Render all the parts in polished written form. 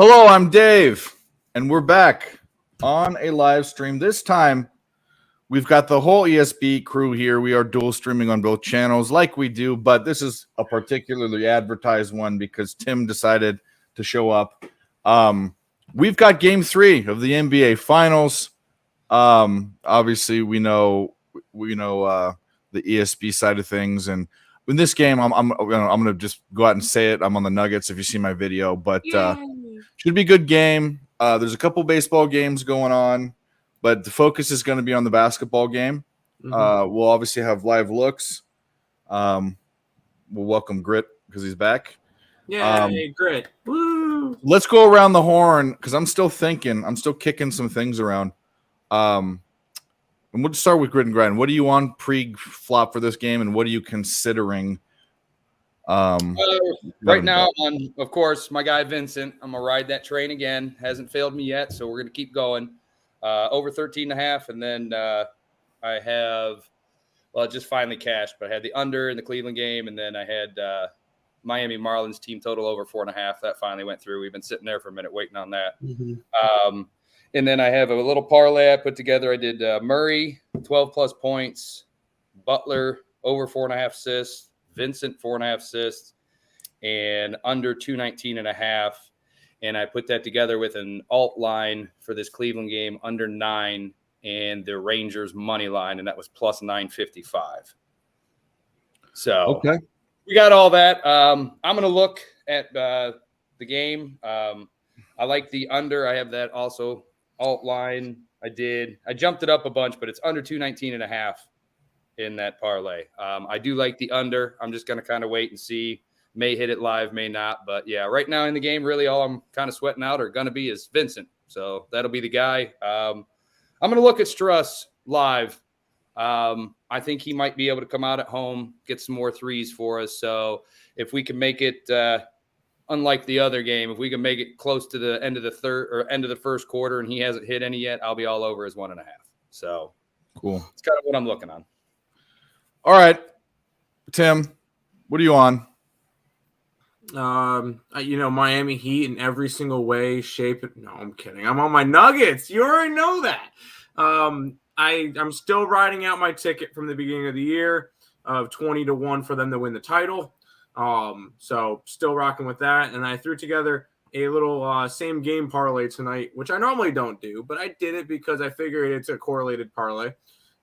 Hello, I'm Dave, and we're back on a live stream. This time, we've got the whole ESB crew here. We are dual streaming on both channels like we do, but this is a particularly advertised one because Tim decided to show up. We've got Game 3 of the NBA Finals. Obviously, we know the ESB side of things, and in this game, I'm gonna just go out and say it. I'm on the Nuggets if you see my video, but should be a good game. There's a couple baseball games going on, but the focus is going to be on the basketball game. We'll obviously have live looks. We'll welcome Grit because he's back. Yeah, Grit. Woo! Let's go around the horn because I'm still thinking. I'm still kicking some things around. And we'll just start with Grit and Grind. What do you want pre-flop for this game, and what are you considering? Right now, of course, my guy Vincent. I'm going to ride that train again. Hasn't failed me yet, so we're going to keep going. Over 13.5, and then I have, well, it just finally cashed, but I had the under in the Cleveland game, and then I had Miami Marlins team total over 4.5. That finally went through. We've been sitting there for a minute waiting on that. And then I have a little parlay I put together. I did Murray, 12-plus points, Butler, over 4.5 assists, Vincent, 4.5 assists, and under 219.5. And I put that together with an alt line for this Cleveland game, under 9, and the Rangers money line, and that was plus 955. So okay, we got all that. I'm going to look at the game. I like the under. I have that also. Alt line, I jumped it up a bunch, but it's under 219.5 in that parlay. I do like the under. I'm just going to kind of wait and see. May hit it live, may not. But yeah, right now in the game, really all I'm kind of sweating out or going to be is Vincent. So that'll be the guy. I'm going to look at Struss live. I think he might be able to come out at home, get some more threes for us. So if we can make it unlike the other game, if we can make it close to the end of the third or end of the first quarter and he hasn't hit any yet, I'll be all over his 1.5. So cool. It's kind of what I'm looking on. All right, Tim, what are you on? Miami Heat in every single way, shape. No, I'm kidding. I'm on my Nuggets. You already know that. I'm still riding out my ticket from the beginning of the year of 20-1 for them to win the title. So still rocking with that. And I threw together a little same game parlay tonight, which I normally don't do, but I did it because I figured it's a correlated parlay.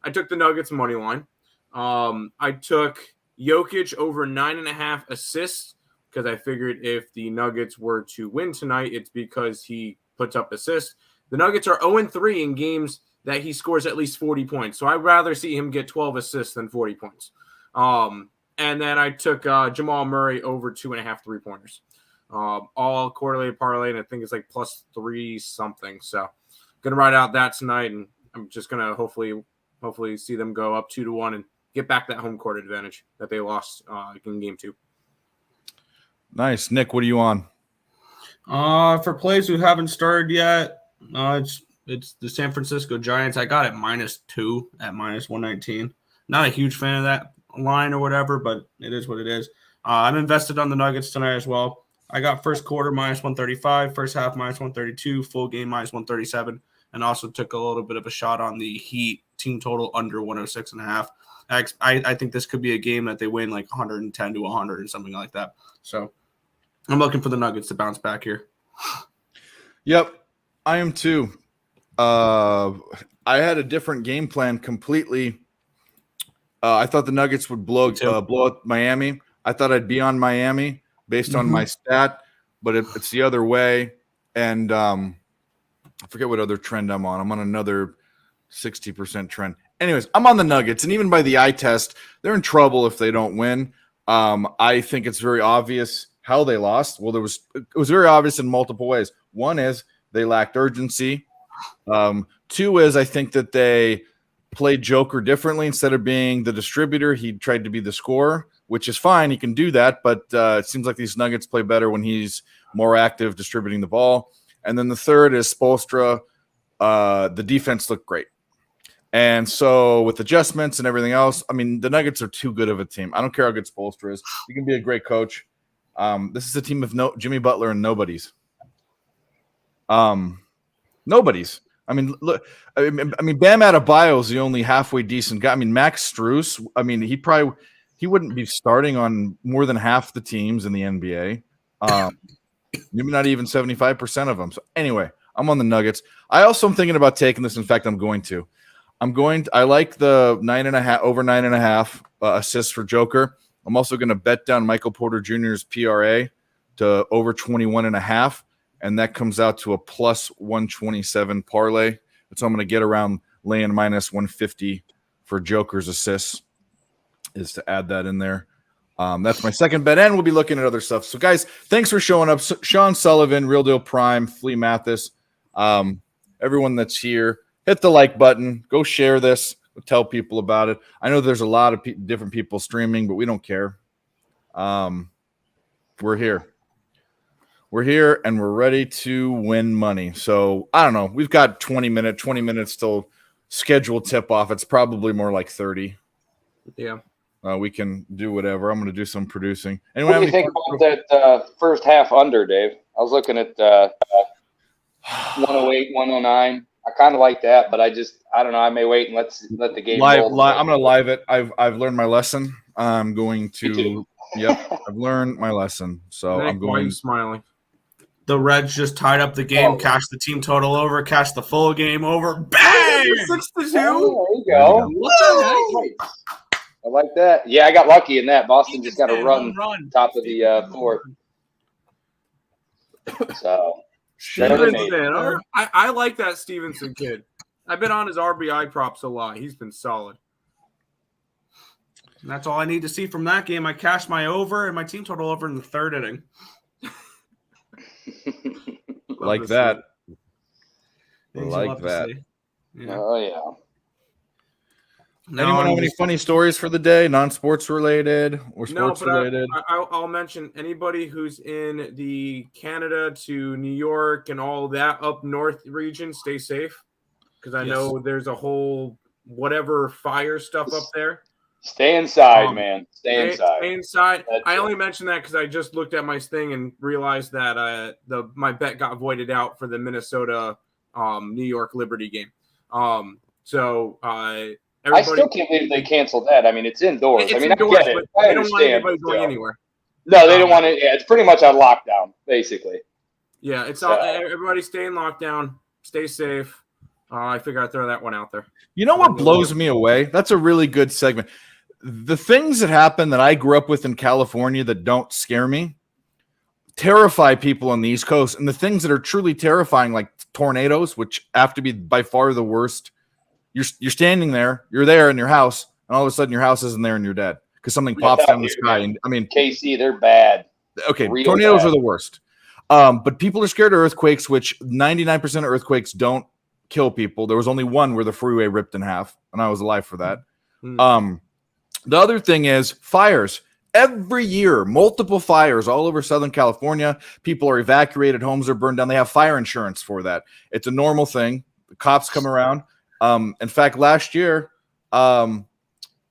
I took the Nuggets money line. I took Jokic over 9.5 assists because I figured if the Nuggets were to win tonight, it's because he puts up assists. The Nuggets are 0-3 in games that he scores at least 40 points. So I'd rather see him get 12 assists than 40 points. And then I took Jamal Murray over 2.5 3-pointers. All correlated parlay, and I think it's like plus 3 something. So going to ride out that tonight, and I'm just going to hopefully see them go up 2-1 and get back that home court advantage that they lost in game 2. Nice. Nick, what are you on? For plays who haven't started yet, it's the San Francisco Giants. I got it -2 at -119. Not a huge fan of that line or whatever, but it is what it is. I'm invested on the Nuggets tonight as well. I got first quarter -135, first half -132, full game -137, and also took a little bit of a shot on the Heat team total under 106.5. I think this could be a game that they win like 110-100 or something like that. So I'm looking for the Nuggets to bounce back here. Yep, I am too. I had a different game plan completely. I thought the Nuggets would blow out Miami. I thought I'd be on Miami based on my stat, but it's the other way. And I forget what other trend I'm on. I'm on another 60% trend. Anyways, I'm on the Nuggets, and even by the eye test, they're in trouble if they don't win. I think it's very obvious how they lost. Well, it was very obvious in multiple ways. One is they lacked urgency. 2 is I think that they played Joker differently. Instead of being the distributor, he tried to be the scorer, which is fine. He can do that, but it seems like these Nuggets play better when he's more active distributing the ball. And then the third is Spoelstra. The defense looked great. And so with adjustments and everything else, I mean, the Nuggets are too good of a team. I don't care how good Spoelstra is. He can be a great coach. This is a team of Jimmy Butler and nobodies. Nobody's. I mean, look. I mean, Bam Adebayo is the only halfway decent guy. I mean, Max Strus. I mean, he wouldn't be starting on more than half the teams in the NBA. Maybe not even 75% of them. So anyway, I'm on the Nuggets. I also am thinking about taking this. In fact, I'm going to. I like the 9.5 over 9.5 assists for Joker. I'm also going to bet down Michael Porter Jr.'s PRA to over 21.5. And that comes out to a plus 127 parlay. So I'm going to get around laying minus 150 for Joker's assists is to add that in there. That's my second bet, and we'll be looking at other stuff. So, guys, thanks for showing up. Sean Sullivan, Real Deal Prime, Flea Mathis, everyone that's here, hit the like button. Go share this. Tell people about it. I know there's a lot of different people streaming, but we don't care. We're here. We're here, and we're ready to win money. So, I don't know. We've got 20 minutes till scheduled tip-off. It's probably more like 30. Yeah. We can do whatever. I'm going to do some producing. Anyone what do you think about that first half under, Dave? I was looking at 108, 109. I kind of like that, but I don't know. I may wait and let the game roll. I'm going to live it. I've learned my lesson. I'm going to. Yep, I've learned my lesson. So Nick, I'm going. Why are you smiling? The Reds just tied up the game, cashed the team total over, cashed the full game over. Bang! 6-2. Oh, there you go. Nice. I like that. Yeah, I got lucky in that. Boston just got a run top of the fourth. So, I like that Stevenson kid. I've been on his RBI props a lot. He's been solid. And that's all I need to see from that game. I cashed my over and my team total over in the third inning. Like that. Like that. Yeah. Oh, yeah. Anyone have any funny stories for the day? Non-sports related or sports related? I'll mention anybody who's in the Canada to New York and all that up north region, stay safe. Because I know there's a whole whatever fire stuff up there. Stay inside, man. Stay inside. Stay inside. I only mentioned that because I just looked at my thing and realized that my bet got voided out for the Minnesota New York Liberty game. I still can't believe they canceled that. I mean, it's indoors. It's indoors, I get it. I they don't want anybody going anywhere. No, they don't want it. Yeah, it's pretty much on lockdown, basically. Yeah, it's all. Everybody stay in lockdown. Stay safe. I figure I'd throw that one out there. You know what blows me away? That's a really good segment. The things that happen that I grew up with in California that don't scare me terrify people on the East Coast. And the things that are truly terrifying, like tornadoes, which have to be by far the worst. You're standing there, you're there in your house, and all of a sudden your house isn't there and you're dead because something pops down the sky. And I mean, KC, they're bad. Okay, tornadoes are the worst. But people are scared of earthquakes, which 99% of earthquakes don't kill people. There was only one where the freeway ripped in half, and I was alive for that. The other thing is fires. Every year, multiple fires all over Southern California. People are evacuated, homes are burned down. They have fire insurance for that. It's a normal thing. The cops come around. In fact, last year, my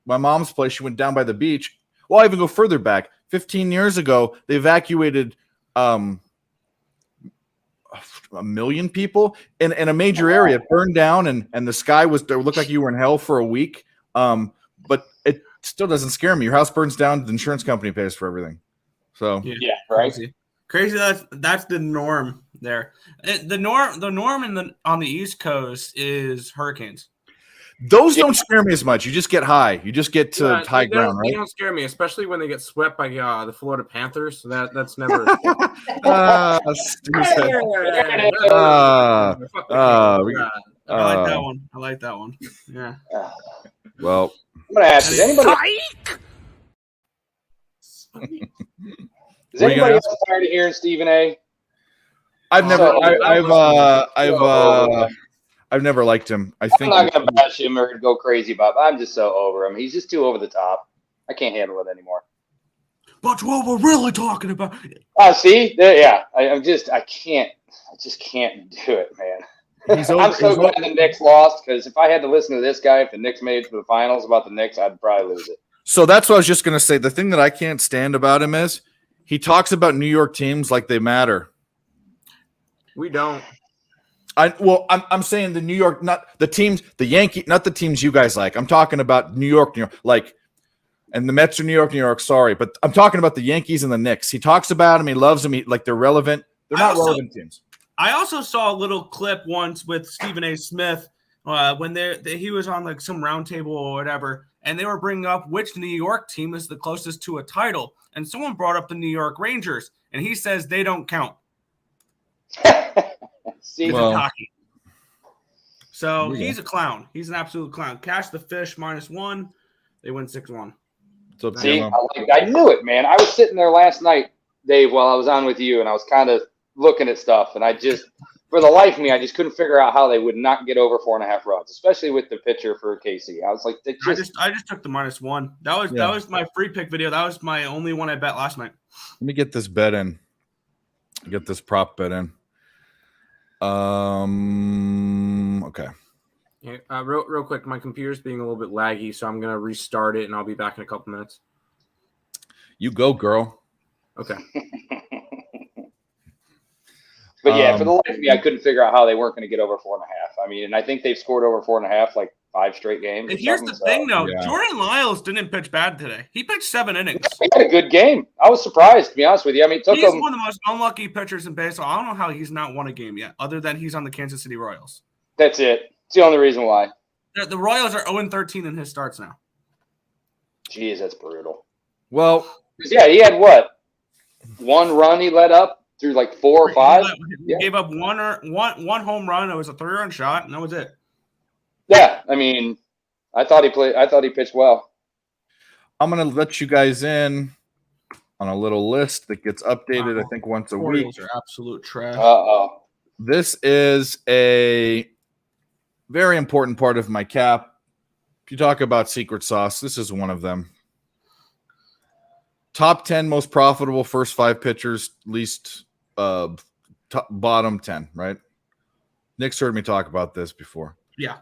mom's place, she went down by the beach. Well, I even go further back. 15 years ago, they evacuated 1 million people in a major area. It burned down, and the sky looked like you were in hell for a week. But it still doesn't scare me. Your house burns down, the insurance company pays for everything. So yeah, right. Crazy. That's the norm there. The norm on the East Coast is hurricanes. Those don't scare me as much. You just get high. You just get to high ground, right? They don't scare me, especially when they get swept by the Florida Panthers. So that's never. I like that one. Yeah. Well, I'm gonna ask you. Anybody? Is anybody else tired of hearing Stephen A? I've never liked him. I'm not gonna bash him or go crazy about it. I'm just so over him. He's just too over the top. I can't handle it anymore. But what we're really talking about. See, yeah. I just can't do it, man. I'm so glad the Knicks lost because if I had to listen to this guy, if the Knicks made it to the finals about the Knicks, I'd probably lose it. So that's what I was just gonna say. The thing that I can't stand about him is he talks about New York teams like they matter. We don't. I'm saying the New York, not the teams, the Yankee, not the teams you guys like. I'm talking about New York, like, and the Mets are New York. Sorry, but I'm talking about the Yankees and the Knicks. He talks about them. He loves them. Like they're relevant. They're not relevant teams. I also saw a little clip once with Stephen A. Smith when he was on like some roundtable or whatever, and they were bringing up which New York team is the closest to a title, and someone brought up the New York Rangers, and he says they don't count. Hockey. So he's a clown. He's an absolute clown. Cash the Fish -1. They win 6-1. See, I knew it, man. I was sitting there last night, Dave, while I was on with you, and I was kind of looking at stuff, and I just, for the life of me, I just couldn't figure out how they would not get over 4.5 runs, especially with the pitcher for KC. I was like, I just took the -1. That was my free pick video. That was my only one I bet last night. Let me get this bet in. Get this prop bet in. Okay. Yeah, real quick, my computer's being a little bit laggy, so I'm gonna restart it, and I'll be back in a couple minutes. You go, girl. Okay. But yeah, for the life of me, I couldn't figure out how they weren't going to get over 4.5. I mean, and I think they've scored over 4.5 like 5 straight games. And here's the thing, though. Yeah. Jordan Lyles didn't pitch bad today. He pitched 7 innings. He had a good game. I was surprised, to be honest with you. I mean, he's one of the most unlucky pitchers in baseball. I don't know how he's not won a game yet, other than he's on the Kansas City Royals. That's it. It's the only reason why. The Royals are 0-13 in his starts now. Jeez, that's brutal. Well, yeah, he had what? 1 run he let up through like 4 or 5. He gave up one home run. It was a 3-run shot, and that was it. Yeah, I mean, I thought he pitched well. I'm gonna let you guys in on a little list that gets updated. I think once a week. Royals are absolute trash. This is a very important part of my cap. If you talk about secret sauce, this is one of them. Top 10 most profitable first 5 pitchers, least bottom 10, right? Nick's heard me talk about this before. Yeah.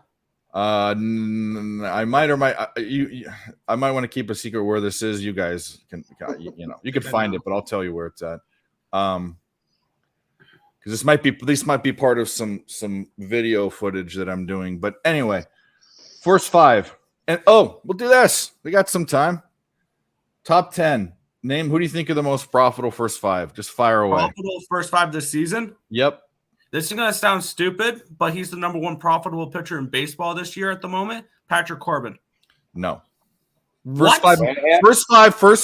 I might want to keep a secret where this is. You guys can, you can find it, but I'll tell you where it's at. Because this might be part of some video footage that I'm doing. But anyway, first 5, and we'll do this. We got some time. Top 10. Name, who do you think are the most profitable first 5? Just fire away. Profitable first 5 this season? Yep. This is going to sound stupid, but he's the number 1 profitable pitcher in baseball this year at the moment. Patrick Corbin. No. First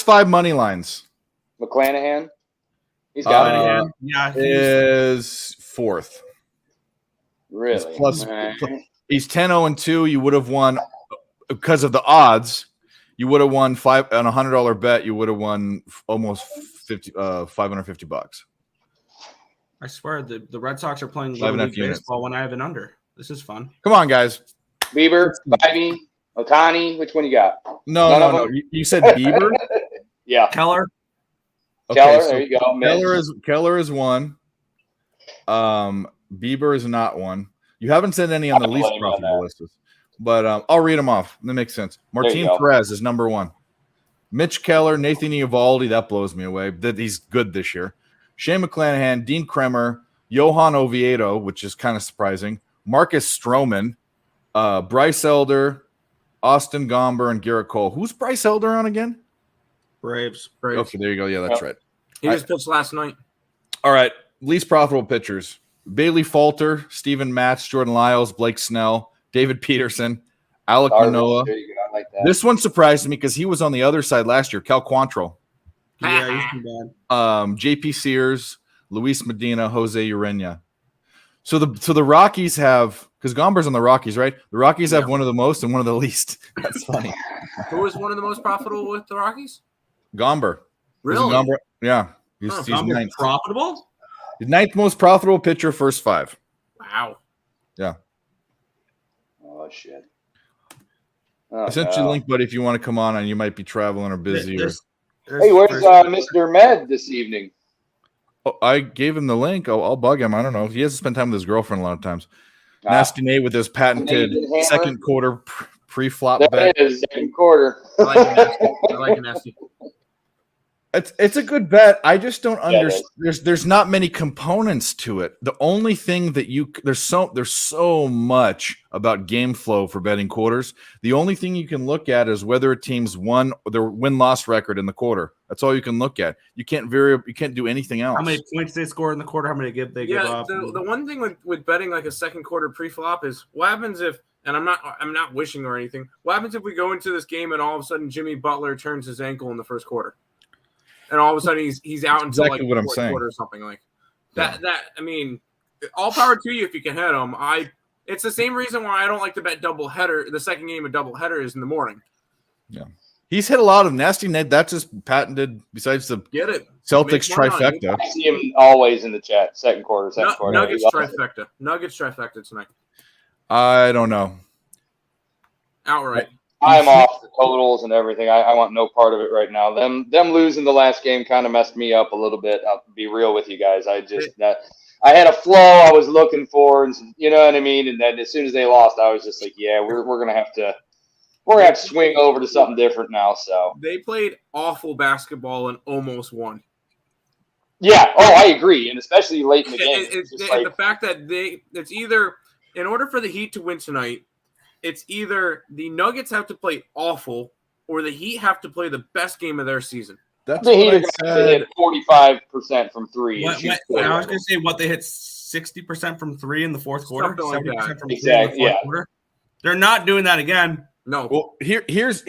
five money lines. McClanahan. He's got it. Yeah, is 4th. Really? He's 10-0-2. You would have won because of the odds. You would have won on a $100 bet. You would have won almost $550. I swear the Red Sox are playing Little League baseball when I have an under. This is fun. Come on, guys. Bieber, Bybee, Ohtani. Which one you got? No. You said Bieber? Yeah. Keller. Okay, Keller, there you go. Keller is 1. Bieber is not 1. You haven't said any on the least profitable list. But I'll read them off. That makes sense. Martin Perez is number 1. Mitch Keller, Nathan Eovaldi, that blows me away. That he's good this year. Shane McClanahan, Dean Kremer, Johan Oviedo, which is kind of surprising. Marcus Stroman, Bryce Elder, Austin Gomber, and Garrett Cole. Who's Bryce Elder on again? Braves. Okay, there you go. Yeah, that's right. He just pitched last night. All right. Least profitable pitchers. Bailey Falter, Steven Matz, Jordan Lyles, Blake Snell, David Peterson, Alec Manoah. Like this one surprised me because he was on the other side last year. Cal Quantrill. Yeah, he's been bad. J.P. Sears, Luis Medina, Jose Urena. So the Rockies have, because Gomber's on the Rockies, right? The Rockies have one of the most and one of the least. That's funny. Who is one of the most profitable with the Rockies? Gomber. Really? Gomber, yeah. He's 9th. Profitable? He's 9th most profitable pitcher, first 5. Wow. Yeah. Oh, shit. I sent you a link, buddy, if you want to come on, and you might be traveling or busy. Hey, where's Mr. Med this evening? Oh, I gave him the link. I'll bug him. I don't know. He has to spend time with his girlfriend a lot of times. Nasty Nate with his patented second quarter pre-flop bet. That is second quarter. I like it nasty. It's a good bet. I just don't Yeah, understand. There's not many components to it. The only thing that there's so much about game flow for betting quarters. The only thing you can look at is whether a team's won their win-loss record in the quarter. That's all you can look at. You can't do anything else. How many points they score in the quarter? How many they give up? The one thing with betting like a second quarter pre-flop is what happens if, and I'm not wishing or anything. What happens if we go into this game and all of a sudden Jimmy Butler turns his ankle in the first quarter? And all of a sudden he's out until exactly like what the I'm fourth saying. quarter or something like that. That I mean, all power to you if you can hit him. It's the same reason why I don't like to bet doubleheader. The second game of doubleheader is in the morning. Yeah, he's hit a lot of nasty net. That's just patented. Besides the Celtics trifecta, I see him always in the chat. Second quarter. Nuggets trifecta. Nuggets trifecta tonight. I don't know. Outright. I'm off the totals and everything. I want no part of it right now. Them losing the last game kind of messed me up a little bit. I'll be real with you guys. I had a flow I was looking for, and you know what I mean. And then as soon as they lost, I was just like, yeah, we're gonna have to swing over to something different now. So they played awful basketball and almost won. Yeah. Oh, I agree, and especially late in the game. The fact that it's either in order for the Heat to win tonight. It's either the Nuggets have to play awful or the Heat have to play the best game of their season. That's the Heat are going to hit 45% from three. I was going to say they hit 60% from three in the fourth quarter. 70% from exactly. Three in the fourth quarter. They're not doing that again. No. Well, here's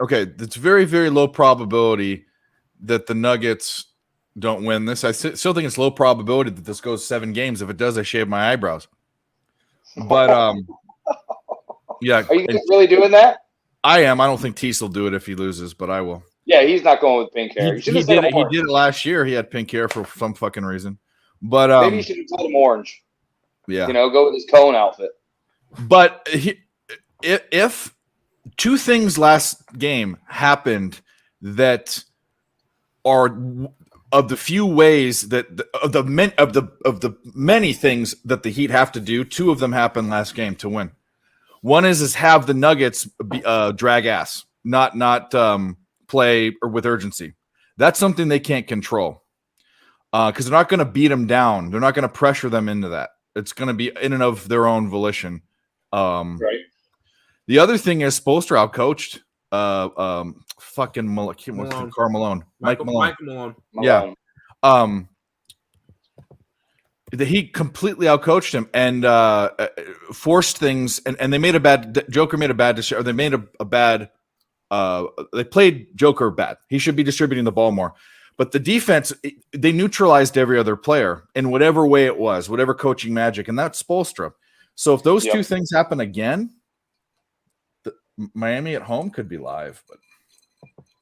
okay. It's very, very low probability that the Nuggets don't win this. I still think it's low probability that this goes 7 games. If it does, I shave my eyebrows. But yeah. Are you guys really doing that? I am. I don't think Tease will do it if he loses, but I will. Yeah, he's not going with pink hair. He did it last year. He had pink hair for some fucking reason. But maybe you should have told him orange. Yeah. Go with his cone outfit. But if 2 things last game happened that are of the few ways that of the many things that the Heat have to do, 2 of them happened last game to win. One is have the Nuggets drag ass, not play or with urgency. That's something they can't control because they're not going to beat them down. They're not going to pressure them into that. It's going to be in and of their own volition. Right. The other thing is Spoelstra outcoached. Fucking Karl Malone. Mike Malone. Yeah. The Heat completely outcoached him and forced things, and they made a bad. Joker made a bad decision. Or they made a bad. They played Joker bad. He should be distributing the ball more. But the defense, they neutralized every other player in whatever way it was, whatever coaching magic, and that's Spoelstra. So if those 2 things happen again, Miami at home could be live, but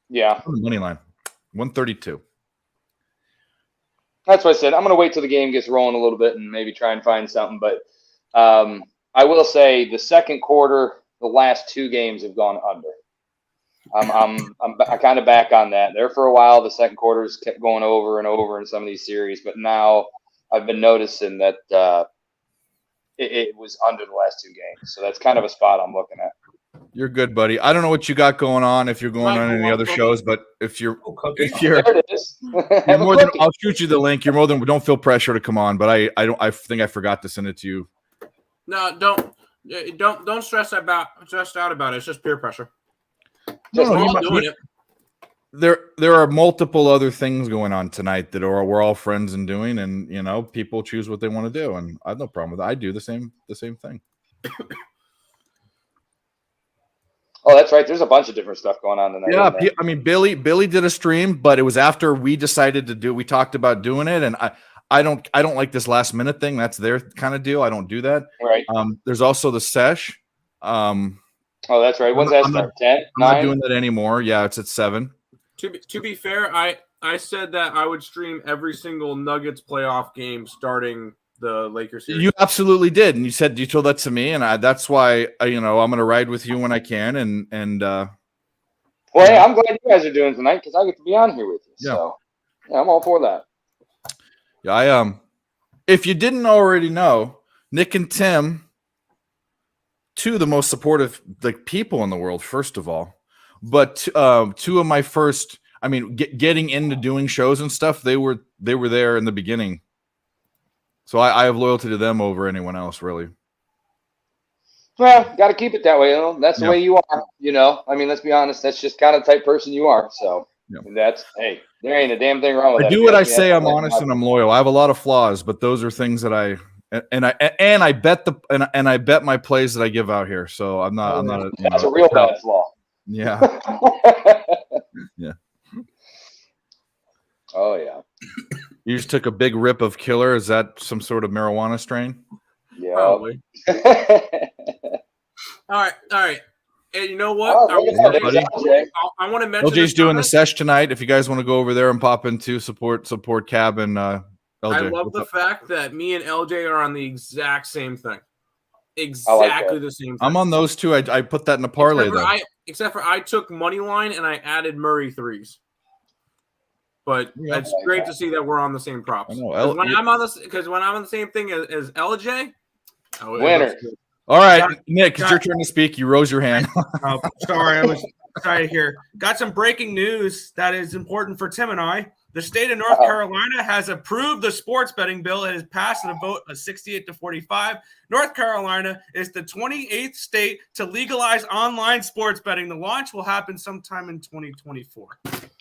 yeah, money line 132. That's what I said. I'm going to wait till the game gets rolling a little bit and maybe try and find something. But I will say the second quarter, the last 2 games have gone under. I'm kind of back on that. There for a while, the second quarters kept going over and over in some of these series, but now I've been noticing that it was under the last 2 games. So that's kind of a spot I'm looking at. You're good, buddy. I don't know what you got going on if you're going on any other shows, but if you're there it is. you're more than, I'll shoot you the link. You're more than, don't feel pressure to come on, but I think I forgot to send it to you. No, don't stress out about it. It's just peer pressure. There are multiple other things going on tonight that we're all friends and doing, and people choose what they want to do, and I have no problem with it. I do the same thing. Oh, that's right. There's a bunch of different stuff going on tonight. Yeah, I mean, Billy did a stream, but it was after we decided to do. We talked about doing it, and I don't like this last minute thing. That's their kind of deal. I don't do that. Right. There's also the sesh. Oh, that's right. When's that start? 10? I'm not doing that anymore. Yeah, it's at 7. To be fair, I said that I would stream every single Nuggets playoff game starting the Lakers series. You absolutely did, and you told that to me, and that's why I'm going to ride with you when I can, and well, hey, I'm glad you guys are doing it tonight because I get to be on here with you. Yeah. So yeah, I'm all for that. Yeah, if you didn't already know, Nick and Tim, 2 of the most supportive people in the world, first of all, but 2 of my first. I mean, getting into doing shows and stuff, they were there in the beginning. So I have loyalty to them over anyone else, really. Well, got to keep it that way. You know? That's the way you are. You know, I mean, let's be honest. That's just kind of the type person you are. So hey, there ain't a damn thing wrong with that. I do what I say. I'm honest and I'm loyal. I have a lot of flaws, but those are things that I bet my plays that I give out here. So I'm not. That's a real bad flaw. Yeah. Yeah. Oh yeah. You just took a big rip of Killer. Is that some sort of marijuana strain? Yeah. Probably. All right. And you know what? Oh, I want to mention LJ's doing the sesh tonight. If you guys want to go over there and pop into support Cab and LJ. I love the fact that me and LJ are on the exact same thing. Exactly the same thing. I'm on those two. I put that in a parlay except for I took money line and I added Murray threes. But it's great to see that we're on the same props. When I'm on the same thing as LJ, winner. All right, Nick, it's your turn to speak. You rose your hand. Sorry, I was excited here. Got some breaking news that is important for Tim and I. The state of North Carolina has approved the sports betting bill. It has passed in a vote of 68-45. North Carolina is the 28th state to legalize online sports betting. The launch will happen sometime in 2024.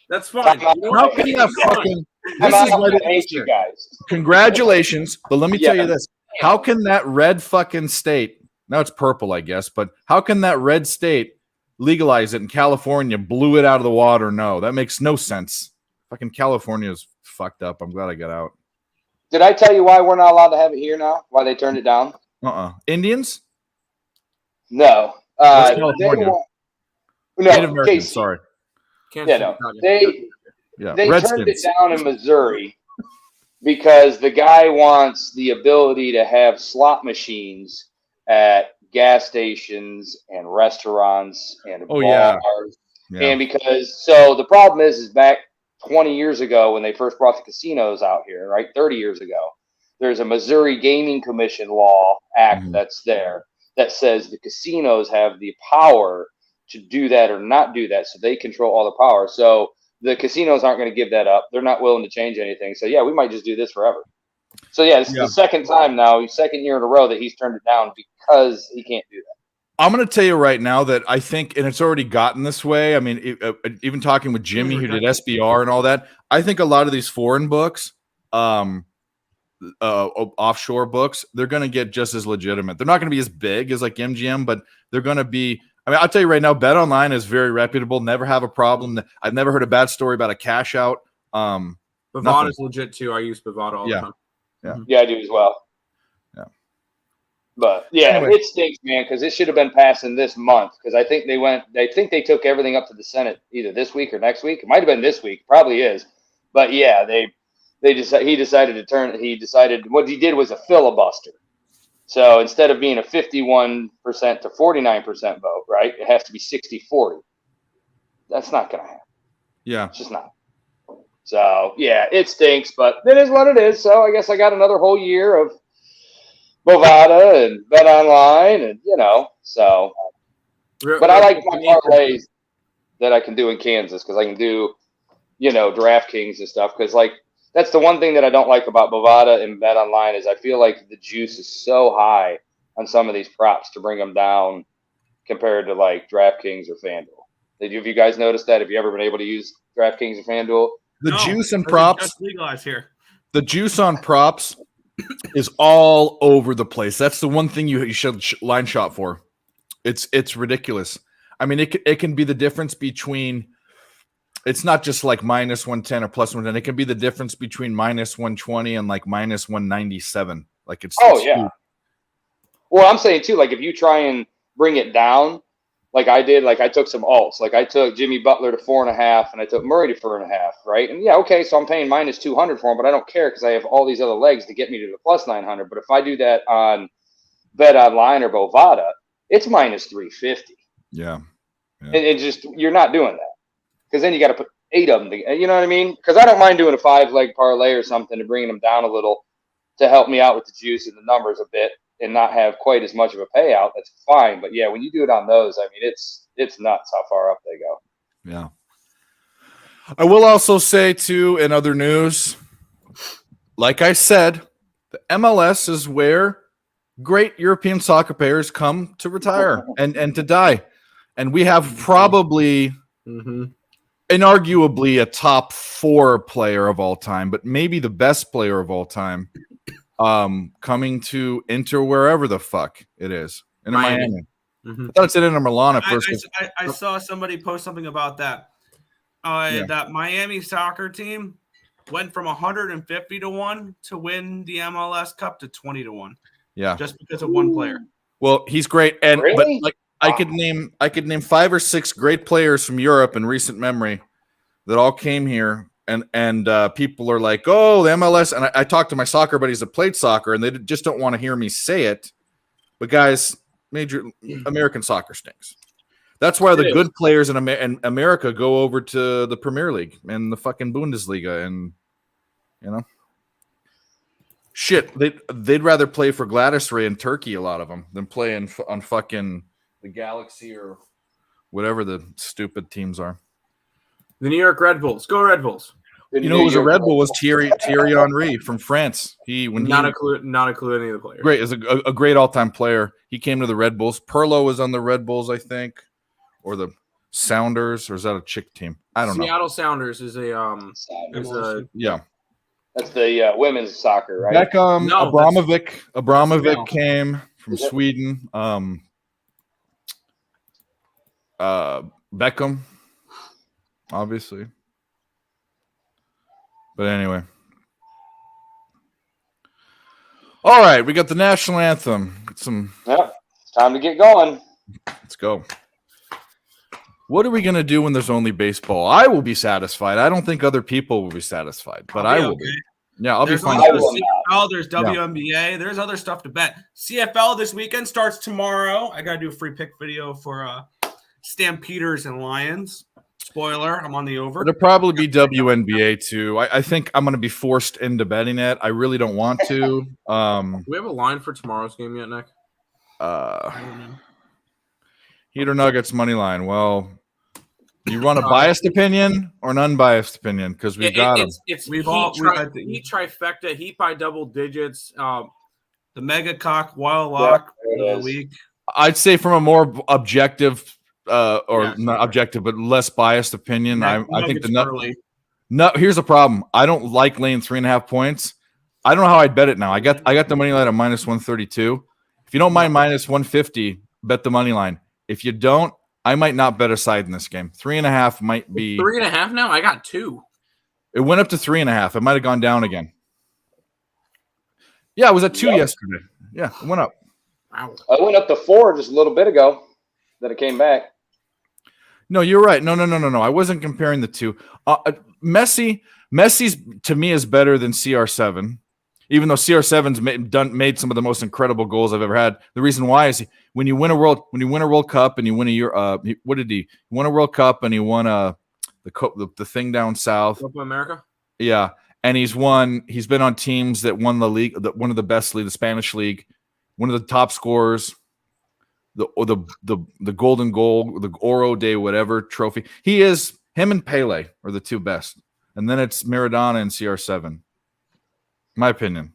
That's fine. How can you fucking? This is what I hate you guys. Congratulations, but let me tell you this: how can that red fucking state? Now it's purple, I guess, but how can that red state legalize it and California blew it out of the water? No, that makes no sense. Fucking California is fucked up. I'm glad I got out. Did I tell you why we're not allowed to have it here now? Why they turned it down? Indians? No. California? Native Americans, sorry. They turned it down in Missouri because the guy wants the ability to have slot machines at gas stations and restaurants and bars. And so the problem is back 20 years ago when they first brought the casinos out here, right? 30 years ago, there's a Missouri Gaming Commission law act that's there that says the casinos have the power to do that or not do that. So they control all the power. So the casinos aren't going to give that up. They're not willing to change anything. So we might just do this forever. So this is the second time now, second year in a row that he's turned it down because he can't do that. I'm going to tell you right now that I think, and it's already gotten this way. I mean, even talking with Jimmy, who did SBR and all that, I think a lot of these foreign books, offshore books, they're going to get just as legitimate. They're not going to be as big as like MGM, but they're going to be. I mean, I'll tell you right now, BetOnline is very reputable. Never have a problem. I've never heard a bad story about a cash out. Bovada is legit too. I use Bovada all the time. Yeah, I do as well. Yeah. But anyway. It stinks, man, because it should have been passing this month. Because I think they took everything up to the Senate either this week or next week. It might have been this week, probably is. But he decided what he did was a filibuster. So instead of being a 51% to 49% vote, right, it has to be 60-40. That's not going to happen. Yeah. It's just not. So, it stinks, but it is what it is. So I guess I got another whole year of Bovada and BetOnline and, so. But I like my parlays that I can do in Kansas because I can do, DraftKings and stuff because, that's the one thing that I don't like about Bovada and BetOnline is I feel like the juice is so high on some of these props to bring them down compared to like DraftKings or FanDuel. Have you guys noticed that? Have you ever been able to use DraftKings or FanDuel? The juice and props. Just legalized here. The juice on props is all over the place. That's the one thing you should line shop for. It's ridiculous. I mean, it can be the difference between. It's not just like minus 110 or plus 110. It can be the difference between minus 120 and like minus 197. Like it's. Yeah. Well, I'm saying too, like if you try and bring it down, like I did, like I took some alts. Like I took Jimmy Butler to 4.5 and I took Murray to 4.5, right? And okay, so I'm paying minus 200 for him, but I don't care because I have all these other legs to get me to the plus 900. But if I do that on BetOnline or Bovada, it's minus 350. Yeah. And just you're not doing that. Because then you got to put 8 of them together. You know what I mean? Because I don't mind doing a 5-leg parlay or something and bringing them down a little to help me out with the juice and the numbers a bit and not have quite as much of a payout. That's fine. But when you do it on those, I mean, it's nuts how far up they go. Yeah. I will also say, too, in other news, like I said, the MLS is where great European soccer players come to retire and to die. And we have probably, inarguably, a top 4 player of all time, but maybe the best player of all time coming to Inter wherever the fuck it is. In Miami. I thought it's in Inter Milan at first. I saw somebody post something about that. That Miami soccer team went from 150 to 1 to win the MLS Cup to 20 to 1. Yeah, just because of one player. Well, he's great, and Really? but like I could name 5 or 6 great players from Europe in recent memory that all came here, and people are like, "Oh, the MLS." And I talked to my soccer buddies that played soccer, and they just don't want to hear me say it. But guys, major American soccer stinks. That's why the good players in America go over to the Premier League and the fucking Bundesliga, and shit, they'd rather play for Galatasaray in Turkey, a lot of them, than play on fucking the Galaxy or whatever the stupid teams are. The New York Red Bulls. Go Red Bulls. You know who was a Red Bull was Thierry Henry from France. Not a clue any of the players. Great, is a great all-time player. He came to the Red Bulls. Perlo was on the Red Bulls, I think, or the Sounders, or is that a chick team? I don't know. Seattle Sounders is a yeah. That's the women's soccer, right? Beckham, No, Abramovic came from Sweden. Beckham, obviously. But anyway. All right, we got the national anthem. It's time to get going. Let's go. What are we going to do when there's only baseball? I will be satisfied. I don't think other people will be satisfied, but I will be. Yeah, I'll be fine. There's CFL, there's WNBA, there's other stuff to bet. CFL this weekend starts tomorrow. I got to do a free pick video for Stampeders and Lions. Spoiler, I'm on the over. It'll probably be WNBA too. I think I'm going to be forced into betting it. I really don't want to. Do we have a line for tomorrow's game yet, Nick? Heat or Nuggets money line. Well, you want a biased opinion or an unbiased opinion? Because we've got them. It's Heat trifecta, Heat by double digits. The Mega Cock Wild Lock of the week. I'd say from a more objective, not objective, but less biased opinion. I think here's the problem. I don't like laying 3.5 points. I don't know how I'd bet it now. I got the money line at minus 132. If you don't mind minus 150, bet the money line. If you don't, I might not bet a side in this game. 3.5 might be 3.5 now. I got 2. It went up to 3.5. It might have gone down again. Yeah, it was at 2 yesterday. Yeah, it went up. Wow. I went up to 4 just a little bit ago. Then it came back. No, you're right. No. I wasn't comparing the two. Messi's to me is better than CR7. Even though CR7's made some of the most incredible goals I've ever had. The reason why is when you win a World Cup and you win what did he? He won a World Cup and he won the thing down south. Copa America? Yeah. And he's been on teams that won the league, one of the best league, the Spanish league, one of the top scorers, the golden goal, the Oro Day, whatever trophy. Him and Pele are the two best. And then it's Maradona and CR7. My opinion.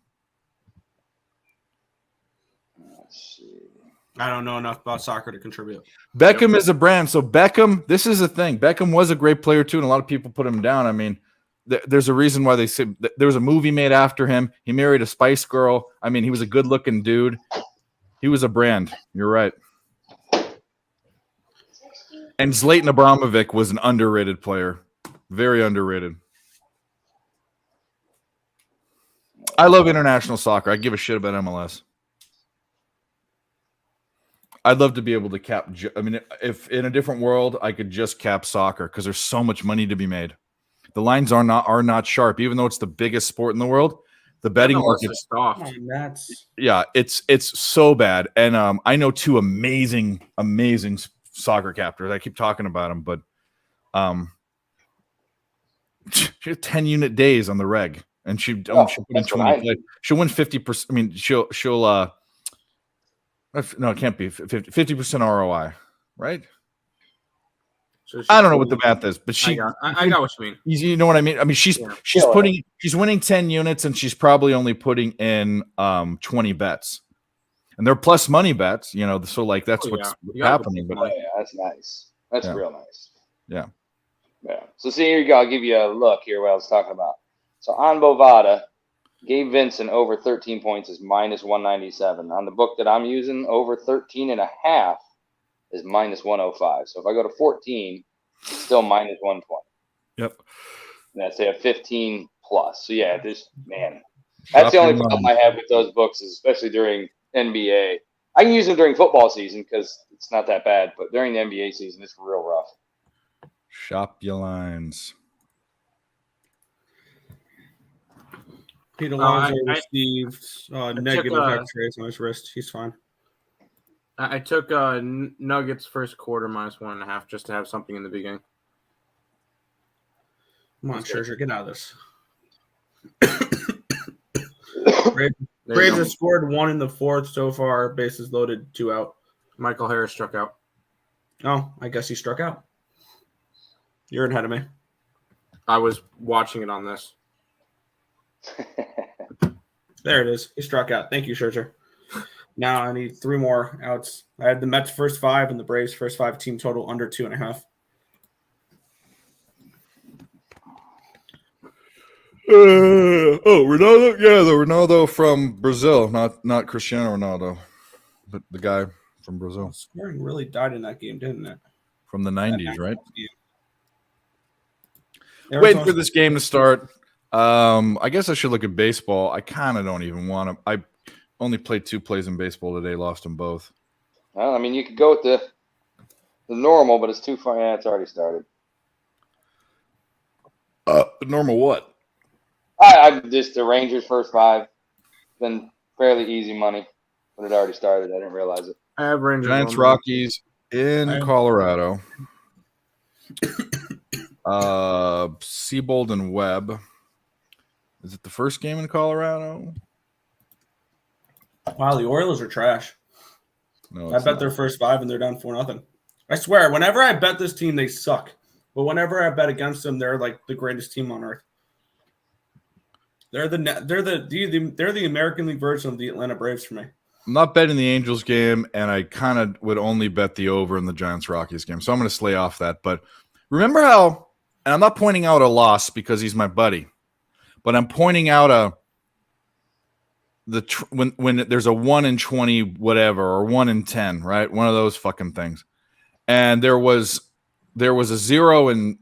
I don't know enough about soccer to contribute. Beckham is a brand. So Beckham, this is the thing. Beckham was a great player too, and a lot of people put him down. I mean, there's a reason why they say there was a movie made after him. He married a Spice Girl. I mean, he was a good-looking dude. He was a brand. You're right. And Zlatan Ibrahimovic was an underrated player. Very underrated. I love international soccer. I give a shit about MLS. I'd love to be able to cap. I mean, if in a different world, I could just cap soccer because there's so much money to be made. The lines are not sharp, even though it's the biggest sport in the world. The betting market's soft. Yeah, it's so bad. And I know 2 amazing soccer captors. I keep talking about them, but 10-unit days on the reg. And she'll put in 20 play. She'll win 50%. I mean, she'll no, it can't be 50% ROI, right? So I don't know what the math is, but I got what you mean. You know what I mean? I mean, she's winning 10 units, and she's probably only putting in 20 bets, and they're plus money bets. You know, so like that's what's happening. But yeah, that's nice. That's real nice. Yeah. Yeah. So see, here you go. I'll give you a look here what I was talking about. So on Bovada, Gabe Vincent over 13 points is minus 197. On the book that I'm using, over 13.5 is minus 105. So if I go to 14, it's still minus 120. Yep. And that's a 15 plus. So yeah, that's the only problem I have with those books, is especially during NBA. I can use them during football season because it's not that bad, but during the NBA season, it's real rough. Shop your lines. Pete Alonso received negative X-rays on his wrist. He's fine. I took Nuggets first quarter minus 1.5 just to have something in the beginning. Come on, Scherzer, get out of this. Braves have scored 1 in the 4th so far. Bases loaded, 2 out. Michael Harris struck out. Oh, I guess he struck out. You're ahead of me. I was watching it on this. There it is. He struck out. Thank you, Scherzer. Now I need 3 more outs. I had the Mets first 5 and the Braves first 5, team total under 2.5. Ronaldo? Yeah, the Ronaldo from Brazil, not Cristiano Ronaldo, but the guy from Brazil. Scoring really died in that game, didn't it? From the 90s, right? Waiting for this game to start. I guess I should look at baseball. I kind of don't even want to. I only played 2 plays in baseball today, lost them both. Well, I mean, you could go with the normal, but it's too far. Yeah, it's already started. Normal what? I just the Rangers first 5, been fairly easy money, but it already started. I didn't realize it. I have Rangers. Giants Rockies in Colorado. Seabold and Webb. Is it the first game in Colorado? Wow, the Orioles are trash. No, I bet their first 5 and they're down 4-0. I swear, whenever I bet this team, they suck. But whenever I bet against them, they're like the greatest team on earth. They're the American League version of the Atlanta Braves for me. I'm not betting the Angels game, and I kind of would only bet the over in the Giants Rockies game. So I'm going to slay off that. But remember how, and I'm not pointing out a loss because he's my buddy, but I'm pointing out when there's a 1 in 20 whatever or 1 in 10, right? One of those fucking things. And there was a 0 in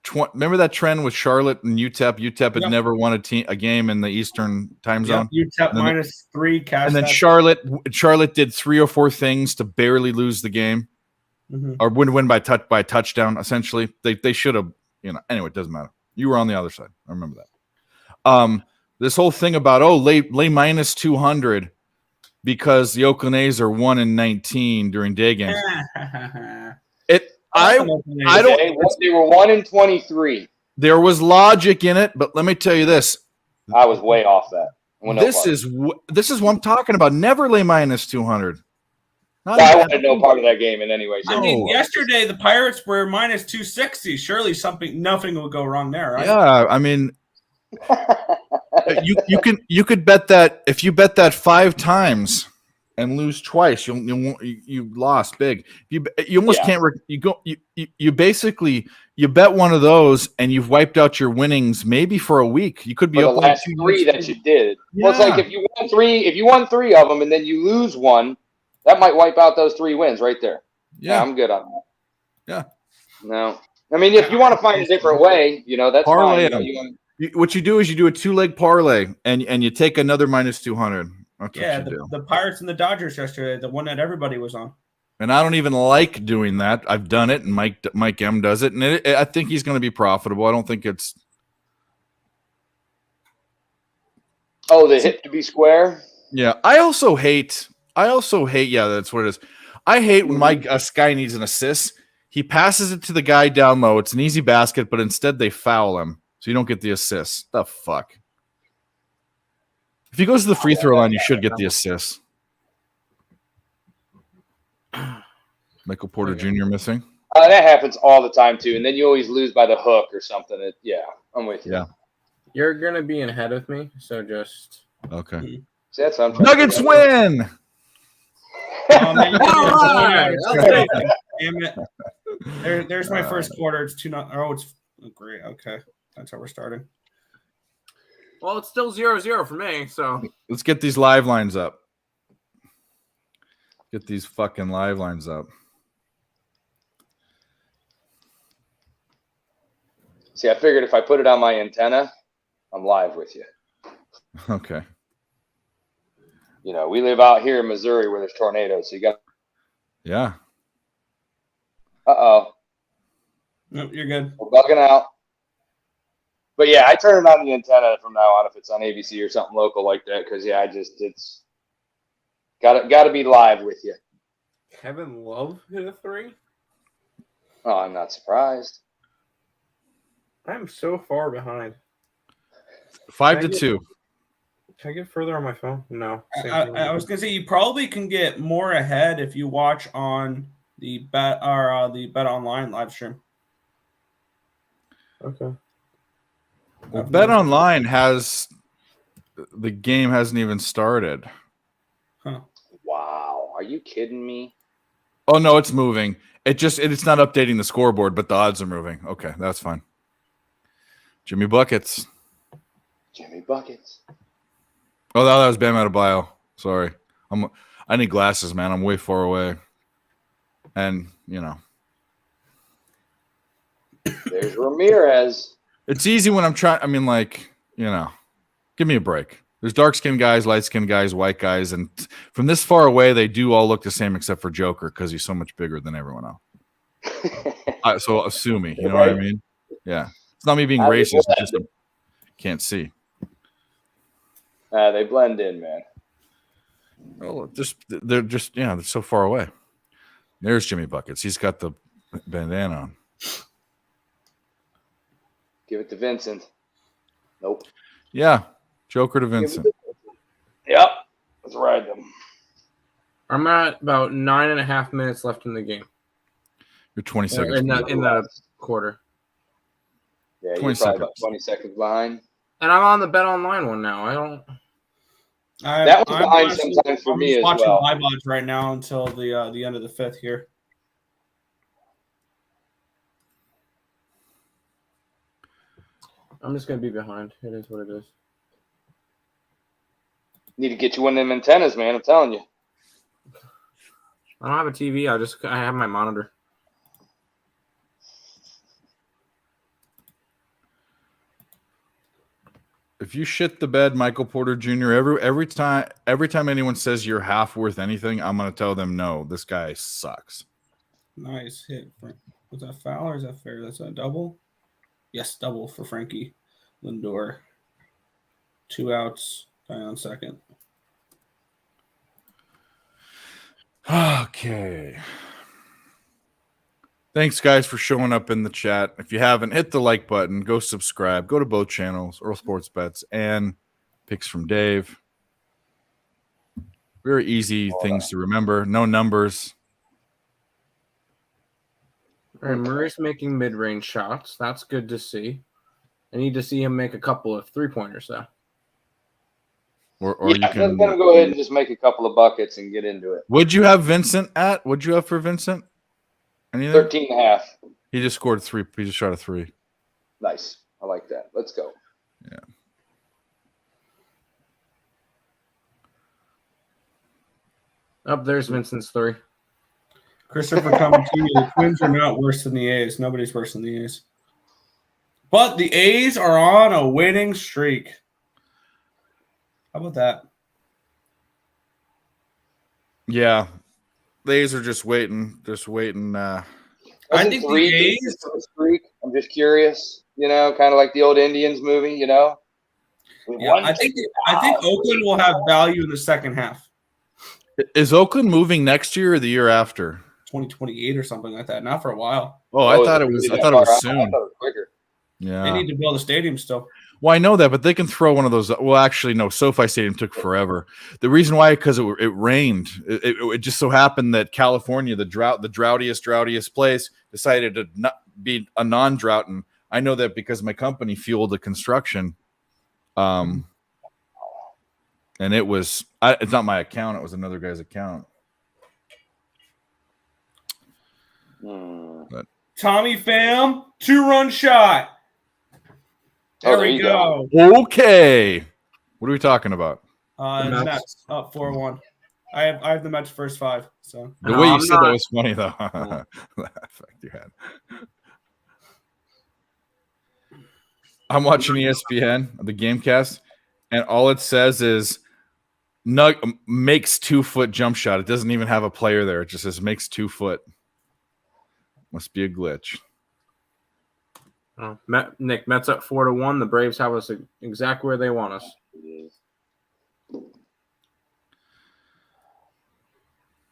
20. Remember that trend with Charlotte and UTEP? UTEP had never won a game in the Eastern time zone. UTEP minus 3. And then Charlotte did 3 or 4 things to barely lose the game, or win by touchdown. Essentially, they should have. Anyway, it doesn't matter. You were on the other side. I remember that. This whole thing about lay minus 200 because the Oakland A's are 1 in 19 during day games. I don't. They were 1 in 23. There was logic in it, but let me tell you this. I was way off that. This is what I'm talking about. Never lay minus 200. I wanted no part of that game in any way. I mean, yesterday the Pirates were minus 260. Surely nothing will go wrong there, right? Yeah, I mean, you could bet that if you bet that 5 times and lose twice, you lost big. You almost can't. You basically bet one of those and you've wiped out your winnings maybe for a week. You could be up the last 3 that you did. Yeah. Well, it's like if you won 3 of them and then you lose 1, that might wipe out those 3 wins right there. Yeah, I'm good on that. Yeah. No, I mean if you want to find a different way, that's parlay fine. What you do is you do a 2-leg parlay and you take another minus 200. That's the Pirates and the Dodgers yesterday, the one that everybody was on. And I don't even like doing that. I've done it, and Mike M does it, and I think he's going to be profitable. I don't think it's. Oh, the hit to be square. Yeah, I also hate. Yeah, that's what it is. I hate when my guy needs an assist. He passes it to the guy down low. It's an easy basket, but instead they foul him, so you don't get the assist. The fuck. If he goes to the free throw line, you should get the assist. Michael Porter Jr. missing. That happens all the time too, and then you always lose by the hook or something. Yeah, I'm with you. Yeah. You're gonna be ahead of me, so just Okay. See, that's what I'm trying Nuggets to win. Oh, man, All right. damn it. There's my first quarter. It's 2-0. Oh, it's great. Okay. That's how we're starting. Well, it's still 0-0 for me, so Let's get these live lines up. Get these fucking live lines up. See, I figured if I put it on my antenna, I'm live with you. Okay. You know, we live out here in Missouri where there's tornadoes, so you got. Yeah. Uh-oh. Nope, you're good. We're bugging out. But yeah, I turn it on the antenna from now on if it's on ABC or something local like that, because yeah, it's gotta be live with you. Kevin Love hit a 3. Oh, I'm not surprised. I'm so far behind. 5-2. Can I get further on my phone? No. I was gonna say you probably can get more ahead if you watch on the bet online live stream. Okay. Well, Bet Online has the game hasn't even started. Huh. Wow, are you kidding me? Oh no, it's moving. It's not updating the scoreboard, but the odds are moving. Okay, that's fine. Jimmy Buckets. Jimmy Buckets. Oh, that was Bam Adebayo. Sorry, I need glasses, man. I'm way far away, and you know. There's Ramirez. It's easy when I'm trying. I mean, like, you know, give me a break. There's dark-skinned guys, light-skinned guys, white guys, and from this far away, they do all look the same except for Joker because he's so much bigger than everyone else. So sue me. You know what I mean? Yeah. It's not me being racist. It's just can't see. They blend in, man. Oh, they're they're so far away. There's Jimmy Buckets. He's got the bandana on. Give it to Vincent. Nope. Yeah. Joker to Vincent. Yep. Let's ride them. I'm at about 9.5 minutes left in the game. You're 20 seconds. In that quarter. Yeah, 20 you're probably seconds. about 20 seconds behind. And I'm on the Bet Online one now. That was behind sometimes for me as watching well. live odds right now until the end of the 5th here. I'm just gonna be behind. It is what it is. Need to get you one of them antennas, man. I'm telling you. I don't have a TV. I have my monitor. If you shit the bed, Michael Porter Jr., every time anyone says you're half worth anything, I'm gonna tell them no, this guy sucks. Nice hit. Was that foul or is that fair? That's a double? Yes, double for Frankie Lindor. 2 outs. Hang on a second. Okay. Thanks, guys, for showing up in the chat. If you haven't, hit the like button. Go subscribe. Go to both channels, Earle Sports Bets and Picks from Dave. Very easy things to remember. No numbers. All right, Murray's making mid-range shots. That's good to see. I need to see him make a couple of three-pointers, though. Or Yeah, you can let him go ahead and just make a couple of buckets and get into it. Would you have Vincent at? What'd you have for Vincent? Anything? 13.5. He just scored 3. He just shot a 3. Nice. I like that. Let's go. Yeah. Up there's Vincent's 3. Christopher coming to you. The Twins are not worse than the A's. Nobody's worse than the A's. But the A's are on a winning streak. How about that? Yeah. The A's are just waiting. I think the A's streak. I'm just curious, kind of like the old Indians movie, Yeah, I think Oakland will have value in the second half. Is Oakland moving next year or the year after? 2028 or something like that. Not for a while. Oh, I thought it was soon. I thought it was quicker. Yeah. They need to build a stadium still. Well, I know that, but they can throw one of those. Well, actually, no. SoFi Stadium took forever. The reason why, because it rained. It just so happened that California, the droutiest place, decided to not be a non-drought, and I know that because my company fueled the construction. And it was. It's not my account. It was another guy's account. But Tommy Pham, 2-run shot. There we go. Okay. What are we talking about? Mets up 4-1. I have the Mets first 5. So The way you said that was funny, though. Laugh your head. I'm watching ESPN, the Gamecast, and all it says is makes 2-foot jump shot. It doesn't even have a player there. It just says makes 2 foot. Must be a glitch. Oh, Nick, Mets up 4-1. The Braves have us exactly where they want us.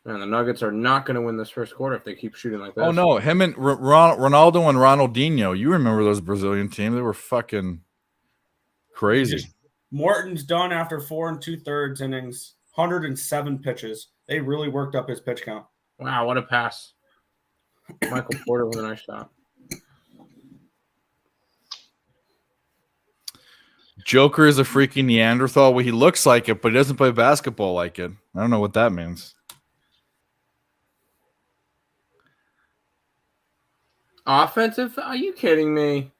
And the Nuggets are not going to win this first quarter if they keep shooting like this. Oh, no. Him and Ronaldo and Ronaldinho. You remember those Brazilian teams? They were fucking crazy. Morton's done after 4 2/3 innings, 107 pitches. They really worked up his pitch count. Wow, what a pass. Michael Porter with a nice shot. Joker is a freaking Neanderthal. Well, he looks like it, but he doesn't play basketball like it. I don't know what that means. Offensive? Are you kidding me?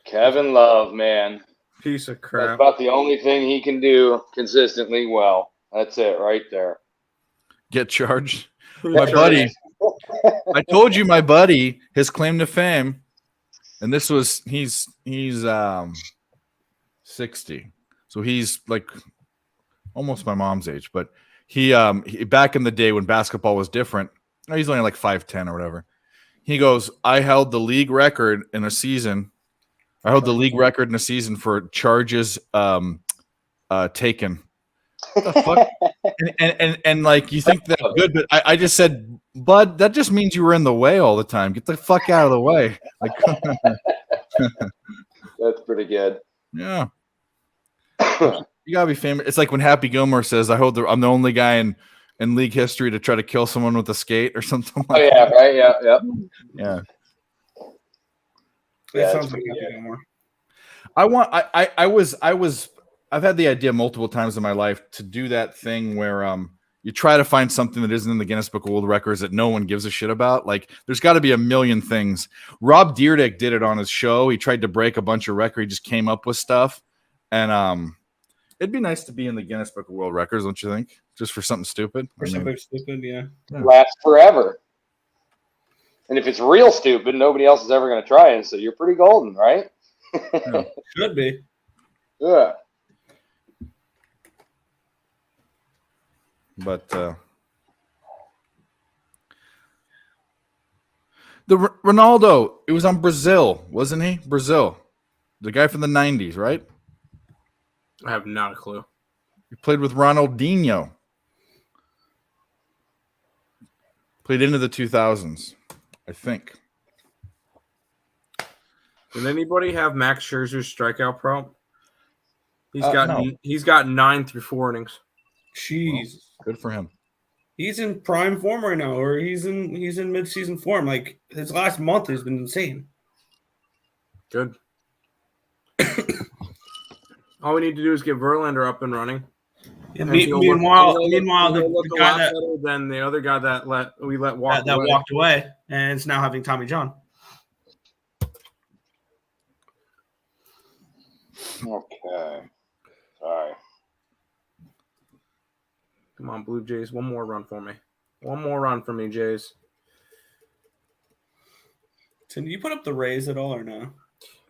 Kevin Love, man. Piece of That's crap. about the only thing he can do consistently well. That's it right there. Get charged. My buddy. I told you my buddy, his claim to fame, and this was he's 60. So he's like almost my mom's age, but he back in the day when basketball was different, he's only like 5'10" or whatever. He goes, I held the league record in a season. I held the league record in a season for charges taken. What the fuck? and like you think that's good, but I just said, Bud, that just means you were in the way all the time. Get the fuck out of the way. Like, that's pretty good. Yeah. You gotta be famous. It's like when Happy Gilmore says, I'm the only guy in league history to try to kill someone with a skate or something like that. Right, yeah. Yeah. That sounds like Happy Gilmore. I've had the idea multiple times in my life to do that thing where you try to find something that isn't in the Guinness Book of World Records that no one gives a shit about. Like, there's got to be a million things. Rob Dyrdek did it on his show. He tried to break a bunch of records. He just came up with stuff. And it'd be nice to be in the Guinness Book of World Records, don't you think? Just for something stupid. Something stupid, yeah. Lasts forever. And if it's real stupid, nobody else is ever going to try it. So you're pretty golden, right? Yeah. Should be. Yeah. But the Ronaldo, it was on Brazil, wasn't he? Brazil. The guy from the 90s, right? I have not a clue. He played with Ronaldinho. Played into the 2000s, I think. Did anybody have Max Scherzer's strikeout prop? He's no. got 9 through 4 innings. Jeez. Good for him. He's in prime form right now, or he's in mid-season form. Like, his last month has been insane. Good. All we need to do is get Verlander up and running. Yeah, meanwhile, the guy that better than the other guy that we let walk that away. walked away, and it's now having Tommy John. Okay. Sorry. Come on, Blue Jays. One more run for me. One more run for me, Jays. So, did you put up the Rays at all or no?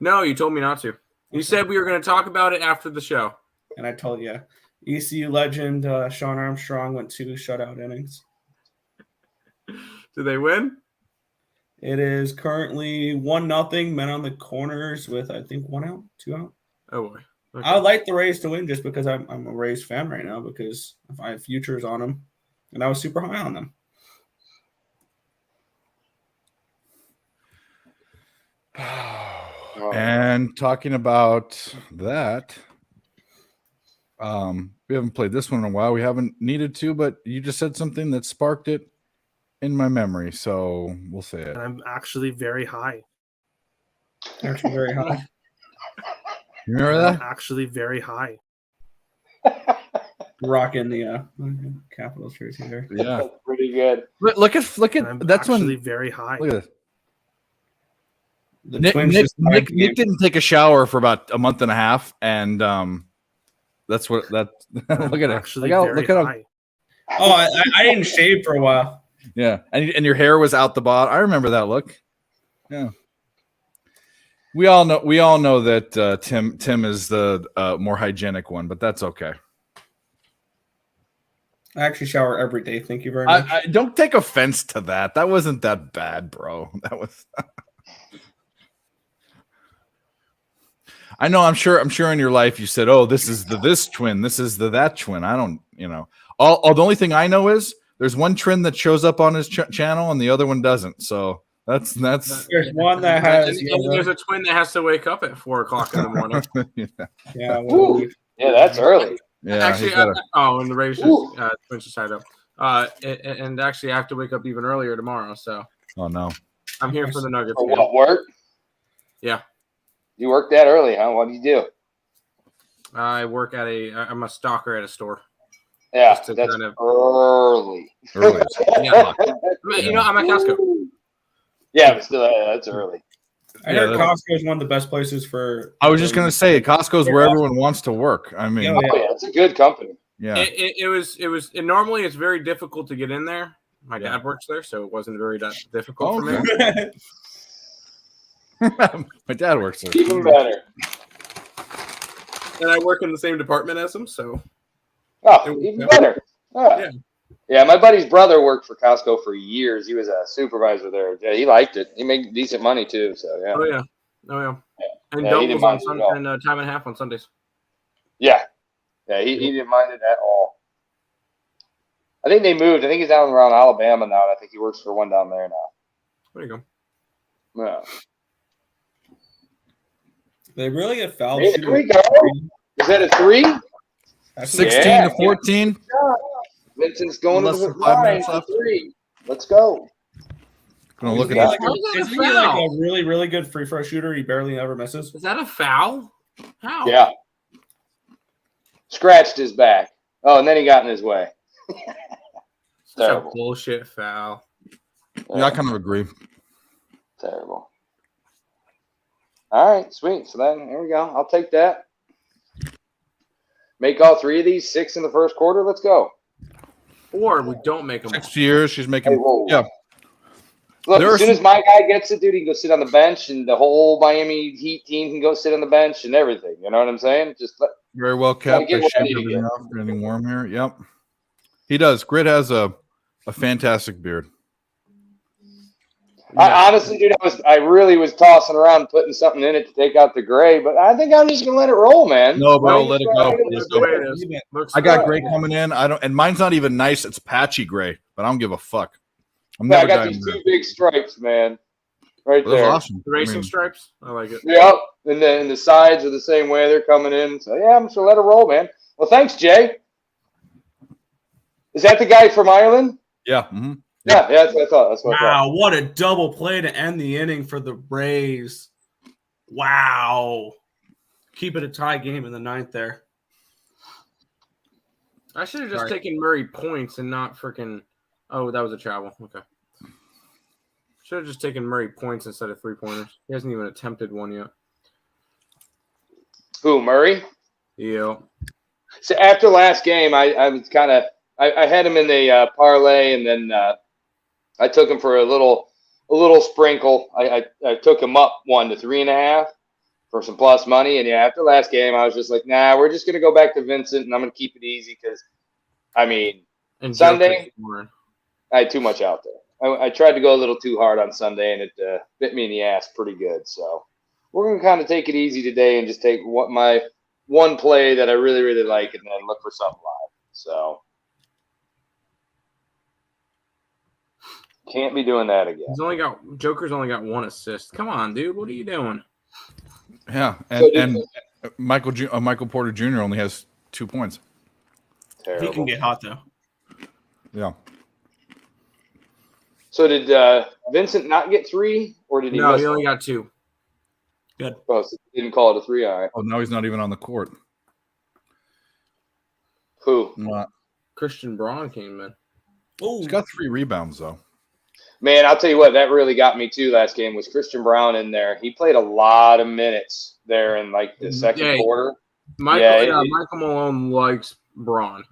No, you told me not to. You said we were going to talk about it after the show. And I told you. ECU legend Sean Armstrong went 2 shutout innings. Did they win? It is currently 1-0. Men on the corners with, I think, 1 out, 2 out. Oh, boy. Okay. I would like the Rays to win just because I'm a Rays fan right now because I have futures on them, and I was super high on them. And talking about that, we haven't played this one in a while. We haven't needed to, but you just said something that sparked it in my memory, so we'll say it. And I'm actually very high. Actually, very high. You remember I'm that? actually very high. Rocking the Capitals jersey there. Yeah. That's pretty good. Look at And I'm that's actually when. very high. Look at this. The Nick, Twins Nick, just tied Nick, the Nick game. didn't take a shower for about a month and a half, and that's what that. I'm Look at it. actually Look very at him. high. Oh, I didn't shave for a while. Yeah, and your hair was out the bottom. I remember that look. Yeah. We all know that Tim is the more hygienic one, but that's okay. I actually shower every day. Thank you very much. I don't take offense to that. That wasn't that bad, bro. That was. I know. I'm sure in your life you said, "Oh, this is this twin. This is that twin." I don't. All the only thing I know is there's one twin that shows up on his channel and the other one doesn't. So that's. There's one that has. And there's a twin that has to wake up at 4 o'clock in the morning. Yeah. Ooh. Yeah, that's early. Yeah. Actually, he's gotta- and the Rays Twins just tied up. And actually, I have to wake up even earlier tomorrow. So oh no. I'm here for the Nuggets. For man. what, work? Yeah. You work that early, huh? What do you do? I work at I'm a stalker at a store. Yeah, Just to that's kind of- early. Early. Yeah. I'm at Costco. Yeah, but still, that's early. I heard Costco is one of the best places for. I was just gonna say Costco's where everyone wants to work. I mean, Yeah. Oh, yeah, it's a good company. yeah. It was normally it's very difficult to get in there. My dad works there, so it wasn't very difficult for me. My dad works there. Even better. And I work in the same department as him, so Oh, even better. Yeah. Yeah, my buddy's brother worked for Costco for years. He was a supervisor there. Yeah, he liked it. He made decent money too. So yeah. Oh yeah. And Yeah, he didn't doubles on mind it at Sunday all. and time and a half on Sundays. Yeah, he didn't mind it at all. I think they moved. I think he's down around Alabama now. And I think he works for one down there now. There you go. Yeah. They really get fouled. Hey, there we go. Is that a 3? That's 16 Yeah. to 14. Vincent's going Less to the than 5 line minutes for left. 3. Let's go. Gonna look at Yeah. that. Isn't he like a really, really good free throw shooter? He barely ever misses. Is that a foul? How? Yeah. Scratched his back. Oh, and then he got in his way. Such a Terrible. bullshit foul. Yeah, I kind of agree. Terrible. All right, sweet. So then, here we go. I'll take that. Make all 3 of these 6 in the first quarter. Let's go. Or we don't make them. 6 years, she's making. Hey, whoa. Yeah, Look, There as are soon as my guy gets it, dude, he can go sit on the bench, and the whole Miami Heat team can go sit on the bench and everything. You know what I'm saying? Just very well kept. get I what I shaved need to everything get. off. Getting warm here. Yep, he does. Grit has a fantastic beard. I honestly, dude, I really was tossing around putting something in it to take out the gray, but I think I'm just gonna let it roll, man. No, bro, I think let it's it go. right. That's the way it is. Looks I got good. gray coming in. I don't, and mine's not even nice. It's patchy gray, but I don't give a fuck. I'm Yeah, I never got dying these gray. 2 big stripes, man, right That's there. awesome. The racing I mean, stripes. I like it. Yep, and the sides are the same way they're coming in. So yeah, I'm just gonna let it roll, man. Well, thanks, Jay. Is that the guy from Ireland? yeah. Mhm. Yeah, that's what I thought. That's what I thought. Wow, what a double play to end the inning for the Rays. Wow. Keep it a tie game in the 9th there. I should have just Sorry. taken Murray points and not freaking. Oh, that was a travel. Okay. Should have just taken Murray points instead of 3-pointers. He hasn't even attempted one yet. Who, Murray? Yeah. So after last game, I was kind of I had him in the parlay, and then I took him for a little sprinkle. I took him up 1 to 3.5 for some plus money, and yeah, after last game, I was just like, nah, we're just gonna go back to Vincent, and I'm gonna keep it easy because, I mean, And Sunday? Joker's I had too much out there. I tried to go a little too hard on Sunday, and it bit me in the ass pretty good. So we're gonna kind of take it easy today and just take what my one play that I really, really like, and then look for something live. So can't be doing that again. Joker's only got 1 assist. Come on, dude. What are you doing? Yeah, and Michael Porter Jr. only has 2 points. Terrible. He can get hot though. Yeah. So did Vincent not get 3, or did he? No, miss he only one? got 2. Good. Oh, so he didn't call it a 3. All right. Oh, now he's not even on the court. Who? Christian Braun came in. He's got 3 rebounds though. Man, I'll tell you what, that really got me too last game was Christian Brown in there. He played a lot of minutes there in like the second quarter. Michael Malone likes Braun.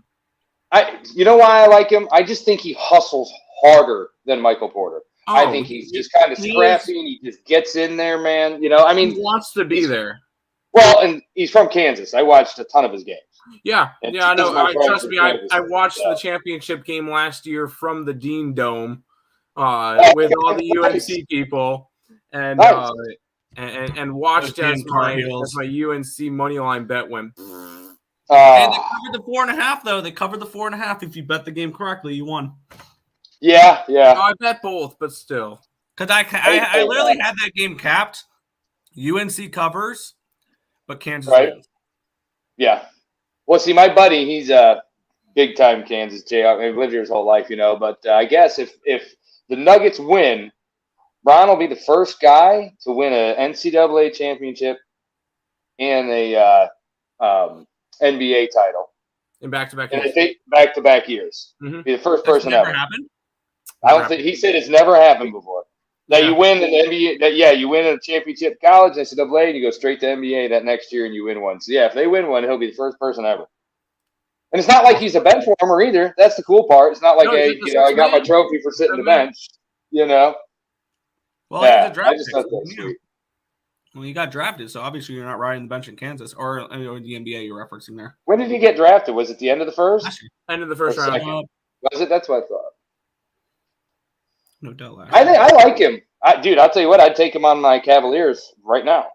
You know why I like him? I just think he hustles harder than Michael Porter. I think he's just kind of scrappy and he just gets in there, man. You know, I mean, He wants to be there. Well, and he's from Kansas. I watched a ton of his games. Yeah, And I know. my friend Trust from me, Kansas, I watched so. the championship game last year from the Dean Dome with all the UNC people, and Nice. and watched Those as damn car my heels. UNC money line bet went. And they covered the 4.5 though. They covered the 4.5. If you bet the game correctly, you won. Yeah. I bet both, but still. Because I literally had that game capped. UNC covers, but Kansas wins. Yeah. Well, see, my buddy, he's a big time Kansas Jay. I mean, he's lived here his whole life, you know. But I guess if the Nuggets win, Ron will be the first guy to win an NCAA championship and a NBA title In back-to-back in years. back-to-back years. Mhm. Be the first That's person never ever. happened. I don't think he said it's never happened before. That you win an NBA, you win a championship college, NCAA, and you go straight to NBA that next year and you win one. So yeah, if they win one, he'll be the first person ever. And it's not like he's a bench warmer either. That's the cool part. It's not like, hey, I got my trophy for sitting the bench. You know. Well, Yeah, the draft I just thought that was pick, sweet. Well, you got drafted, so obviously you're not riding the bench in Kansas or the NBA you're referencing there. When did he get drafted? Was it the end of the first? Last year. End of the first Or round. second? Was it? That's what I thought. No doubt. Last I think I like him, dude. I'll tell you what. I'd take him on my Cavaliers right now.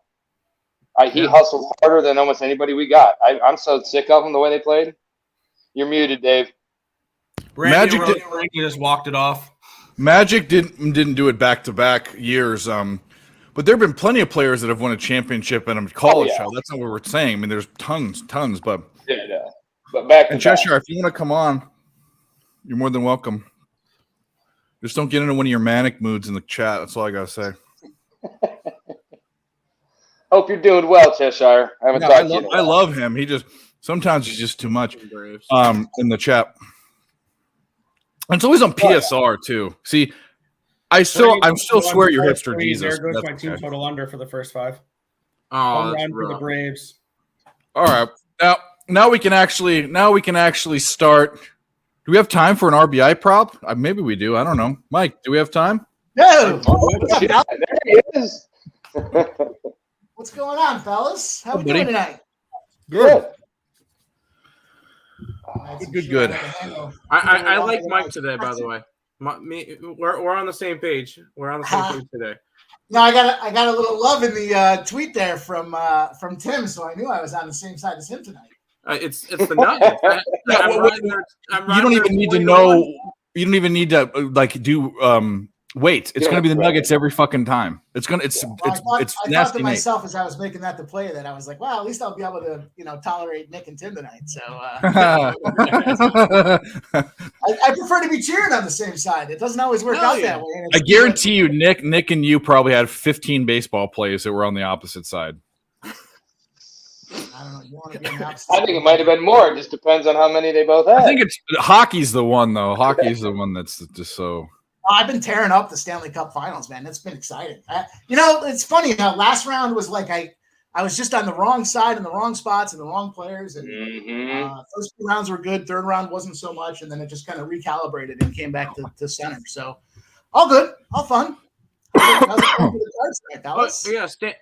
He hustled harder than almost anybody we got. I'm so sick of him the way they played. You're muted, Dave. Randy just walked it off. Magic didn't do it back-to-back years. But there have been plenty of players that have won a championship in a college show. That's not what we're saying. I mean, there's tons. But But back and Cheshire, if you want to come on, you're more than welcome. Just don't get into one of your manic moods in the chat. That's all I gotta say. Hope you're doing well, Cheshire. I haven't talked to you in a while. I love him. Sometimes he's just too much. In the chat. And it's always on PSR too. See, I'm still swear you're hipster Jesus. There goes my team total under for the first 5. Oh, that's for the Braves. All right. Now we can actually start. Do we have time for an RBI prop? Maybe we do. I don't know. Mike, do we have time? No. Yeah, there he is. What's going on, fellas? How we buddy. doing tonight? Good. Good. I like Mike today, by the way. We're on the same page. We're on the same page today. No, I got a little love in the tweet there from Tim, so I knew I was on the same side as him tonight. It's the Nuggets. You don't even need to know. You don't even need to do wait. It's going to be the Nuggets every fucking time. I thought to myself as I was making that the play that I was like, wow, at least I'll be able to tolerate Nick and Tim tonight. So I prefer to be cheering on the same side. It doesn't always work out that way. I guarantee you, Nick and you probably had 15 baseball plays that were on the opposite side. I don't know. You want to be on the opposite I think it might have been more. It just depends on how many they both had. I think it's hockey's the one though. Hockey's the one that's just so. I've been tearing up the Stanley Cup Finals, man. It's been exciting. It's funny how last round was like I was just on the wrong side in the wrong spots and the wrong players. And first 2 rounds were good. Third round wasn't so much, and then it just kind of recalibrated and came back to center. So all good, all fun.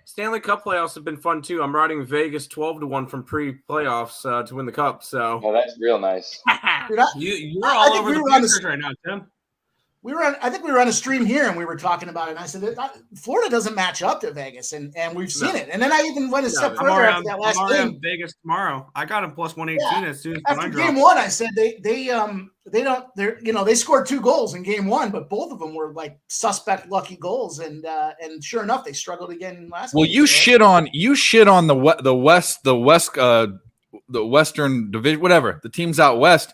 Stanley Cup playoffs have been fun too. I'm riding Vegas 12-1 from pre-playoffs to win the cup. So that's real nice. You're all over the Pacers right now, Tim. I think we were on a stream here and we were talking about it. And I said, Florida doesn't match up to Vegas, and we've seen it. And then I even went a step further after that last game. Vegas tomorrow. I got him plus 118 as soon as after game one. I said they scored 2 goals in game one, but both of them were like suspect lucky goals, and sure enough, they struggled again last. Well, game, you shit on the Western Division, whatever the teams out west.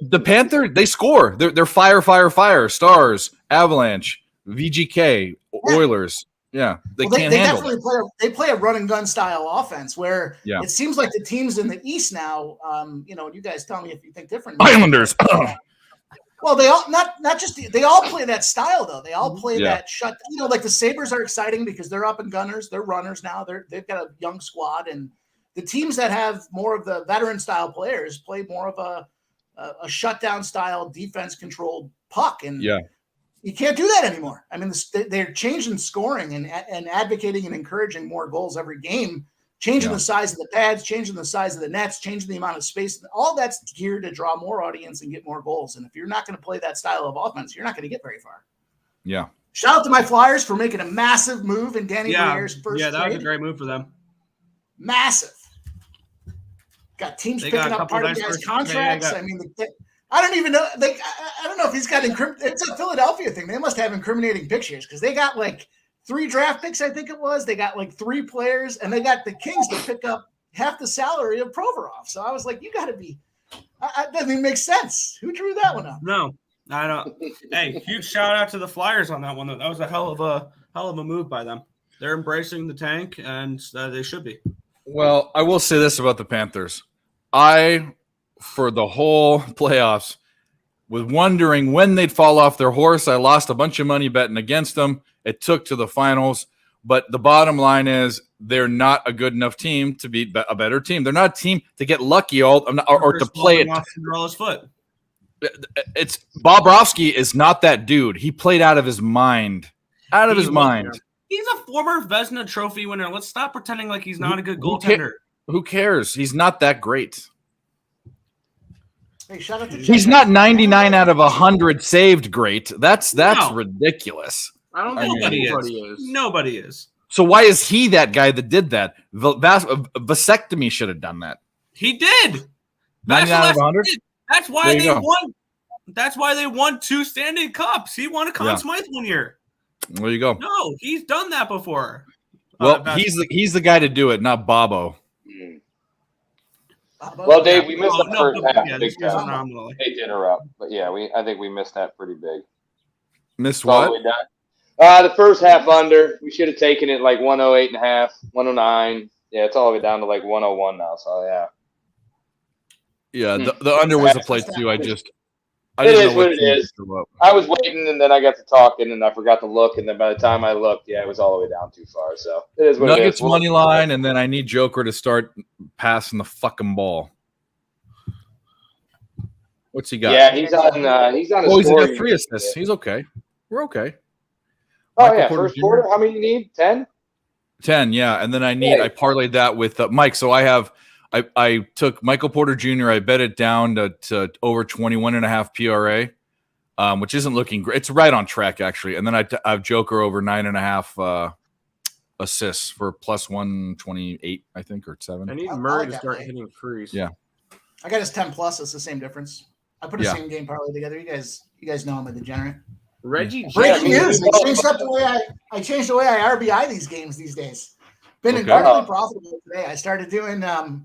The Panthers, they score. They're fire, Stars, Avalanche, VGK, Oilers. Yeah, they can't handle definitely they play a run and gun style offense where it seems like the teams in the East now. You guys tell me if you think different. Islanders. Well, they all they all play that style though. They all play that shut. Like the Sabres are exciting because they're up and gunners. They're runners now. They've got a young squad, and the teams that have more of the veteran style players play more of a shutdown style defense controlled puck, and you can't do that anymore. I mean, they're changing scoring and advocating and encouraging more goals every game, changing the size of the pads, changing the size of the nets, changing the amount of space. All that's geared to draw more audience and get more goals. And if you're not going to play that style of offense, you're not going to get very far. Yeah. Shout out to my Flyers for making a massive move in Danny Briere's first that trade. was a great move for them. Massive. Got teams picking up part of guys' contracts. I mean, I don't even know. I don't know if he's got it's a Philadelphia thing. They must have incriminating pictures because they got like 3 draft picks, I think it was. They got like 3 players, and they got the Kings to pick up half the salary of Provorov. So I was like, you got to be. That doesn't even make sense. Who drew that one up? No, I don't. Hey, huge shout out to the Flyers on that one. That was a hell of a move by them. They're embracing the tank, and they should be. Well, I will say this about the Panthers. For the whole playoffs, was wondering when they'd fall off their horse. I lost a bunch of money betting against them. It took to the finals. But the bottom line is they're not a good enough team to beat a better team. They're not a team to get lucky or to play it. Cinderella's foot. It's Bobrovsky is not that dude. He played out of his mind. He's a former Vezina Trophy winner. Let's stop pretending like he's not a good goaltender. Who cares? He's not that great. Hey, shout out to He's not 99 out of 100 saved great. That's ridiculous. I don't think anybody is. Nobody is. So why is he that guy that did that? Vasectomy should have done that. He did. 99 out of 100? That's why they won. That's why they won 2 Stanley Cups. He won a Conn Smythe one year. There you go. No, he's done that before. Well, he's the guy to do it, not Bobo. Well, Dave, we missed the first half. Yeah, Big time. Hate to interrupt, but I think we missed that pretty big. Missed what? The first half under. We should have taken it like 108.5, 109. Yeah, it's all the way down to like 101 now. So yeah, the under was a play too. I didn't know what it is. I was waiting, and then I got to talking, and I forgot to look, and then by the time I looked, it was all the way down too far. So it is what Nuggets it is. money line, and then I need Joker to start passing the fucking ball. What's he got? Yeah, he's on. He's on. He's got 3 assists. He's okay. We're okay. First quarter. How many you need? 10. 10, yeah, and then I parlayed that with Mike. So I took Michael Porter Jr. I bet it down to over 21.5 PRA, which isn't looking great. It's right on track actually. And then I have Joker over 9.5 assists for plus 128, I think, or 7. I need Murray to start hitting threes. Yeah, I got his 10 plus. It's the same difference. I put a same game parlay together. You guys know I'm a degenerate. Reggie, breaking news! I changed the way I RBI these games these days. Been incredibly profitable today. I started doing the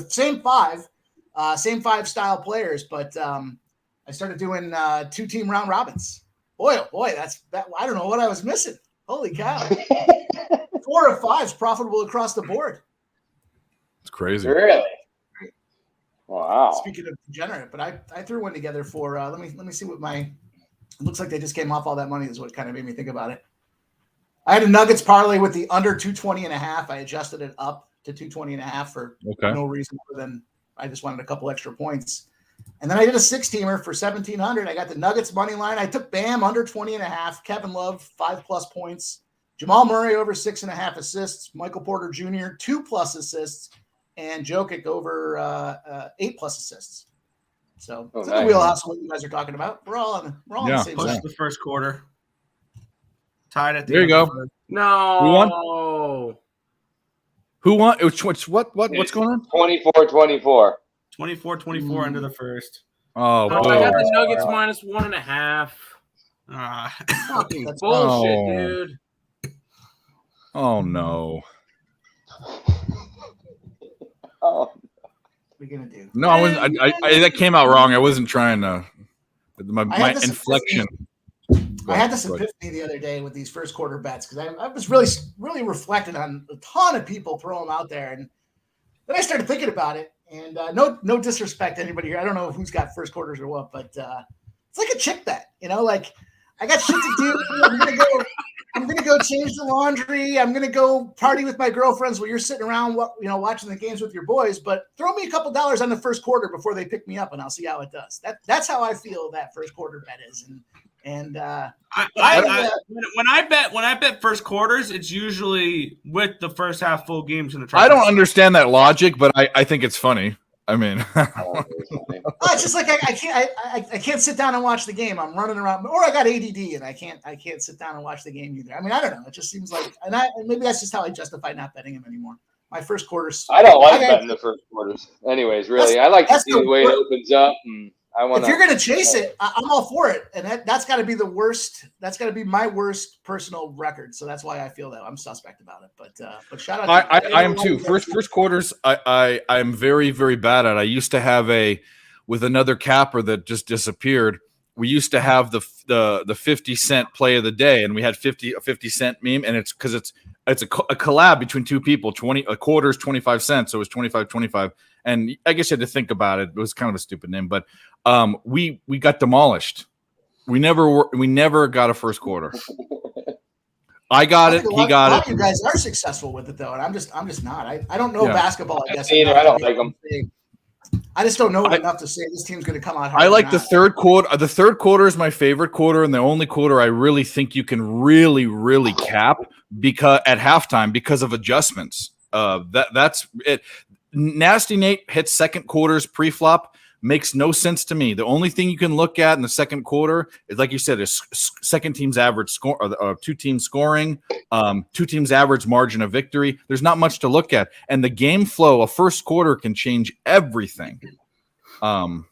same 5 style players, but I started doing 2-team round robins. Boy, that's that. I don't know what I was missing. Holy cow! 4 of 5's profitable across the board. It's crazy. Really? Wow. Speaking of degenerate, but I threw one together for let me see what my. It looks like they just came off all that money is what kind of made me think about it. I had a Nuggets parlay with the under 220.5. I adjusted it up to 220.5 for no reason other than I just wanted a couple extra points. And then I did a 6-teamer for 1,700. I got the Nuggets money line. I took Bam under 20.5. Kevin Love 5+ points. Jamal Murray over 6.5 assists. Michael Porter Jr. 2+ assists, and Jokic over 8+ assists. So it's in the wheelhouse of what you guys are talking about. We're all on the same Push side. the first quarter. Tied at the There end you of go. the first. No. Who won? What's going on? 24-24. 24-24 into the first. Oh, Oh, I had the Nuggets minus 1.5. Fucking That's bullshit, Oh. dude. Oh no. Oh, What are you gonna do? No, I wasn't. I that came out wrong. I wasn't trying to. My inflection. I had this epiphany the other day with these first quarter bets because I was really reflecting on a ton of people throw them out there, and then I started thinking about it. And no disrespect to anybody here. I don't know who's got first quarters or what, but it's like a chick bet. Like I got shit to do. I'm gonna go change the laundry. I'm gonna go party with my girlfriends while you're sitting around, watching the games with your boys. But throw me a couple dollars on the first quarter before they pick me up, and I'll see how it does. That's how I feel that first quarter bet is. And when I bet first quarters, it's usually with the first half full games in the. I don't understand that logic, but I think it's funny. I mean, it's just like I can't sit down and watch the game. I'm running around, or I got ADD and I can't sit down and watch the game either. I mean, I don't know. It just seems like, and maybe that's just how I justify not betting him anymore. My first quarters. I don't like betting the first quarters. Anyways, really, I like to see the way it opens up. And if you're going to chase it, I'm all for it. And that's got to be the worst. That's got to be my worst personal record. So that's why I feel that I'm suspect about it. But shout out. I am too. First quarters, I'm very, very bad at. I used to have with another capper that just disappeared. We used to have the 50 cent play of the day, and we had a 50 cent meme, and it's because it's a collab between two people. A quarter is 25 cents, so it was 25. And I guess you had to think about it. It was kind of a stupid name, but we got demolished. We never got a first quarter. I got it. He got it. You guys are successful with it though, and I'm just not. I don't know basketball. I guess either. I don't like them. I just don't know enough to say this team's going to come out hard. I like the third quarter. The third quarter is my favorite quarter, and the only quarter I really think you can really, really cap because at halftime because of adjustments. That's it. Nasty Nate hits second quarters pre-flop. Makes no sense to me. The only thing you can look at in the second quarter is, like you said, is second team's average score, or two teams scoring, two teams average margin of victory. There's not much to look at, and the game flow, a first quarter can change everything. So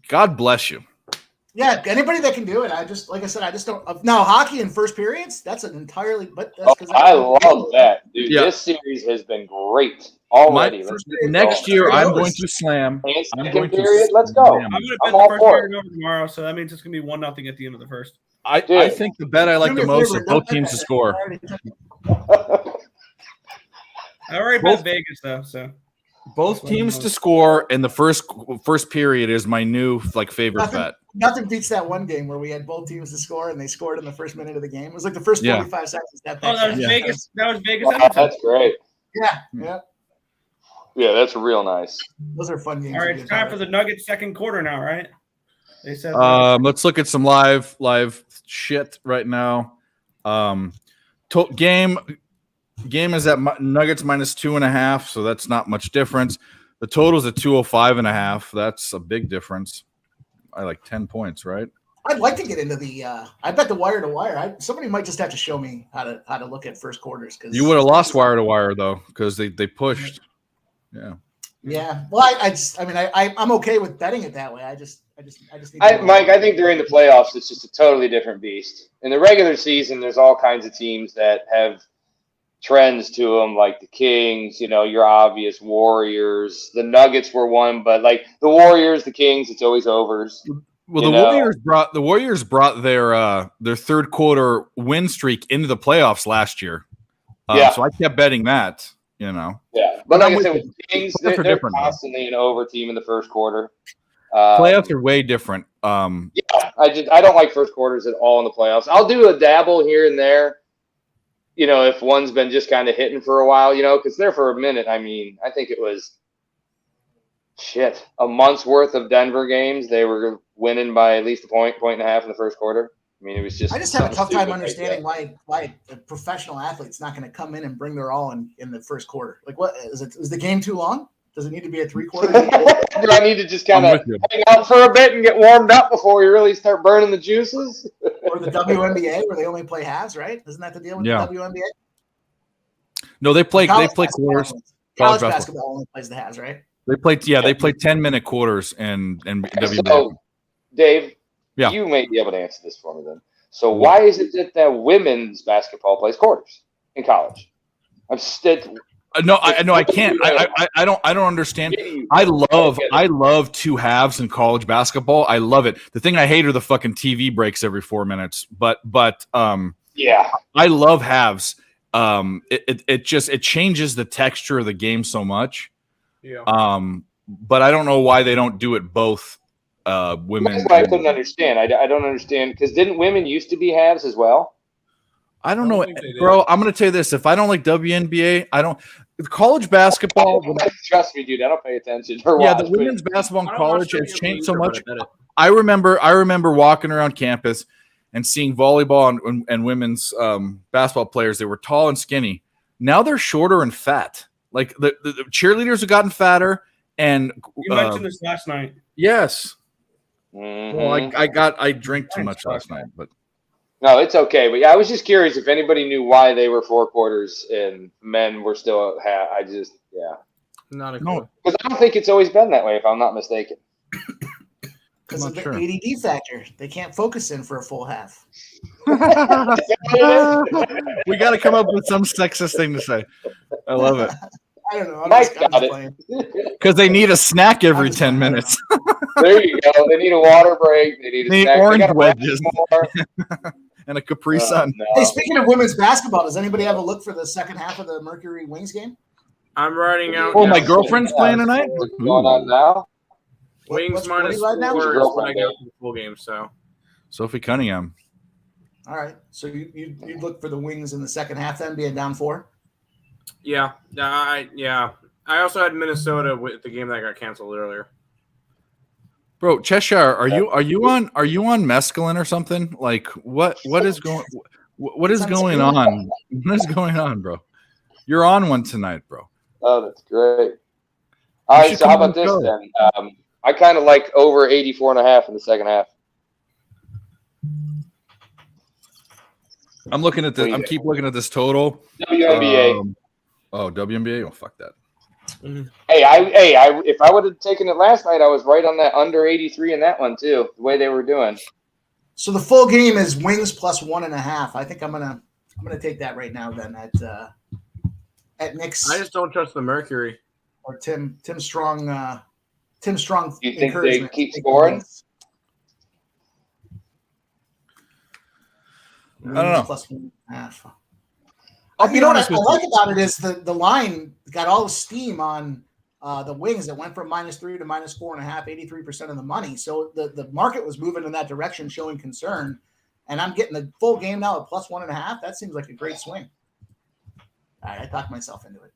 God bless you. Yeah, anybody that can do it. I just don't. Now hockey in first periods. That's an entirely. But that's because I love that, dude. Yeah. This series has been great already. Next year, I'm going to slam. Let's go. I'm going to bet the first period over tomorrow, so that means it's going to be 1-0 at the end of the first. I think the bet I like the most is both teams to score. I already bet Vegas though, so. Both teams to score in the first period is my new favorite bet. Nothing beats that one game where we had both teams to score and they scored in the first minute of the game. It was like the first 45 seconds. That was Vegas. That was Vegas. Wow, that's great. Yeah, that's real nice. Those are fun games. All right, it's time for the Nuggets second quarter now, right? They said. Let's look at some live shit right now. Game is at Nuggets minus 2.5, so that's not much difference. The total's at 205.5. That's a big difference. I like 10 points, right? I'd like to get into the. I bet the wire to wire. Somebody might just have to show me how to look at first quarters because you would have lost wire to wire though because they pushed. Yeah. Yeah. Well, I'm okay with betting it that way. I just need Mike, I think during the playoffs it's just a totally different beast. In the regular season, there's all kinds of teams that have trends to them, like the Kings, your obvious Warriors. The Nuggets were one, but like the Warriors, the Kings, it's always overs. Well, the Warriors brought their third quarter win streak into the playoffs last year. So I kept betting that. Yeah, but like I said, with the Kings, they're constantly an over team in the first quarter. Playoffs are way different. I don't like first quarters at all in the playoffs. I'll do a dabble here and there. If one's been just kind of hitting for a while, because there for a minute, I think it was a month's worth of Denver games. They were winning by at least a point and a half in the first quarter. It was just. I just have a tough time understanding why a professional athlete's not going to come in and bring their all in the first quarter. Like, what is it? Is the game too long? Does it need to be a 3/4? Do I need to just kind of hang out for a bit and get warmed up before we really start burning the juices? Or the WNBA where they only play halves, right? Isn't that the deal with the WNBA? No, they play quarters. College basketball only plays the halves, right? They play 10-minute quarters and WNBA. So, Dave, yeah, you may be able to answer this for me then. So why is it that women's basketball plays quarters in college? I can't. I don't understand. I love 2 halves in college basketball. I love it. The thing I hate are the fucking TV breaks every 4 minutes. But yeah, I love halves. It changes the texture of the game so much. Yeah. But I don't know why they don't do it both. Women. That's why I couldn't understand. I don't understand because didn't women used to be halves as well? I don't know, bro. I'm going to tell you this. If I don't like WNBA, college basketball. Trust me, dude. I don't pay attention. The women's basketball in college has changed so much. I remember walking around campus and seeing volleyball and women's basketball players. They were tall and skinny. Now they're shorter and fat. Like the cheerleaders have gotten fatter. And you mentioned this last night. Yes. Mm-hmm. Well, I drank too much last night, but. No, it's okay. But yeah, I was just curious if anybody knew why they were 4 quarters and men were still half. Not a clue. Because I don't think it's always been that way, if I'm not mistaken. Because of the ADD factor. They can't focus in for a full half. We got to come up with some sexist thing to say. I love it. I don't know. Mike got it. Because they need a snack every 10 minutes. There you go. They need a water break. They need a snack. Orange wedges. And a Capri Sun. No. Hey, speaking of women's basketball, does anybody have a look for the second half of the Mercury Wings game? I'm writing out. Oh, my girlfriend's playing tonight? What's going on now? Wings minus right now? 4 is what I got for the full game. So Sophie Cunningham. All right. So you look for the Wings in the second half then being down 4? Yeah. I also had Minnesota with the game that got canceled earlier. Bro, Cheshire, are you on mescaline or something? Like what is going what is going on? What is going on, bro? You're on one tonight, bro. Oh, that's great. All right, so how about this then? I kind of like over 84.5 in the second half. I'm looking at this. Keep looking at this total. WNBA. WNBA. Oh, fuck that. Hey, if I would have taken it last night, I was right on that under 83 in that one too. The way they were doing. So the full game is Wings plus 1.5. I think I'm gonna take that right now then at Nick's. I just don't trust the Mercury or Tim Strong. Tim Strong. Do you think they keep scoring? I don't know. Plus 1.5. You know what I like about it is the line got all the steam on the Wings that went from -3 to -4.5, 83% of the money. So the market was moving in that direction, showing concern. And I'm getting the full game now at plus 1.5. That seems like a great swing. All right, I talked myself into it.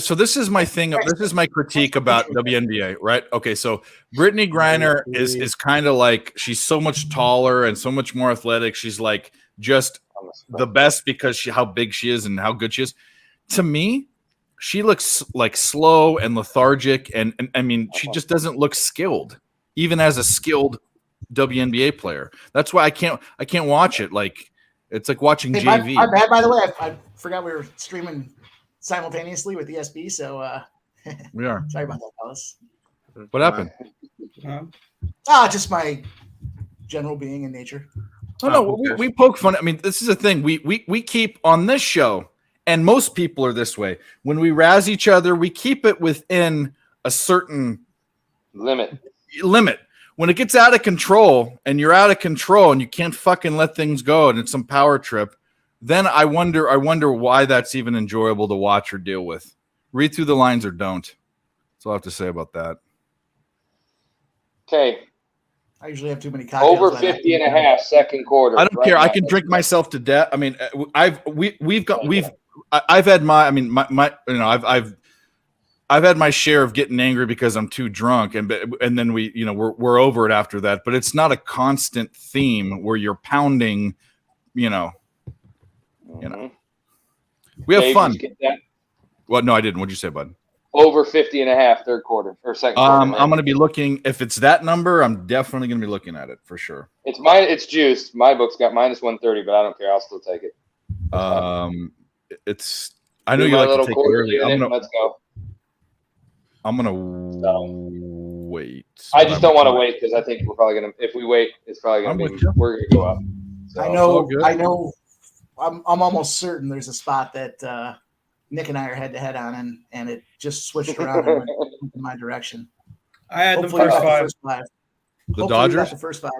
So this is my thing. This is my critique about WNBA, right? Okay, so Brittany Griner is kind of like, she's so much taller and so much more athletic. She's like just the best because how big she is and how good she is. To me, she looks like slow and lethargic, and I mean, she just doesn't look skilled, even as a skilled WNBA player. That's why I can't watch it. Like it's like watching JV. My bad, by the way. I forgot we were streaming simultaneously with ESB, so we are. Sorry about that, fellas. What happened? Just my general being in nature. Oh no, we poke fun. I mean, this is a thing we keep on this show, and most people are this way. When we razz each other, we keep it within a certain limit. When it gets out of control, and you're out of control, and you can't fucking let things go, and it's some power trip, then I wonder why that's even enjoyable to watch or deal with. Read through the lines or don't. That's all I have to say about that. Okay. I usually have too many cocktails. Over 50.5 second quarter. I don't care. I can drink myself to death. I mean, I've had my. I mean, my. You know, I've had my share of getting angry because I'm too drunk, and then we're over it after that. But it's not a constant theme where you're pounding. We have Dave, fun. did you get that? Well, no, I didn't. What'd you say, bud? over 50.5 third quarter or second quarter. I'm going to be looking. If it's that number, I'm definitely going to be looking at it for sure. It's juiced. My book's got -130, but I don't care. I'll still take it. It's. I know you like to take it early. Let's go. I'm gonna wait. I just don't want to wait because I think we're probably gonna. If we wait, it's probably gonna be. We're gonna go up. So. I know. I'm almost certain there's a spot that Nick and I are head to head on, and it just switched around and went in my direction. I had Hopefully the first five. The Dodgers. The first 5.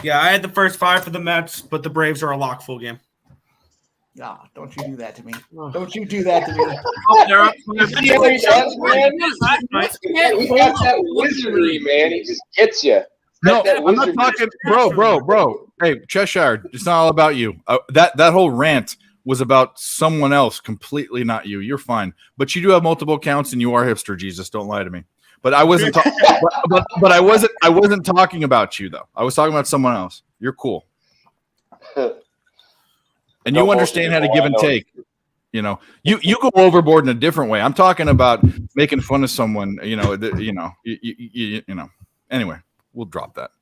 Yeah, I had the first 5 for the Mets, but the Braves are a lock full game. Ah, don't you do that to me. Don't you do that to me. He got that wizardry, man. He just gets you. No, I'm not talking, bro. Hey, Cheshire, it's not all about you. That whole rant was about someone else, completely not you. You're fine, but you do have multiple accounts, and you are hipster Jesus. Don't lie to me. But I wasn't, but I wasn't talking about you though. I was talking about someone else. You're cool. And you understand how to give and take. You know, you go overboard in a different way. I'm talking about making fun of someone. You know. Anyway, we'll drop that.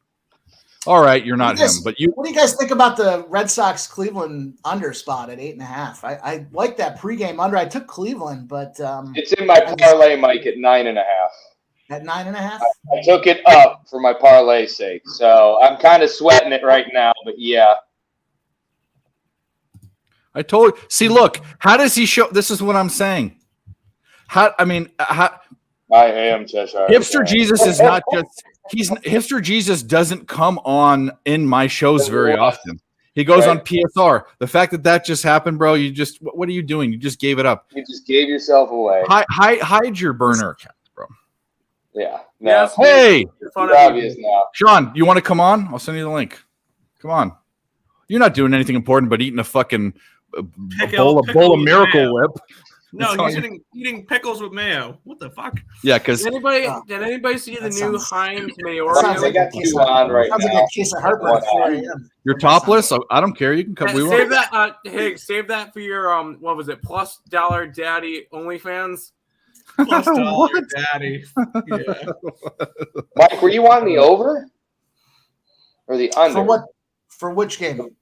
All right, you're not him, but you. What do you guys think about the Red Sox Cleveland under spot at 8.5? I like that pregame under. I took Cleveland, but it's in my parlay, Mike, at 9.5. At 9.5, I took it up for my parlay sake, so I'm kind of sweating it right now. But yeah. I told you. See, look, how does he show? This is what I'm saying. I am Cheshire. Hipster Jesus is not just. Hipster Jesus doesn't come on in my shows very often. He goes on PSR. The fact that just happened, bro. You just. What are you doing? You just gave it up. You just gave yourself away. Hide your burner account, bro. Yeah. No. Hey, it's obvious now. Sean, you want to come on? I'll send you the link. Come on. You're not doing anything important but eating a fucking. A bowl of Miracle mayo. Whip. No, he's eating pickles with mayo. What the fuck? Yeah, because did anybody see the new Heinz mayo? I got 2 on right now. Sounds like a case of heartburn. You're topless. So I don't care. You can come. Save that. Hey, save that for your what was it? $+ Daddy OnlyFans. $+ Daddy. Yeah. Mike, were you on the over or the under? For what? For which game?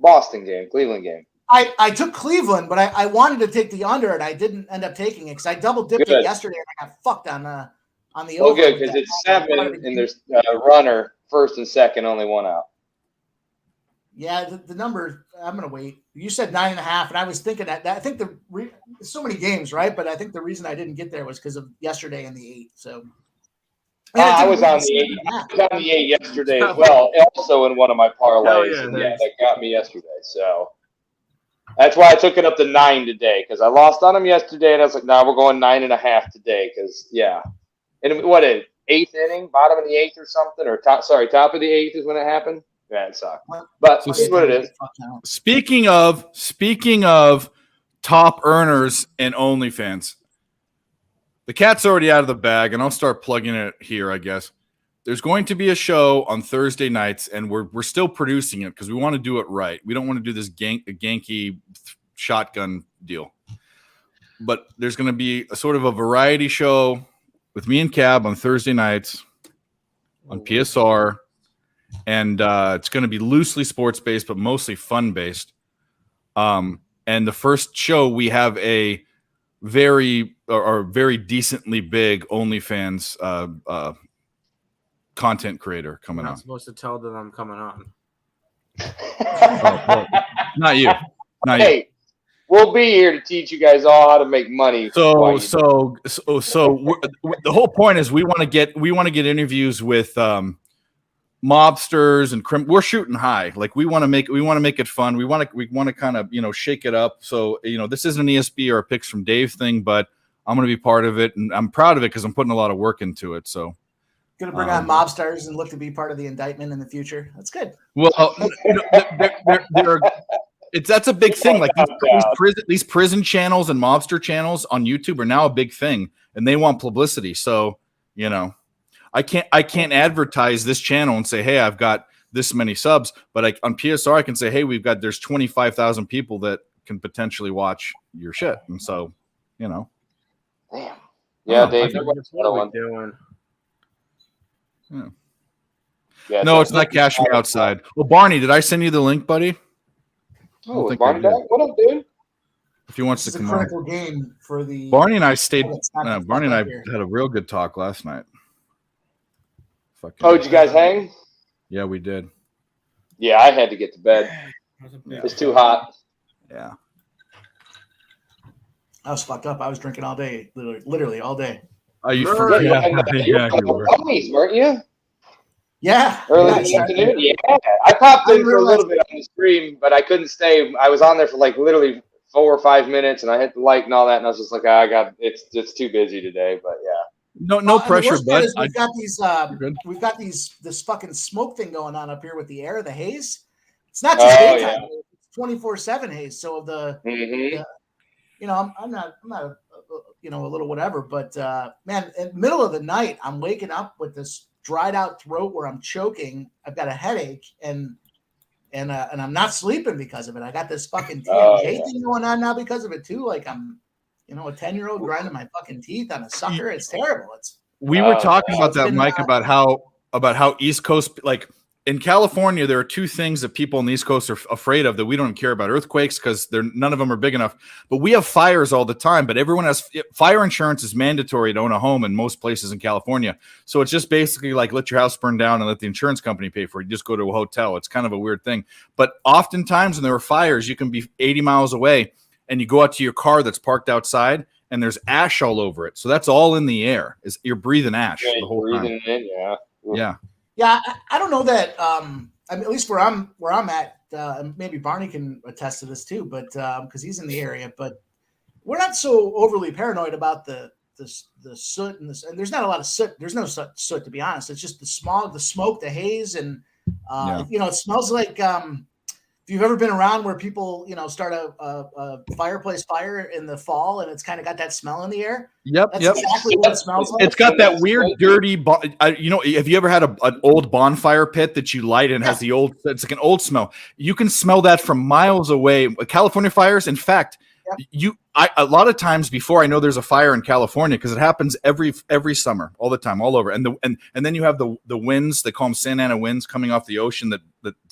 Boston game, Cleveland game. I took Cleveland, but I wanted to take the under, and I didn't end up taking it because I double dipped it yesterday, and I got fucked on the over. Well, good, because it's 7, and there's a runner, first and second, only 1 out. Yeah, the number, I'm going to wait. You said 9.5, and I was thinking that I think so many games, right? But I think the reason I didn't get there was because of yesterday and the 8. So I was on the 8. I was on the 8 yesterday as well, also in one of my parlays. Yeah, that got me yesterday, so. That's why I took it up to 9 today, because I lost on them yesterday, and I was like, "No, we're going 9.5 today." Because and what is 8th inning, bottom of the 8th or something, or top of the 8th is when it happened. Yeah, it sucked, but this is what it is. Speaking of top earners and OnlyFans, the cat's already out of the bag, and I'll start plugging it here, I guess. There's going to be a show on Thursday nights, and we're still producing it because we want to do it right. We don't want to do this ganky shotgun deal. But there's going to be a sort of a variety show with me and Cab on Thursday nights on PSR, and it's going to be loosely sports-based but mostly fun-based. And the first show, we have a very decently big OnlyFans content creator coming on. I'm supposed to tell them I'm coming on. Not you. Hey, we'll be here to teach you guys all how to make money. So the whole point is we want to get interviews with mobsters and we're shooting high. Like we want to make it fun. We want to kind of shake it up. So this isn't an ESB or a Picks from Dave thing, but I'm going to be part of it, and I'm proud of it because I'm putting a lot of work into it. So. Going to bring on mob stars and look to be part of the indictment in the future. That's good. Well, that's a big thing. Like these prison channels and mobster channels on YouTube are now a big thing, and they want publicity. So I can't advertise this channel and say, hey, I've got this many subs, but on PSR I can say, hey, there's 25,000 people that can potentially watch your shit, and so Damn. Yeah, Oh, Dave. What are we doing? Yeah, No, it's not Cash Me Outside. Well, Barney, did I send you the link, buddy? Oh, is Barney back? What up, dude? If he wants This to is a come on. critical game for the. Barney and I stayed. It's not gonna Barney and fuck I up here. had a real good talk last night. Fucking, Oh, did you guys hang? yeah, we did. Yeah, I had to get to bed. It's too hot. Yeah. I was fucked up. I was drinking all day, literally all day. Oh, you Murray, forgot. You Yeah, were you were. Bunnies, weren't you? Yeah. Early yeah, in the afternoon? Yeah. I popped in for a little bit on the stream, but I couldn't stay. I was on there for like literally 4 or 5 minutes, and I hit the like and all that, and I was just like, it's too busy today. But yeah. No pressure, but bud. we've got this fucking smoke thing going on up here with the air, the haze. It's not just daytime; it's 24/7 haze. So I'm not a little whatever, but man, in the middle of the night, I'm waking up with this dried out throat where I'm choking. I've got a headache and I'm not sleeping because of it. I got this fucking TMJ thing going on now because of it too. Like I'm, a 10-year-old grinding my fucking teeth on a sucker. It's terrible. We were talking about that, Mike, about how East Coast, like in California, there are two things that people on the East Coast are afraid of that we don't care about: earthquakes, because none of them are big enough. But we have fires all the time. But everyone has fire insurance is mandatory to own a home in most places in California. So it's just basically like let your house burn down and let the insurance company pay for it. You just go to a hotel. It's kind of a weird thing. But oftentimes when there are fires, you can be 80 miles away and you go out to your car that's parked outside and there's ash all over it. So that's all in the air. You're breathing ash the whole time. Yeah. Yeah, I don't know that. At least where I'm at, maybe Barney can attest to this too. But because he's in the area, but we're not so overly paranoid about the soot and there's not a lot of soot. There's no soot to be honest. It's just the smog, the smoke, the haze, and it smells like. If you've ever been around where people start a fireplace fire in the fall and it's kind of got that smell in the air. Yep. That's exactly what it smells like. It's got that weird, dirty. Have you ever had an old bonfire pit that you light and has it's like an old smell? You can smell that from miles away. California fires, in fact, a lot of times before I know there's a fire in California, because it happens every summer, all the time, all over. And then you have the winds, they call them Santa Ana winds coming off the ocean that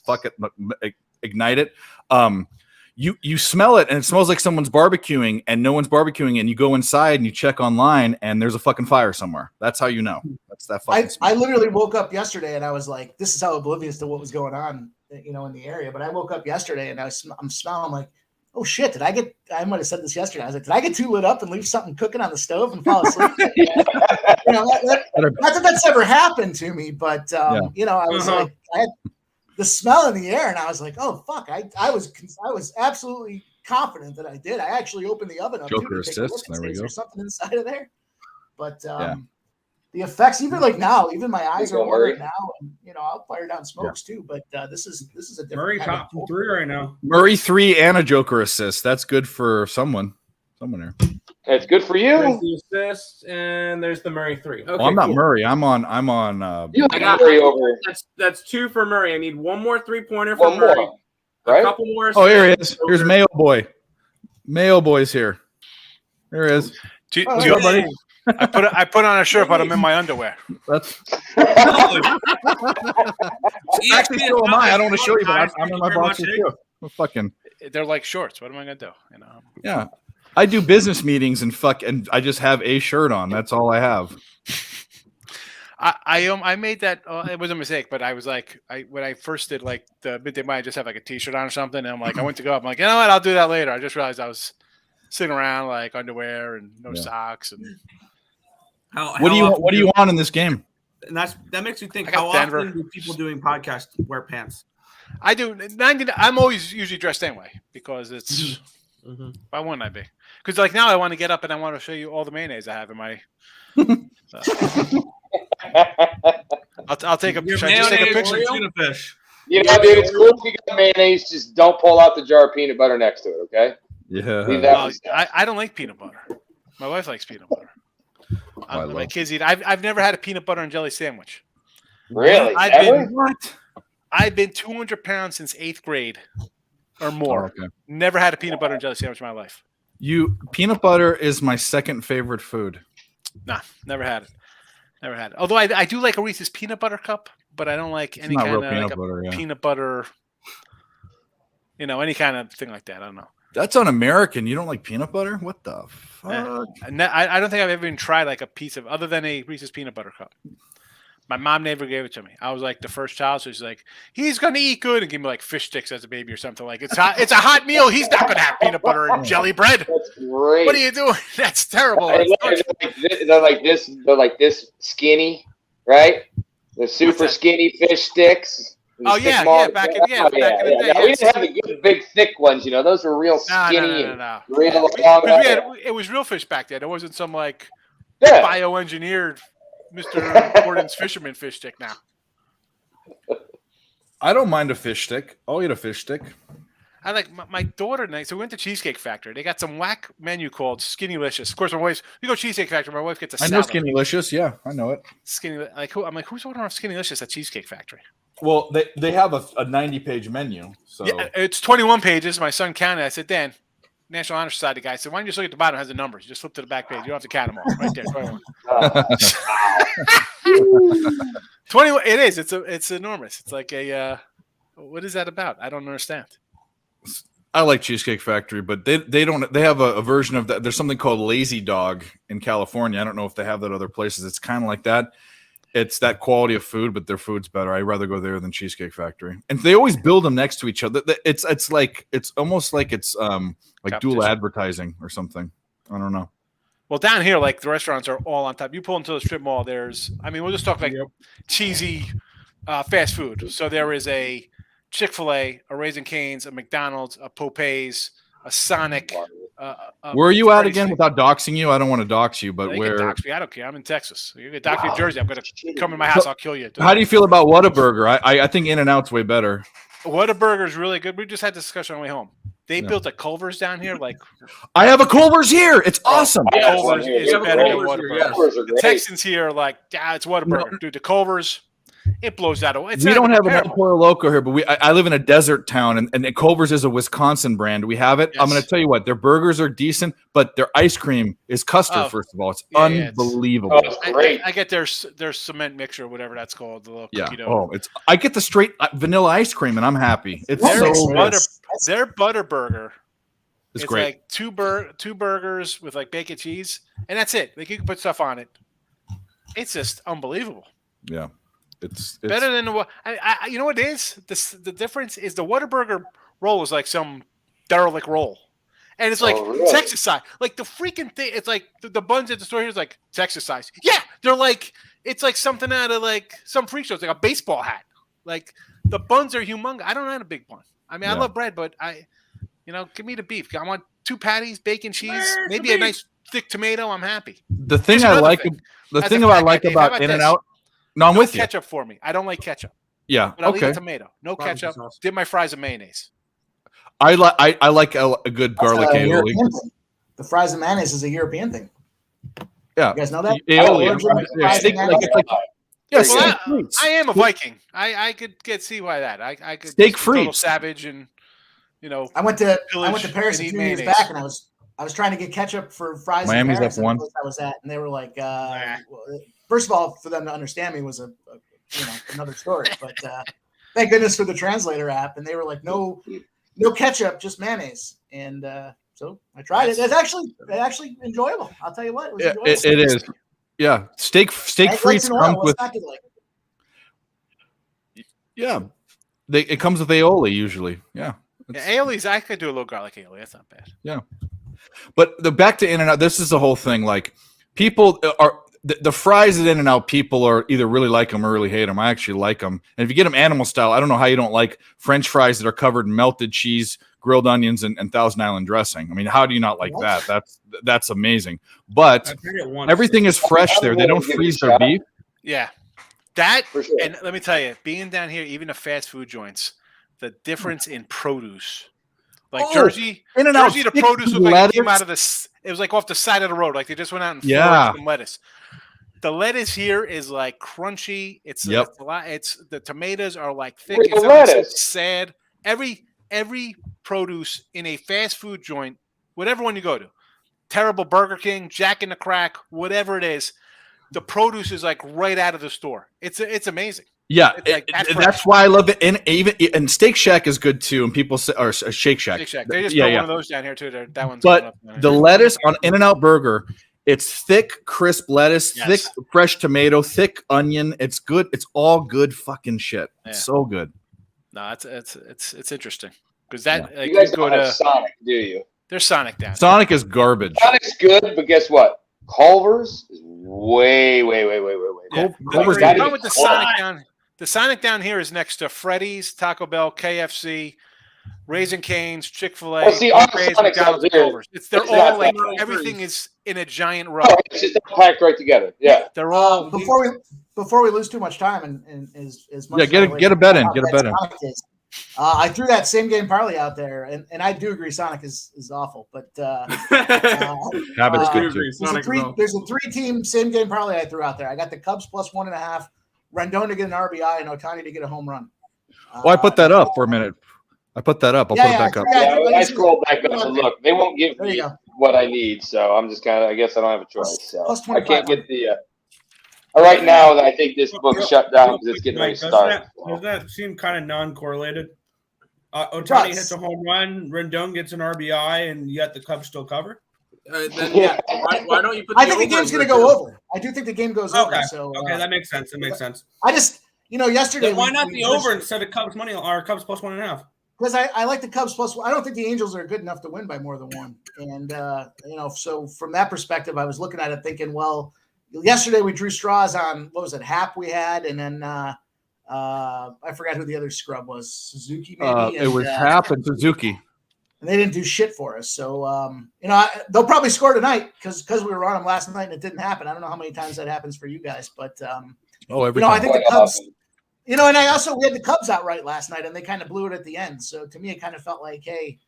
fuck it, ignite it. You smell it and it smells like someone's barbecuing and no one's barbecuing, and you go inside and you check online and there's a fucking fire somewhere. That's how you know. That's that fucking smell. I literally woke up yesterday and I was like, this is how oblivious to what was going on, in the area. But I woke up yesterday and I'm smelling like, oh shit, I might have said this yesterday. I was like, did I get too lit up and leave something cooking on the stove and fall asleep? Not that that's ever happened to me, but I was like, I had the smell in the air, and I was like, "Oh fuck!" I was absolutely confident that I did. I actually opened the oven up. Joker assist. There we go. There's something inside of there, but the effects, even like now, even my eyes are watering now, and I'll fire down smokes too. But this is a different. Murray top 3 right now. Murray 3 and a Joker assist. That's good for someone here. It's good for you. There's the assist, and there's the Murray 3. Okay, I'm not Murray. I'm on. I got Murray over. That's 2 for Murray. I need one more 3-pointer for Murray. Right? A couple more. Oh, here he is. Here's Mayo Boy. Mayo Boy's here. Here he is. Buddy. I put on a shirt, but I'm in my underwear. That's actually so am I. I don't want to show you, but I'm in my boxers too. Well, fucking. They're like shorts. What am I gonna do? Yeah. I do business meetings and I just have a shirt on. That's all I have. I made that. It was a mistake, but I was like, when I first did like the midday mile, I just have like a t-shirt on or something, and I'm like, I went to go up. I'm like, you know what? I'll do that later. I just realized I was sitting around like underwear and no socks. And what do you want in this game? And that makes me think, I got how Denver. often do people doing podcasts wear pants? I do. I'm always usually dressed anyway because it's. Why wouldn't I be? Because like now I want to get up and I want to show you all the mayonnaise I have in my. I'll take a picture. Just take a picture. Fish. Dude, it's cool if you got mayonnaise. Just don't pull out the jar of peanut butter next to it, okay? Yeah. Leave that I don't like peanut butter. My wife likes peanut butter. My kids eat. I've never had a peanut butter and jelly sandwich. Really? I've been 200 pounds since 8th grade or more. Oh, okay. Never had a peanut butter and jelly sandwich in my life. Peanut butter is my second favorite food. Nah, never had it. Never had it. Although I do like a Reese's peanut butter cup, but I don't like any not kind real of peanut like butter, yeah. peanut butter. Any kind of thing like that. I don't know. That's un-American. You don't like peanut butter? What the fuck? I don't think I've ever even tried like a piece of other than a Reese's peanut butter cup. My mom never gave it to me. I was like the first child, so she's like, he's gonna eat good and give me like fish sticks as a baby or something. Like it's a hot meal. He's not gonna have peanut butter and jelly bread. That's great. What are you doing? That's terrible. And they're like this. They're like this skinny, right? The super skinny fish sticks. Oh yeah, yeah. Back in the day. No, we didn't have the good big thick ones. Those were real skinny No. real long. It was real fish back then. It wasn't some like Yeah. bioengineered Mr. Gordon's fisherman fish stick now. I don't mind a fish stick. I'll eat a fish stick. I like my daughter and I. So we went to Cheesecake Factory. They got some whack menu called Skinnylicious. Of course, my wife. We go Cheesecake Factory. My wife gets a I know salad. Skinnylicious. Yeah, I know it. Skinny. I'm like, who's ordering off Skinnylicious at Cheesecake Factory? Well, they have a 90-page menu. So Yeah, it's 21 pages. My son counted. I said, Dan, National Honor Society guy. I said, why don't you just look at the bottom? It has the numbers. You just flip to the back page. You don't have to count them all. Right there, 21. 21. It is. It's enormous. It's like a. What is that about? I don't understand. I like Cheesecake Factory, but they don't. They have a version of that. There's something called Lazy Dog in California. I don't know if they have that other places. It's kind of like that. It's that quality of food, but their food's better. I'd rather go there than Cheesecake Factory. And they always build them next to each other. It's almost like it's like dual advertising or something. I don't know. Well, down here, like the restaurants are all on top. You pull into the strip mall. We'll just talk like cheesy fast food. So there is a Chick-fil-A, a Raising Cane's, a McDonald's, a Popeyes, a Sonic. Where are you at again without doxing you? I don't want to dox you, but where? Dox me. I don't care. I'm in Texas. You get dox me in Jersey. I'm going to come in my house. I'll kill you. How do you feel about Whataburger? I think In-N-Out's way better. Whataburger is really good. We just had this discussion on the way home. They built a Culver's down here. Like I have a Culver's here. It's awesome. Culver's is better than Whataburger. The Texans here are like, it's Whataburger. Dude, the Culver's, it blows that away. We don't have an El Pollo Loco here, but I live in a desert town, and Culver's is a Wisconsin brand. We have it. Yes. I'm going to tell you what, their burgers are decent, but their ice cream is custard, first of all. It's unbelievable. It's great. I get their cement mixture or whatever that's called. The little cookie dough. I get the straight vanilla ice cream, and I'm happy. It's their butter burger. It's great. Like two burgers with like bacon cheese, and that's it. Like you can put stuff on it. It's just unbelievable. Yeah. It's better than the. You know what it is? The difference is the Whataburger roll is like some derelict roll, and it's like Texas size. Like the freaking thing. It's like the buns at the store here is like Texas size. Yeah, they're like it's like something out of like some freak show. It's like a baseball hat. Like the buns are humongous. I don't want a big bun. I mean, I love bread, but give me the beef. I want 2 patties, bacon, cheese, maybe a nice thick tomato. I'm happy. The thing I like, about In-N-Out. No, I'm with you. Ketchup for me. I don't like ketchup. Yeah. But I'll eat a tomato. No ketchup. Dip my fries in mayonnaise. I like a good garlic aioli. The fries and mayonnaise is a European thing. Yeah. You guys know that? I am a Viking. I could see why that. I could steak free savage and I went to Paris a few years back, and I was trying to get ketchup for fries. Miami's in Paris, F1. I was at, and they were like, first of all, for them to understand me was another story. But thank goodness for the translator app, and they were like, no ketchup, just mayonnaise. And so I tried it. It's actually enjoyable. I'll tell you what, it was enjoyable. It is. Yeah, steak frites comes with. Yeah, it comes with aioli usually. Yeah. Aioli's, I could do a little garlic aioli. That's not bad. Yeah, but back to In-N-Out. This is the whole thing. Like people are. The fries at In-N-Out, people are either really like them or really hate them. I actually like them. And if you get them animal style, I don't know how you don't like French fries that are covered in melted cheese, grilled onions, and Thousand Island dressing. I mean, how do you not like that? That's amazing. But everything is fresh there. They don't freeze their beef. Yeah. That, and let me tell you, being down here, even the fast food joints, the difference in produce. Like Jersey, the produce looked like it came out of this. It was like off the side of the road. Like they just went out and foraged some lettuce. The lettuce here is like crunchy. It's a lot. The tomatoes are like thick. It's sad. Every produce in a fast food joint, whatever one you go to, terrible Burger King, Jack in the Crack, whatever it is, the produce is like right out of the store. It's amazing. Yeah, It's like that's why I love it. And Steak Shack is good too. And people say, or Shake Shack. Shake Shack. They just put one of those down here too. That one's But going up the lettuce on In-N-Out Burger, it's thick, crisp lettuce, Yes. thick, fresh tomato, thick onion. It's good. It's all good fucking shit. Yeah. It's so good. No, it's interesting because that You guys don't have Sonic, do you? There's Sonic down. Sonic is garbage. Sonic's good, but guess what? Culver's is way. Yeah. Culver's The got problem with the Sonic down here is next to Freddy's, Taco Bell, KFC, Raising Cane's, Chick-fil-A, Well, see, all the Braves, Sonics McDonald's, out there, Culver's. They're it's all not like that everything is in a giant row. Oh, it's just packed right together. Yeah. They're all Before we lose too much time, and as much Yeah, get a bet in. Get a bet in. I threw that same game parlay out there, and I do agree Sonic is awful, but Habit's good too. there's a 3-team same game parlay I threw out there. I got the Cubs plus 1.5, Rendon to get an RBI, and Ohtani to get a home run. I put that up for a minute. I put that up. I'll put it back up. Yeah, I scrolled back up and look. They won't give me what I need, so I'm just I guess I don't have a choice. So I can't get the. Right now, I think this book's shut down because it's getting ready to start. Does that seem kind of non-correlated? Ohtani hits a home run, Rendon gets an RBI, and yet the Cubs still cover? Why don't you put the I think the game's going to go over. I do think the game goes over. So that makes sense. That makes sense. I just, yesterday. Then why not the over instead of Cubs money or Cubs plus 1.5? Because I like the Cubs plus. I don't think the Angels are good enough to win by more than one. And so from that perspective, I was looking at it thinking, well, yesterday we drew straws on what was it, Hap we had, and then I forgot who the other scrub was, Suzuki maybe. It was Hap and Suzuki. And they didn't do shit for us. So they'll probably score tonight because we were on them last night and it didn't happen. I don't know how many times that happens for you guys, but every time. I think the Cubs. And we had the Cubs outright last night, and they kind of blew it at the end. So to me, it kind of felt like, hey,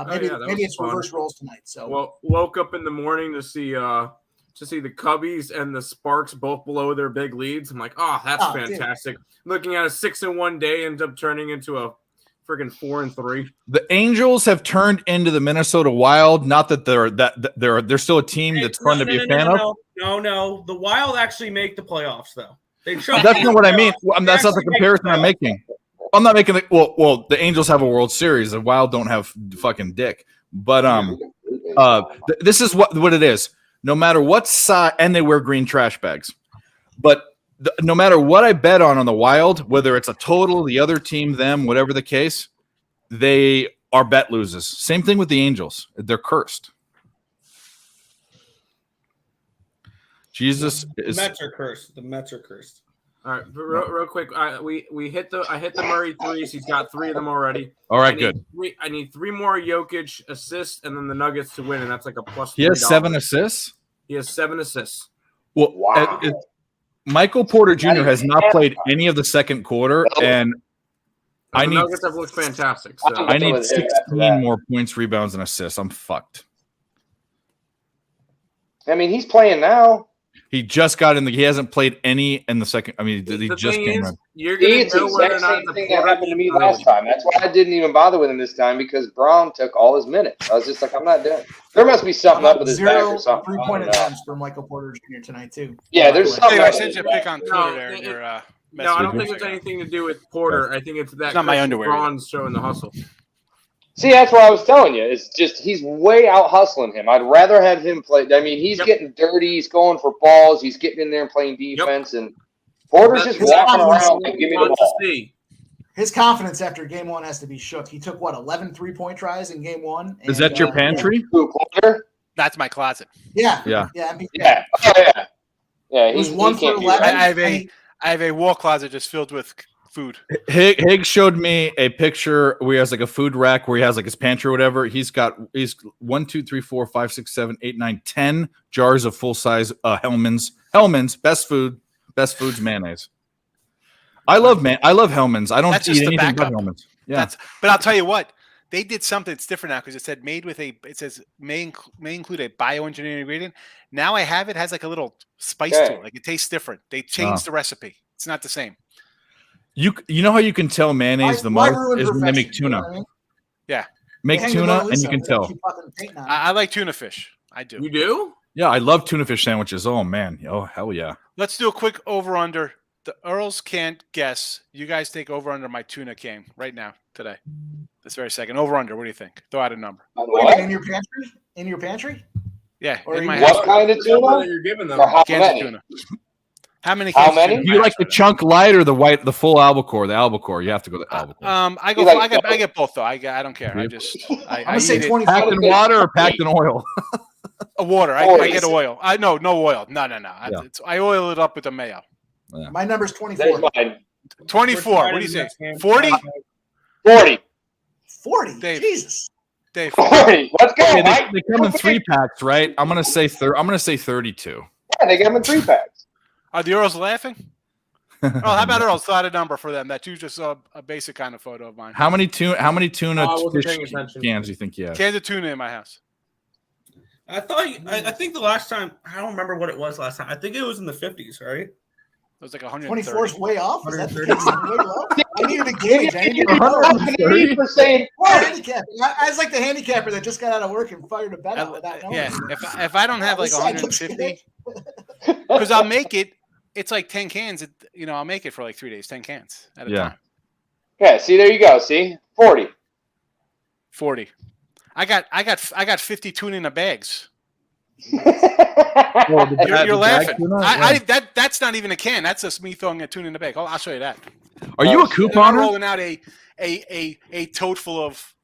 maybe it's fun. reverse roles tonight. So woke up in the morning to see the Cubbies and the Sparks both below their big leads. I'm like, oh, that's fantastic. Dude. Looking at a 6-1 day ends up turning into a freaking 4-3. The Angels have turned into the Minnesota Wild. Not that they're still a team that's fun to be a fan of. No. The Wild actually make the playoffs though. That's not what I mean. That's not the comparison I'm making. I'm not making the well. The Angels have a World Series. The Wild don't have fucking dick. But this is what it is. No matter what side, and they wear green trash bags. But no matter what I bet on the Wild, whether it's a total, the other team, them, whatever the case, they are bet losers. Same thing with the Angels. They're cursed. The Mets are cursed. The Mets are cursed. All right, real quick. I hit the Murray threes. He's got 3 of them already. All right, good. I need 3 more Jokic assists, and then the Nuggets to win, and that's like a plus. He has 7 assists. He has 7 assists. Well, wow. Michael Porter Jr. has not played any of the second quarter, and the Nuggets have looked fantastic. So. I need 16 more points, rebounds, and assists. I'm fucked. I mean, he's playing now. He just got in he hasn't played any in the second. I mean, he just came in. You're going to know whether or not the thing that happened to me last time. That's why I didn't even bother with him this time because Brown took all his minutes. I was just like, I'm not doing it. There must be something up with his back or something. 3-point attempts for Michael Porter Jr. tonight too. Yeah, there's something. I sent you a pick on Twitter there. No, I don't think it's anything to do with Porter. I think it's that it's not my underwear. Braun's showing the hustle. See, that's what I was telling you. It's just he's way out hustling him. I'd rather have him play. I mean, he's getting dirty. He's going for balls. He's getting in there and playing defense. And Porter's just walking around like, give me the ball. His confidence after game 1 has to be shook. He took, 11 3-point tries in game 1? Is that your pantry? Porter? That's my closet. Yeah. Oh, yeah. Yeah, he's 1 for 11. I have a wall closet just filled with food. Higgs showed me a picture where he has like a food rack where he has like his pantry or whatever. He's 1, 2, 3, 4, 5, 6, 7, 8, 9, 10 jars of full size Hellman's best foods mayonnaise. I love Hellman's. I don't eat anything but Hellman's. Yeah, but I'll tell you what, they did something that's different now because it said made with it says may include a bioengineered ingredient. Now I have it has like a little spice to it, like it tastes different. They changed the recipe. It's not the same. You know how you can tell mayonnaise the most is when they make tuna. You know what I mean? Yeah, make tuna and you can tell. I like tuna fish. I do. You do? Yeah, I love tuna fish sandwiches. Oh man, oh hell yeah. Let's do a quick over under. The Earls can't guess. You guys take over under my tuna king right now today. This very second. Over under. What do you think? Throw out a number. What? In your pantry? In your pantry? Yeah, Or in my What house. kind of The number that tuna? you're giving them. Or how Cans of many? tuna. How many? How cans of many? tuna in Do my you house like the right chunk light or the full albacore? The albacore. You have to go to albacore. now? I go. You like I get both though. I don't care. I just. I'm I gonna say eat it. 24. Packed in water or packed in oil? Water. I 40. get oil. No oil. No. Yeah. I oil it up with the mayo. My number's There's 24. mine. 24. What do you say? 40? 40. 40. Dave. Jesus. Dave. 40. Let's go, Okay, Mike. they come in 3-packs, right? I'm gonna say 32. Yeah, they get them in 3-packs. Are the Earls laughing? Oh, how about Earls? Throw out a number for them. That you just saw a basic kind of photo of mine. How many tuna I wasn't fish paying attention. cans do you think you have? Cans of tuna in my house. I thought. I think the last time. I don't remember what it was last time. I think it was in the 50s, right? It was like 130. 24 is way off. Is that 130. way low? I needed a gauge. I needed For saying handicap. I was like the handicapper that just got out of work and fired a bet out without knowing. Yeah, if I don't have like This side looks 150, because I'll make it. It's like 10 cans. I'll make it for like 3 days. 10 cans at a time. Yeah, see, there you go. See? 40. 40. I got 50 tuna in the bags. You're laughing. That's not even a can. That's just me throwing a tuna in the bag. I'll show you that. Are you a And I'm couponer? rolling out a tote full of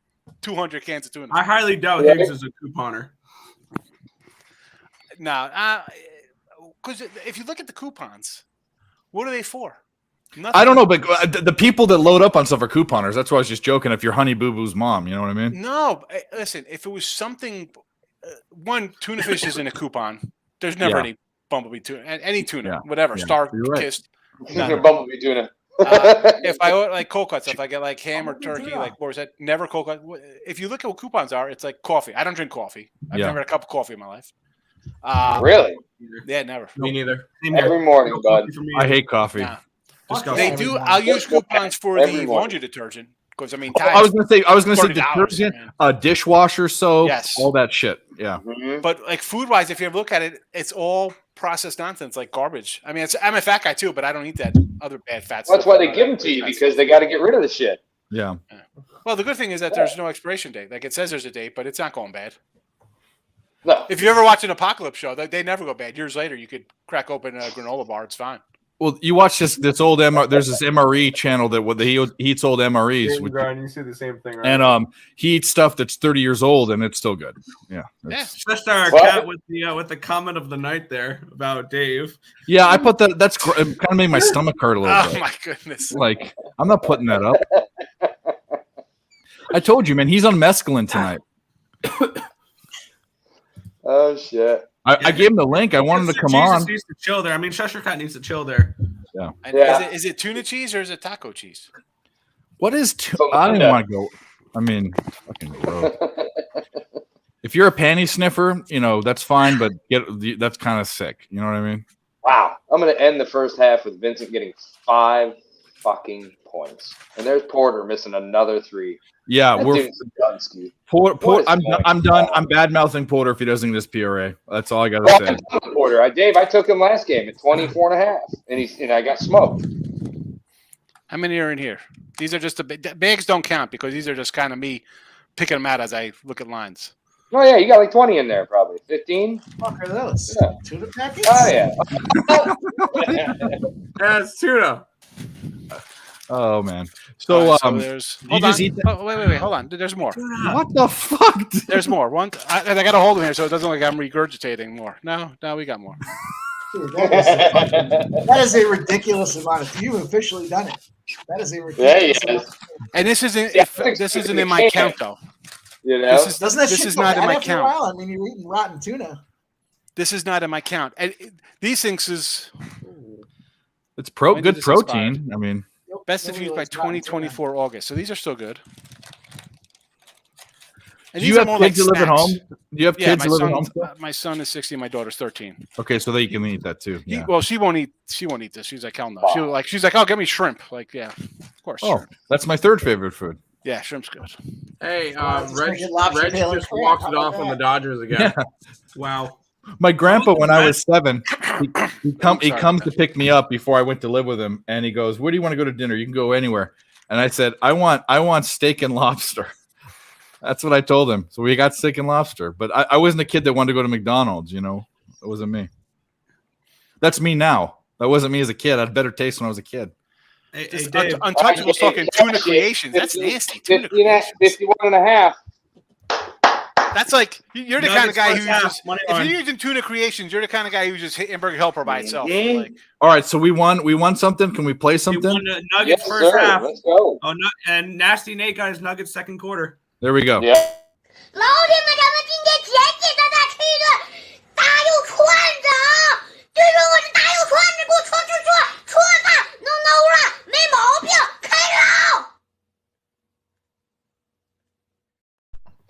200 cans of tuna. I highly doubt Higgs is a couponer. No, because if you look at the coupons, what are they for? Nothing. I don't know, but the people that load up on stuff are couponers. That's why I was just joking. If you're Honey Boo Boo's mom, you know what I mean? No, listen. If it was something, one tuna fish isn't a coupon. There's never any bumblebee tuna, any tuna, whatever, star kissed. Bumblebee tuna. If I order like cold cuts, if I get like ham or turkey, like what was that? Never cold cut. If you look at what coupons are, it's like coffee. I don't drink coffee. I've never had a cup of coffee in my life. Really? Yeah, never. Me neither. Every morning, bud. I hate coffee. Nah. Disgusting. They do. I'll use coupons for the laundry detergent because I mean, I was gonna say $30, detergent, man. dishwasher soap, Yes. all that shit. Yeah. Mhm. But like food wise, if you ever look at it, it's all processed nonsense, like garbage. I mean, I'm a fat guy too, but I don't eat that other bad fat stuff. That's why they give them to you, because they got to get rid of the shit. Yeah. Well, the good thing is that there's no expiration date. Like it says there's a date, but it's not going bad. No. If you ever watch an apocalypse show, they never go bad. Years later, you could crack open a granola bar; it's fine. Well, you watch this old there's this MRE channel that he eats old MREs, You see the same thing, right? and he eats stuff that's 30 years old and it's still good. Yeah. Just our What? cat with the comment of the night there about Dave. Yeah, I put that. It kind of made my stomach hurt a little Oh bit. my goodness! Like, I'm not putting that up. I told you, man. He's on mescaline tonight. Oh, shit. I gave him the link. I wanted him to come Jesus on. needs to chill there. I mean, Cheshire Cat needs to chill there. And Yeah. is it tuna cheese or is it taco cheese? What is? So, I don't even yeah. want to go. I mean, fucking gross. If you're a panty sniffer, that's fine, but that's kind of sick. You know what I mean? Wow. I'm going to end the first half with Vincent getting 5 fucking points. And there's Porter missing another 3. Yeah, That we're dude's a Dunsky. Port. What is I'm going done. on? I'm bad mouthing Porter if he doesn't get his PRA. That's all I gotta Well, say. I'm done with Porter. Dave, I took him last game at 24.5, and I got smoked. How many are in here? These are just the bags don't count because these are just kind of me picking them out as I look at lines. Oh, yeah, you got like 20 in there, probably. 15? Fuck are those? Yeah. Tuna packets? Oh, yeah. Yeah, it's tuna. Oh man. All So right, there's. you Hold just on. eat that- Oh, wait. Hold on. There's more. what the fuck? There's more. I got to hold them here so it doesn't look like I'm regurgitating more. No, we got more. Dude, that is a ridiculous amount of. You've officially done it. That is a ridiculous. Yeah, amount. And this isn't. Yeah, This isn't in my count though. You know? Doesn't that This shit is go not in bad my after a count. while? I mean, you're eating rotten tuna. This is not in my count. And these things is It's When did good this protein. expire? I mean, best Nobody if used by likes rotten tuna. 2024 August. So these are still good. And do you these are have more kids like who live at snacks. home? Do you have Yeah, kids my who live at son. home? Still? My son is 60. My daughter's 13. Okay, so they can eat that too. Yeah. Well, she won't eat. She won't eat this. She's like, hell no. She's like, oh, get me shrimp. Like, yeah, of course. Oh, shrimp. that's my third favorite food. Yeah, shrimp's good. Hey, Just Reg make it lobster Reg tail and just crab. walked How it about off on the that? Dodgers again. Wow. My grandpa, when I Red- was 7, he comes Sorry. to pick me up before I went to live with him, and he goes, "Where do you want to go to dinner? You can go anywhere." And I said, "I want steak and lobster." That's what I told him. So we got steak and lobster. But I wasn't a kid that wanted to go to McDonald's. You know, it wasn't me. That's me now. That wasn't me as a kid. I had better taste when I was a kid. Hey, Just Dave. Untouchable's talking tuna creations. That's nasty. Tuna 50 and a- creations. 51.5. That's like you're the kind of Nuggets guy first who half, just money if line. you're using tuna creations, you're the kind of guy who just hit Hamburger Helper by itself. Mhm. Like, All right, so we won something. Can we play He something? won the Nuggets Yes, first sir. half. Let's go. Oh, no, and Nasty Nate got his Nuggets second quarter. There we go. Yeah. 老铁们，咱们今天简简单单吃一顿大肉串子啊！对说我是大肉串子，给我戳吧，弄了，没毛病，开捞！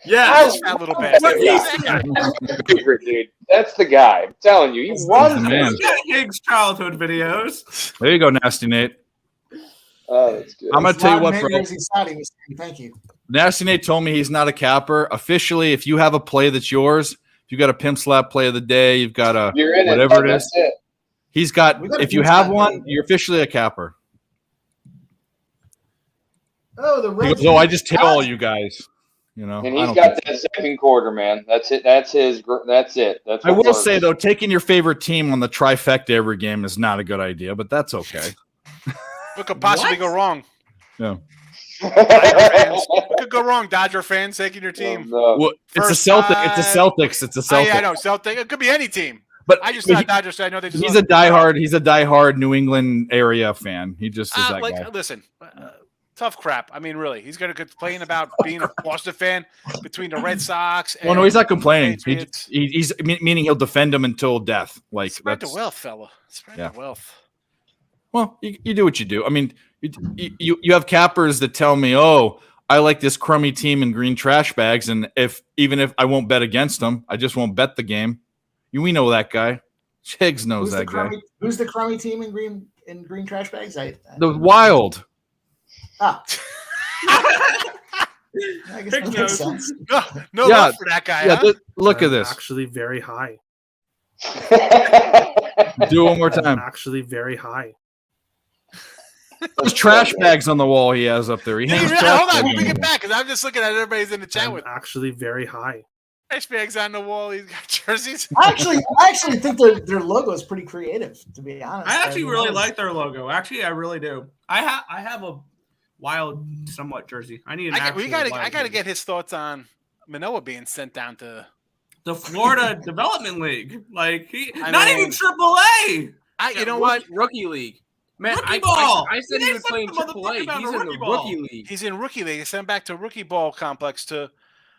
yeah, this fat little bastard. Yeah. Who's that guy? Favorite, dude. That's the guy. I'm telling you, he runs. Man. Higgs childhood videos. There you go, Nasty Nate. Oh, that's good. I'm gonna tell you what, Rodman bro. Jersey Saudi was saying, thank you. Nasty Nate told me he's not a capper. Officially, if you have a play that's yours, if you got a pimp slap play of the day, you've got a You're in whatever it. it That's is. it. He's got. We got a If you pimp have slap one, play. you're officially a capper. Oh, the He Reds. goes, "Oh, I just tell all you guys." You know, And I he's don't got think- that second quarter, man. That's it. That's his. That's it. That's. I what will works. say though, taking your favorite team on the trifecta every game is not a good idea, but that's okay. What could possibly go wrong? Yeah. What could go wrong? Dodger fans taking your team. No. Well, it's a First Celtic. It's a time. Celtics. It's a Oh, Celtic. yeah, I know. Celtic. It could be any team. But I just but thought Dodgers. I know they just. he's a diehard. He's a diehard New England area fan. He just is that like, guy. listen, tough crap. I mean, really, he's going to complain about being a Boston fan between the Red Sox. And Well, no, he's not complaining. Patriots. He's meaning he'll defend him until death. Like Spread the that's wealth, fella. Spread Yeah. the wealth. well, you do what you do. I mean, you have cappers that tell me, "Oh, I like this crummy team in green trash bags," and even if I won't bet against them, I just won't bet the game. We know that guy. Higgs knows Who's the that guy. crummy? Who's the crummy team in green trash bags? The Wild. I guess Higgs that makes knows. sense. No Yeah, love for that guy. Yeah, huh? look at this. Actually, very high. Do it one more time. Actually, very high. Those trash bags on the wall he has up there. He Yeah, hangs really, trash hold on, bags we'll bring on it the back because I'm just looking at everybody's in the chat I'm with actually very high. trash bags on the wall. He's got jerseys. I actually think their logo is pretty creative, to be honest. I actually mean, really that was- like their logo. Actually, I really do. I have a Wild somewhat jersey. I need an I actual gotta Wild get jersey. his thoughts on Manoah being sent down to. the Florida Development League. Like I not mean- even AAA. You know what? Rookie league. Man, Rookie I ball. said You he didn't was send playing the motherfucker AAA. down He's to in the rookie ball. rookie league. He's in rookie league. They sent him back to rookie ball complex to.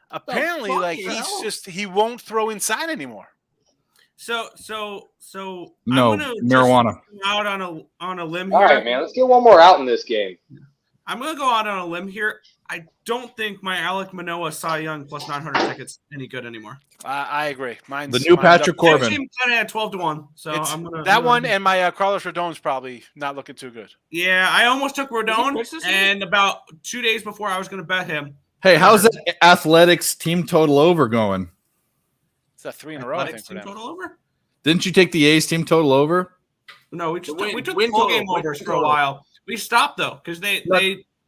Apparently, fuck, like you know? he won't throw inside anymore. So No, I'm gonna just marijuana. go out on a limb here. All right, man. Let's get one more out in this game. I'm gonna go out on a limb here. I don't think my Alek Manoah Cy Young plus 900 tickets any good anymore. I agree. Mine's The new mine's Patrick up- Corbin. Kind of at 12-1. So It's I'm gonna that one and my Carlos Rodon's probably not looking too good. Yeah, I almost took Rodon, What's this and about 2 days before I was gonna bet him. Hey, how's that athletics team total over going? It's a 3 in a row, I think, Athletics for team them. total over? Didn't you take the A's team total over? No, we took win full total, game win overs for a total. while. We stopped though because they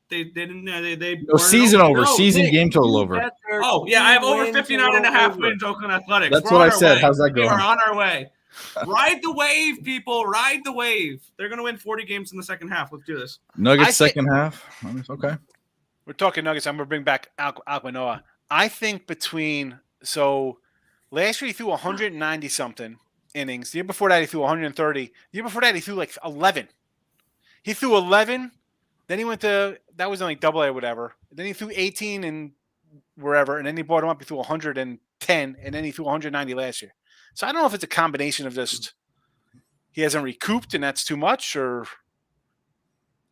didn't No, weren't season over. over. Season game total over. Oh yeah, I have over 59.5 wins. Oakland Athletics. That's We're what on I our said. way. How's that We going? are on our way. Ride the wave, people. Ride the wave. They're gonna win 40 games in the second half. Let's do this. Nuggets I think- second half. Okay. We're talking Nuggets. I'm going to bring back Alek Manoah. I think last year he threw 190 something innings. The year before that he threw 130. The year before that he threw like 11. He threw 11. Then he went to that was in like AA or whatever. Then he threw 18 and wherever, and then he brought him up. He threw 110, and then he threw 190 last year. So I don't know if it's a combination of just he hasn't recouped and that's too much, or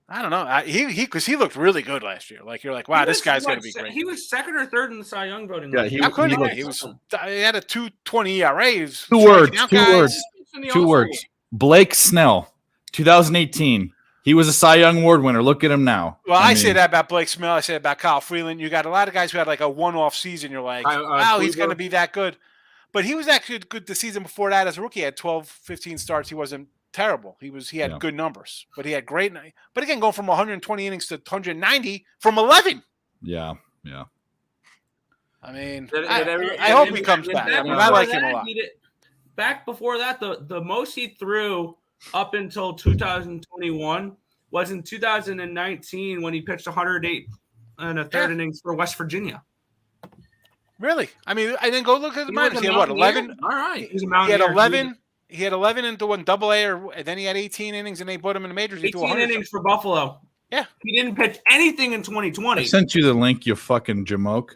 I don't know. Because he looked really good last year. Like you're like, wow, this guy's going to be great. He was second or third in the Cy Young voting. Yeah, last he- year. How couldn't he he? looked- He had a 2.20 ERA. He was Two striking words. out Two guys. words. In the Two All-Star words. Blake Snell, 2018. He was a Cy Young Award winner. Look at him now. Well, I say that about Blake Snell. I say that about Kyle Freeland. You got a lot of guys who had like a one-off season. You're like, wow, he's going to be that good. But he was actually good the season before that as a rookie. He had 12, 15 starts. He wasn't terrible. He had good numbers. But he had great. But again, going from 120 innings to 190 from 11. Yeah. I mean, I hope he comes back. I mean, I like him a lot. Back before that, the most he threw up until 2021 was in 2019 when he pitched 108 and a third innings for West Virginia. Really? I mean, I then go look at the minors. He had what, 11? All right. He had 11. He had 11 into one AA, and then he had 18 innings, and they put him in the majors. 18 innings for Buffalo. Yeah. He didn't pitch anything in 2020. I sent you the link, you fucking jamoke.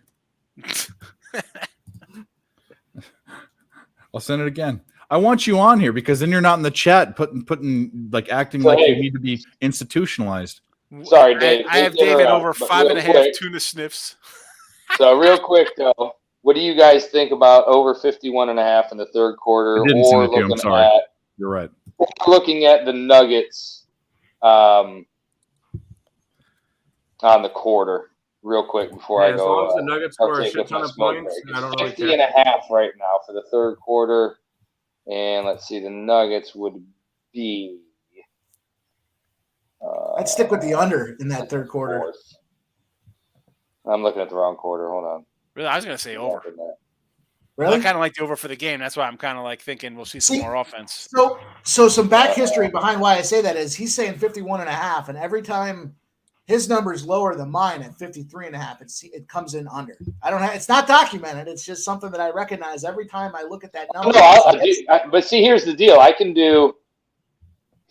I'll send it again. I want you on here because then you're not in the chat putting like acting like you need to be institutionalized. Sorry, Dave. I have David over 5.5 tuna sniffs. So real quick though, what do you guys think about over 51.5 in the third quarter? Or looking I'm sorry. You're right. Looking at the Nuggets on the quarter, real quick before I go. As long as the Nuggets score a shit ton of points, I don't really care. 50.5 right now for the third quarter. And let's see, the Nuggets would be. I'd stick with the under in that third quarter. Fourth. I'm looking at the wrong quarter. Hold on. Really, I was going to say over. Really? I kind of like the over for the game. That's why I'm kind of like thinking we'll see some more offense. So some back history behind why I say that is he's saying 51.5, and every time his number is lower than mine at 53.5, it comes in under. It's not documented. It's just something that I recognize every time I look at that number. But see, here's the deal. I can do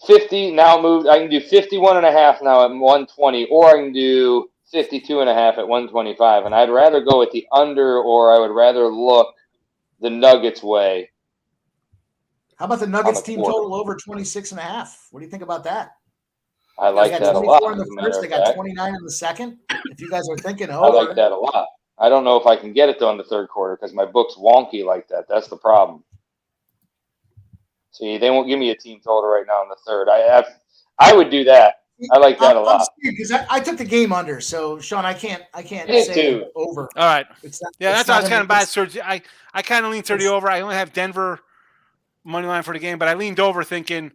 50 now. I can do 51.5 now at 120, or I can do 52.5 at 125. And I'd rather go with the under, or I would rather look the Nuggets way. How about the Nuggets team total over 26.5? What do you think about that? I like that a lot. In the first, they got 29 in the second. If you guys are thinking over, I like that a lot. I don't know if I can get it though in the third quarter because my book's wonky like that. That's the problem. See, they won't give me a team total right now in the third. I would do that. I like that a lot. Because I took the game under, so Sean, I can't say over. All right. That's why I was kind of bad. I kind of leaned 30 over. I only have Denver money line for the game, but I leaned over thinking,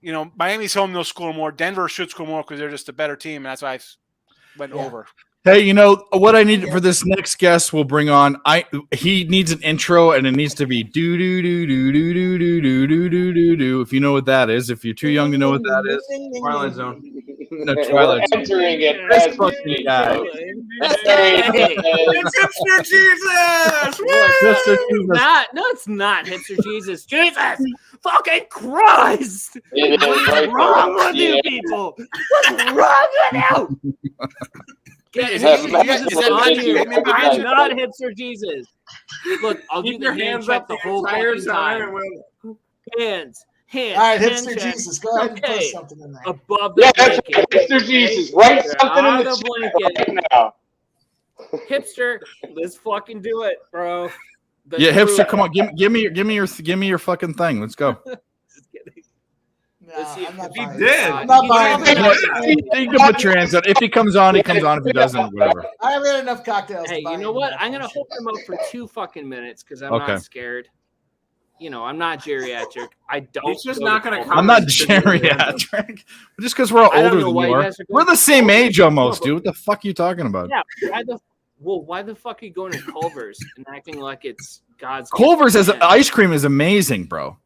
Miami's home, they'll score more. Denver should score more because they're just a better team, and that's why I went over. Hey, what I need for this next guest we'll bring on? He needs an intro, and it needs to be do do do do do do do do do do do do. If you know what that is, if you're too young to know what that is, Twilight Zone. No, Twilight Zone. Entering it. This fucking guy. It's Hipster Jesus! No, it's not Hipster Jesus. Jesus fucking Christ! What's wrong with you people? What's wrong with you? I'm not Hipster Jesus. Look, I'll do the hand check the whole time. Hands. All right, Hipster Jesus, go ahead and put something in there. Above the blanket. Hipster Jesus, write something in the blanket right now. Hipster, let's fucking do it, bro. Hipster, come on, give me your fucking thing. Let's go. Just kidding. I'm not buying it. You can put your hands up. If he comes on, he comes on. If he doesn't, whatever. I haven't had enough cocktails. Hey, you know what? I'm gonna hold him up for 2 fucking minutes because I'm not scared. I'm not geriatric. I don't. He's just not going to come. I'm not geriatric. Just because we're all older than you are. We're the same age almost, dude. What the fuck are you talking about? Yeah. Why the fuck are you going to Culver's and acting like it's God's? Culver's as ice cream is amazing, bro.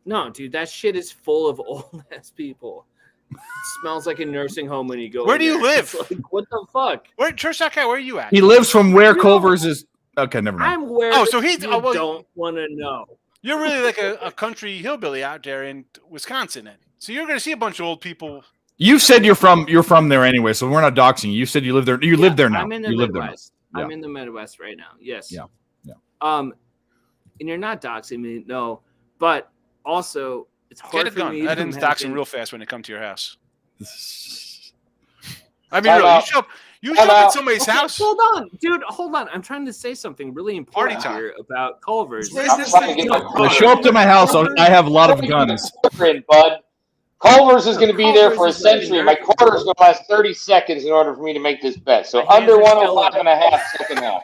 No, dude, that shit is full of old ass people. It smells like a nursing home when you go. Where do you live? Like, what the fuck? Church.com, where are you at? He lives from where Culver's is. Okay, never mind. I'm where. Oh, so he's. Don't want to know. You're really like a country hillbilly out there in Wisconsin, then. So you're going to see a bunch of old people. You said you're from there anyway, so we're not doxing you. You said you live there. You live there now. I'm in the Midwest. I'm in the Midwest right now. Yes. Yeah. And you're not doxing me, no. But also, it's hard for me. I didn't dox him real fast when they come to your house. I mean, really, you show up at somebody's house. Hold on, dude. Hold on. I'm trying to say something really important here about Culver's. Show up to my house. I have a lot of guns. Bud. Culver's is going to be there for a Culver's is gonna be century. My nurtured. quarter is going to last 30 seconds in order for me to make this bet. So My hands under are still 105.5 second half.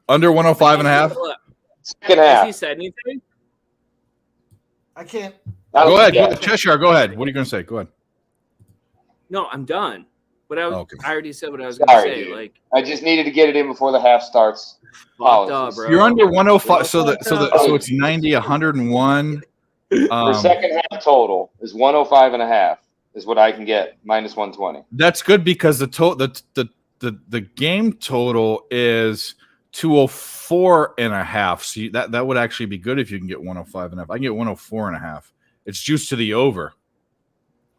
Under 105 and a half. Second Has half. he said anything? I can't. Go ahead. Cheshire, go ahead. What are you going to say? Go ahead. No, I'm done. But I Okay. already said what I was going to Sorry, say. dude. Like, I just needed to get it in before the half starts. fucked up, bro. You're under 105. So it's 90, 101. The second half total is 105.5 is what I can get minus 120. That's good because the game total is 204 and a half. So that would actually be good if you can get 105 and a half. I can get 104 and a half. It's juiced to the over.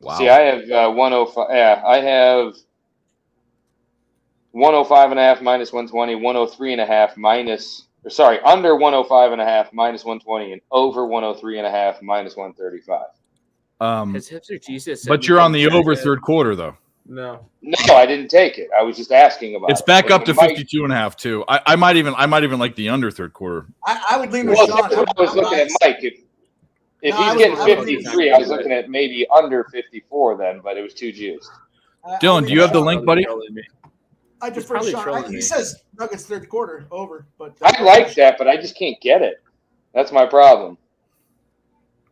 Wow. See, I have 105. Yeah, I have 105.5 minus 120, 103.5 minus. Or sorry, under 105.5 minus 120, and over 103.5 minus 135. Has Hipster Jesus said But you're on the anything? over third quarter though. No. No, I didn't take it. I was just asking about It's it. back And up to it might- 52 and a half too. I might even like the under third quarter. I would lean with Well, Sean. that's what I was looking at, Mike. If No, I he's was- getting I was- 53, I was looking at maybe under 54 then, but it was too juiced. Dylan, do you have the link, buddy? I He's defer probably Sean. trolling He me. says Nuggets third quarter over, but I like that, but I just can't get it. That's my problem.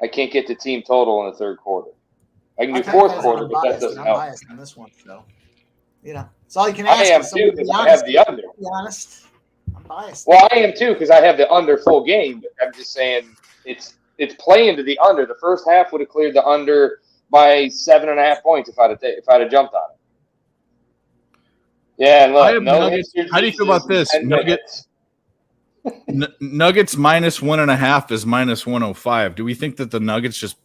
I can't get the team total in the third quarter. I can do fourth quarter, but that doesn't I'm help. biased on this one, so you know, it's all you can I ask. am is someone too to be because I honest. have the under. To be honest, I'm biased. Well, I am too because I have the under full game. But I'm just saying it's playing to the under. The first half would have cleared the under by 7.5 points if I'd have jumped on it. Yeah, and look, I have no Nuggets. Hipster How do you feel about Jesus this? and Nuggets Nuggets minus 1.5 is minus 105. Do we think that the Nuggets just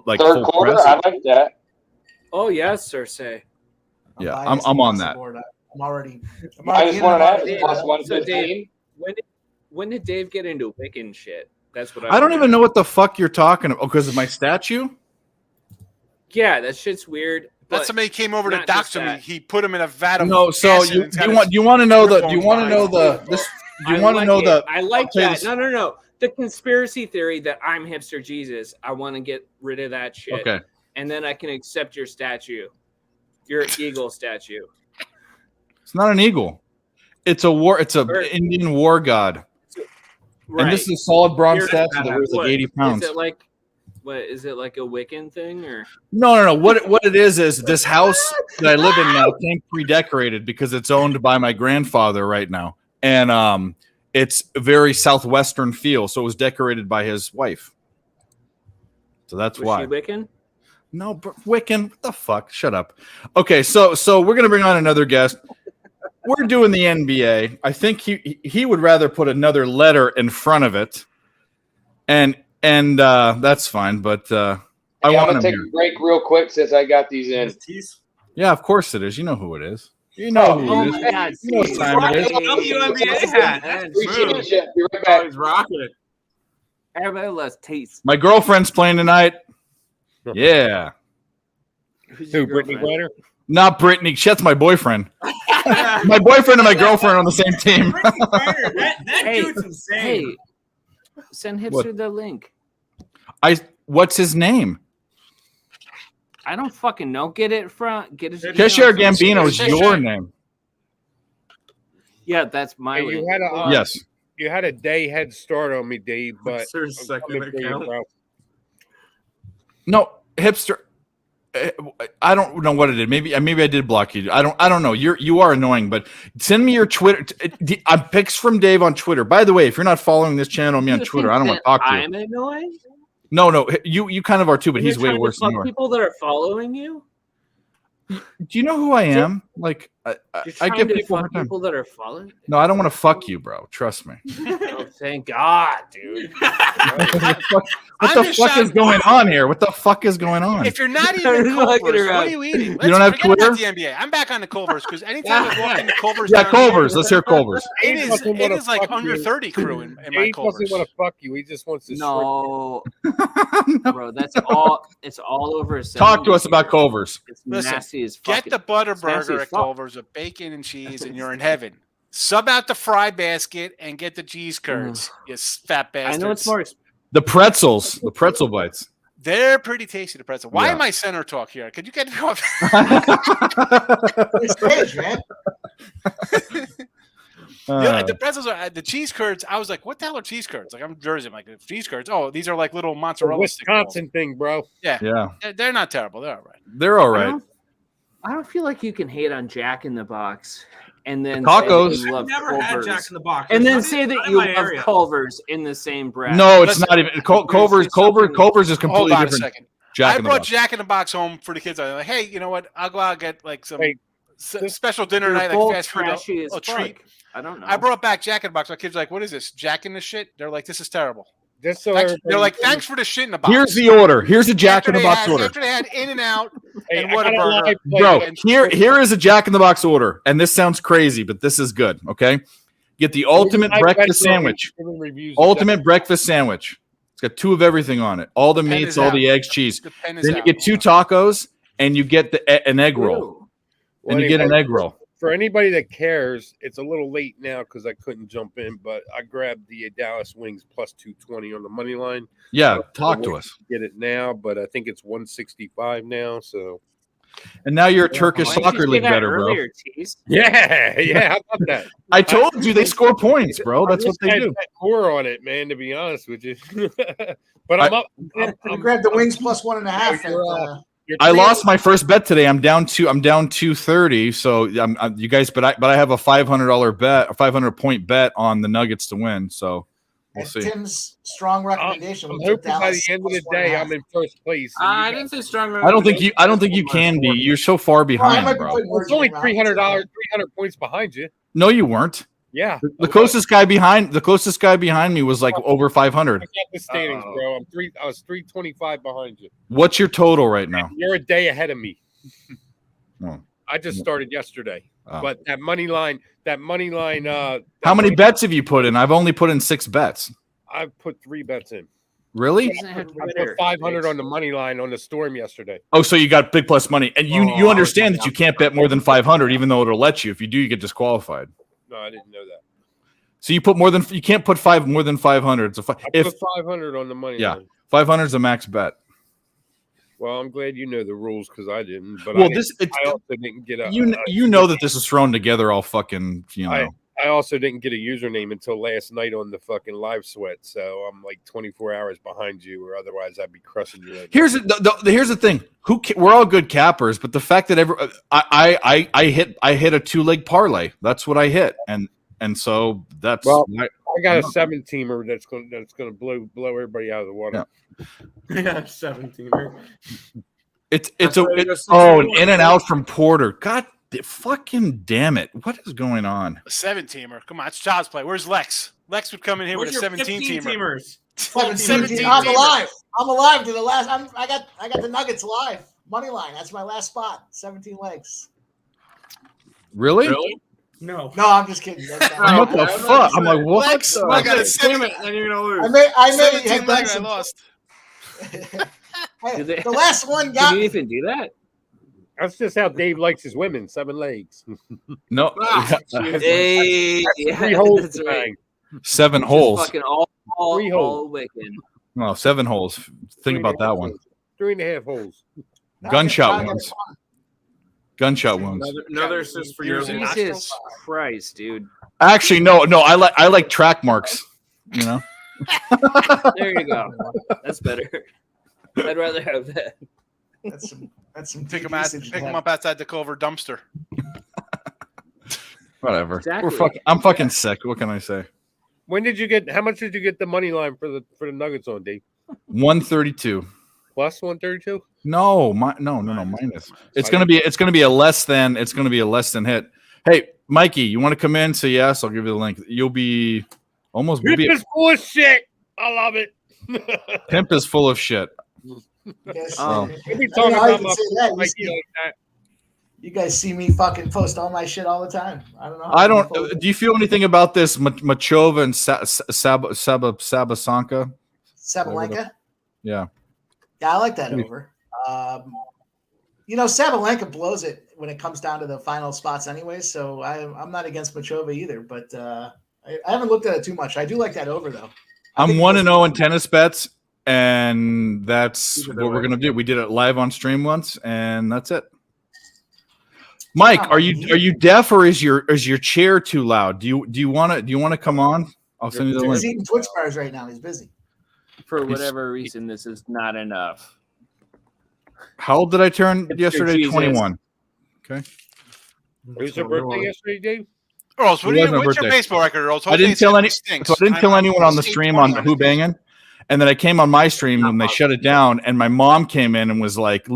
like Third full quarter, press? I like that. Oh, yes, Cersei. Yeah, biased I'm on across the that. board. I'm already Minus in, 1.5 I'm already is in. plus So, 115. Dave, when did Dave get into Wiccan shit? That's what I don't even know what the fuck you're talking about. Because of my statue? Yeah, that shit's weird. That's but somebody came over to not just doctor me. that. He put him in a vat of No, so acid you and got do his you want to know the collarbone do you want to know the fried. this do you I want to like know it. the I like I'll tell you that. this- No. The conspiracy theory that I'm Hipster Jesus. I want to get rid of that shit. Okay. And then I can accept your statue, your eagle statue. It's not an eagle. It's a Or- Indian war god. Right. And this is a solid bronze Here- statue that weighs like What, 80 pounds. Is it like what? Is it like a Wiccan thing or? No. What it is this house that I live in now came pre-decorated because it's owned by my grandfather right now, and it's a very southwestern feel. So it was decorated by his wife. So that's Was why. she Wiccan? No, Wiccan. What the fuck? Shut up. Okay, so we're gonna bring on another guest. We're doing the NBA. I think he would rather put another letter in front of it, and that's fine. But I I'm want gonna him take here. a break real quick since I got these in. Yeah, of course it is. You know who it is. You know who Oh it my is. God! You know what time it is. WNBA hat. Appreciate you. Be right Oh, back. he's rocking it. Everybody loves taste. My girlfriend's playing tonight. Yeah, Who's your Brittany girlfriend? Griner? not Brittany. That's my boyfriend. My boyfriend and my girlfriend are on the same team. that Hey, dude's insane. Hey, send Hipster What? the link. What's his name? I don't fucking know. Get it. Cheshire Gambino is your name. Yeah, that's my Hey, link. Yes. You had a day head start on me, Dave, but Sir's I'm second coming for you, account. bro. No, hipster. I don't know what it did. Maybe I did block you. I don't know. You are annoying. But send me your Twitter. I'm PicksFromDave on Twitter. By the way, if you're not following this channel, me on You Twitter, think I don't want to that talk to you. I'm annoying. No, you kind of are too. But You're he's way trying to worse than fuck you are. people that are following you. Do you know who I am? Like You're I trying give to people a fuck hard time. people that are following. No, I don't want to fuck you, bro. Trust me. Oh, thank God, dude. What the fuck is going on here? What the fuck is going on? If you're not Turn eating it like it Culver's, around. what are you eating? You don't have forget about Twitter? the NBA. I'm back on the Culver's because anytime I walk into Culver's, Yeah, down Culver's. here, Let's hear Culver's. it is like under 30 crew in my Dave Culver's. doesn't want to fuck you. He just wants to No, bro, that's all. It's all over. Talk to us about Culver's. It's Listen, nasty as fuck. Get the butter It's nasty burger as at fuck. Culver's with bacon and cheese, and you're in heaven. Sub out the fry basket and get the cheese curds, you fat I bastards. know it's more. The pretzels, the pretzel bites. They're pretty tasty, the pretzel. Why Yeah. am I center talk here? Could you get me off? It's stage, man. The pretzels are the cheese curds. I was like, what the hell are cheese curds? Like, I'm Jersey. I'm like, cheese curds. Oh, these are like little mozzarella stick balls. Wisconsin thing, bro. Yeah. They're not terrible. They're all right. They're all right. I don't feel like you can hate on Jack in the Box and then tacos. say that you love I've never had Culver's, Jack in the Box. and then Not say in that my you love area. Culver's in the same breath. No, it's Listen, not even. Culver's is completely Hold on different. a second. Jack I in the brought Box. Jack in the Box home for the kids. I'm like, hey, you know what? I'll go out and get like some special dinner You're night, both like fast food, trashy as a treat. fuck. I don't know. I brought back Jack in the Box. My kids are like, what is this? Jack in the shit? They're like, this is terrible. Just so They're like, everybody- thanks for the shit in the box. Here's the order. Here's a Jack in the Box order. After they had In-N-Out Hey, and I got a Whataburger. live play Bro, against- here is a Jack in the Box order, and this sounds crazy, but this is good. Okay, get the ultimate I breakfast bet you sandwich. giving reviews of Ultimate breakfast sandwich. It's got 2 of everything on it. All the pen meats, is all out. the eggs, cheese. The pen is Then you out. get 2 tacos, and you get an egg roll. Ooh. And you get an egg roll. For anybody that cares, it's a little late now because I couldn't jump in, but I grabbed the Dallas Wings plus 220 on the money line. Yeah, talk to us. Get it now, but I think it's 165 now. So And now you're a Turkish Why didn't soccer you say league that better, bro. earlier, Tease? yeah, how about that? I told you they score points, bro. That's what they I do. bet more on it, man. To be honest with you, but I'm up. I grabbed the Wings plus 1.5. I lost my first bet today. I'm down 230. So you guys, but I have a $500 bet, a 500-point bet on the Nuggets to win. So we'll see. Tim's strong recommendation. I'm we took hoping by Dallas the end of the plus day, 1.5. I'm in first place. I didn't say strong. I don't think you can be. You're so far Well, I behind, might be bro. putting It's words only in your mouth. $300, 300 points behind you. No, you weren't. Yeah, The closest guy behind me was like over 500. I got the standings, bro. I was 325 behind you. What's your total right now? You're a day ahead of me. Oh. I just started yesterday, Oh. but that money line. How many bets have you put in? I've only put in 6 bets. I put 3 bets in. Really? I put 500 on the money line on the Storm yesterday. Oh, so you got big plus money, and you understand that you can't bet more than 500, even though it'll let you. If you do, you get disqualified. No, I didn't know that. So you can't put more than 500. So I put 500 on the money line. 500 is a max bet. Well, I'm glad you know the rules because I didn't. But Well, I also didn't get a. you know that this is thrown together all fucking I also didn't get a username until last night on the fucking live sweat, so I'm like 24 hours behind you, or otherwise I'd be crushing you. Right Here's the thing. We're all good cappers, but the fact that I hit a 2-leg parlay. That's what I hit, and so that's I got a 7-teamer that's gonna blow everybody out of the water. Yeah, 17er. It's an in and out from Porter. God fucking damn it! What is going on? A 7-teamer. Come on, it's child's play. Where's Lex? Lex would come in here Where's with a your 17-teamer. 17. I'm alive. I'm alive to the last. I got the Nuggets live. Money line. That's my last spot. 17 legs. Really? No, I'm just kidding. What the fuck? I'm like, what? Lex, the- I got to damn it, and you're gonna lose. I made 17 legs, I lost. Hey, the last one got Can you me. even do that? That's just how Dave likes his women, 7 legs. No, Hey, yeah, 3 holes that's to right. bang. 7 Just holes. Fucking all 3 holes. all wicked. No, 7 holes. Think about that one. 3.5 holes. Gunshot wounds. Gunshot wounds. Another assist for your Jesus Christ, dude. Actually, no. I like track marks. You know. There you go. That's better. I'd rather have that. That's some Pick deep him usage to have. up outside the Culver dumpster. Whatever. Exactly. I'm fucking sick. What can I say? How much did you get the money line for the Nuggets on, Dave? 132. Plus 132? No, minus. It's gonna be a less than hit. Hey, Mikey, you want to come in? Say yes. I'll give you the link. You'll be almost. This is full of shit. I love it. Pimp is full of shit. Yes. Oh. We'll be I don't talking know how you about can my say that. Mikey like that. You guys see me fucking post all my shit all the time. I don't know. I don't. Do you feel anything about this Machova and Sabasanka? Sabalenka? Yeah. Yeah, I like that over. Sabalenka blows it when it comes down to the final spots anyway, so I'm not against Machova either, but I haven't looked at it too much. I do like that over, though. I'm 1-0 in tennis bets. And that's what we're gonna do. We did it live on stream once, and that's it. Mike, are you deaf, or is your chair too loud? Do you want to come on? I'll send you the link. He's eating Twix bars right now. He's busy. For whatever reason, this is not enough. How old did I turn yesterday? Jesus. 21. Okay. Who's your birthday yesterday, Dave? Earl, so It was my what's birthday. your baseball record, Earl? I didn't tell anyone on the stream on Who Bangin', and then I came on my stream and they shut it down. And my mom came in and was like,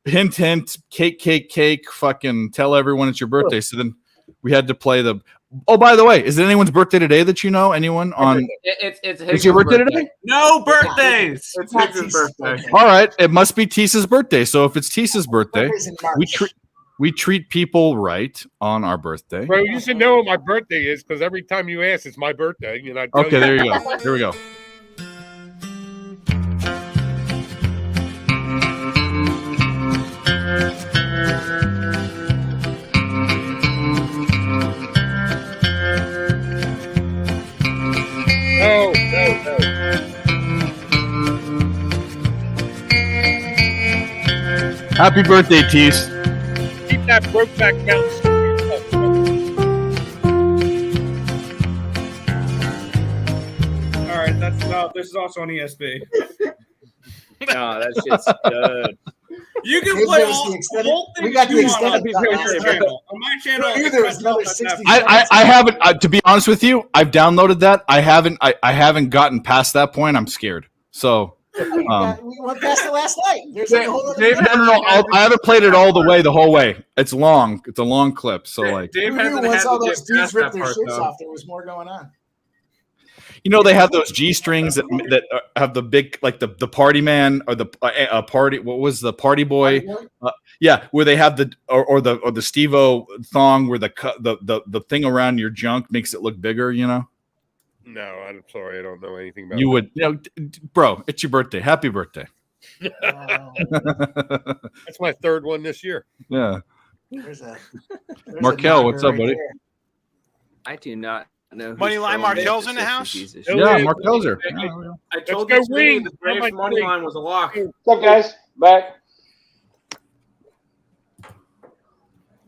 hint, hint, cake, fucking tell everyone it's your birthday. So then we had to play the. Oh, by the way, is it anyone's birthday today that you know? Anyone on? It's your birthday today? No birthdays. It's Hicks' birthday. All right, it must be Tisa's birthday. So if it's Tisa's birthday, we treat people right on our birthday. Bro, you should know what my birthday is because every time you ask, it's my birthday. And I tell Okay, there you go. Here we go. No. Happy birthday, Tease. Keep that Brokeback Mountain story. All right, that's enough. This is also on ESB. No, that shit's good. You can Maybe play there's all the extended- the whole thing we got you the want on extended cut last my night. channel. On my channel, Maybe it's there was cut another off at 60 that I haven't. To be honest with you, I've downloaded that. I haven't gotten past that point. I'm scared. So. We went past it last night. There's like a whole other No. I haven't played it all the way, the whole way. It's long. It's a long clip. So like, Dave Who knew hasn't once had all to those get dudes past ripped that their part, shirts though. off, there was more going on. they have those G strings that have the big, like the party man or the party. What was the party boy? Yeah, where they have the or the Steve-O thong where the thing around your junk makes it look bigger. You know. No, I'm sorry. I don't know anything about You would, bro. It's your birthday. Happy birthday. That's my third one this year. Yeah. There's Markel, what's up, buddy? I do not know. who's Moneyline throwing Markel's this in the to house? Jesus. Yeah, Markel's here. I told Let's you go wing. the Braves money line was a lock. What's up, guys? Back.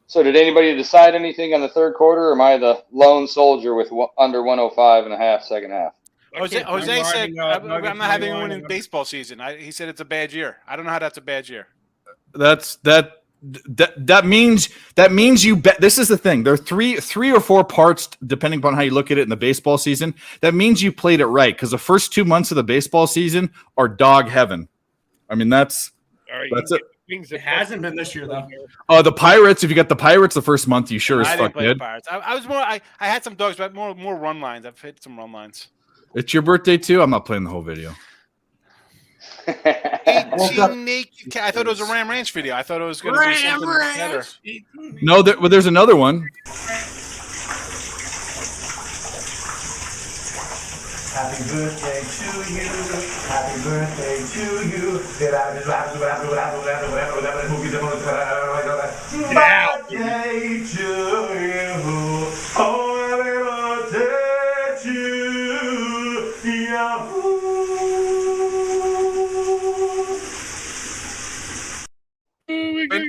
So did anybody decide anything on the third quarter, or am I the lone soldier with under 105 and a half second half? Jose I'm said, riding, I'm Nuggets not having money one line in and- baseball season. He said it's a bad year. I don't know how that's a bad year. That means you bet. This is the thing. There are three or four parts depending upon how you look at it in the baseball season. That means you played it right because the first 2 months of the baseball season are dog heaven. I mean, that's it. It hasn't been this year though. Oh, the Pirates. If you got the Pirates the first month, you sure as I didn't fuck play the did. Pirates. I was more. I had some dogs, but more run lines. I've hit some run lines. It's your birthday too. I'm not playing the whole video. 18 naked cat. I thought it was a Ram Ranch video. I thought it was going to be something better. No, there's another one. Happy birthday to you. Happy birthday to you. Birthday to you. Oh, happy birthday to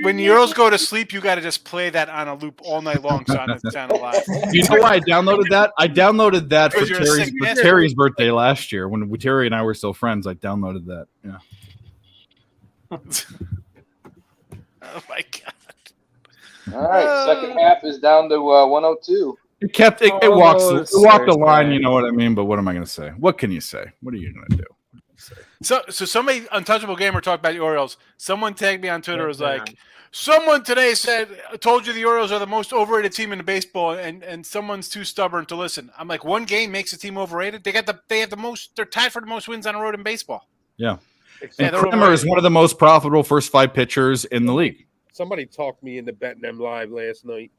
When the Earls go to sleep, you got to just play that on a loop all night long, so it sound alive. You know why I downloaded that? I downloaded that for Because you're a sick bastard. Terry's birthday last year when Terry and I were still friends. I downloaded that. Yeah. Oh my god! All right, second half is down to 102. It kept it walks it walked the line. You know what I mean? But what am I going to say? What can you say? What are you going to do? So somebody untouchable gamer talked about the Orioles. Someone tagged me on Twitter. Was like, someone today told you the Orioles are the most overrated team in the baseball, and someone's too stubborn to listen. I'm like, one game makes a team overrated. They have the most. They're tied for the most wins on the road in baseball. Yeah. Yeah, And Kramer is one of the most profitable first 5 pitchers in the league. Somebody talked me into betting them live last night.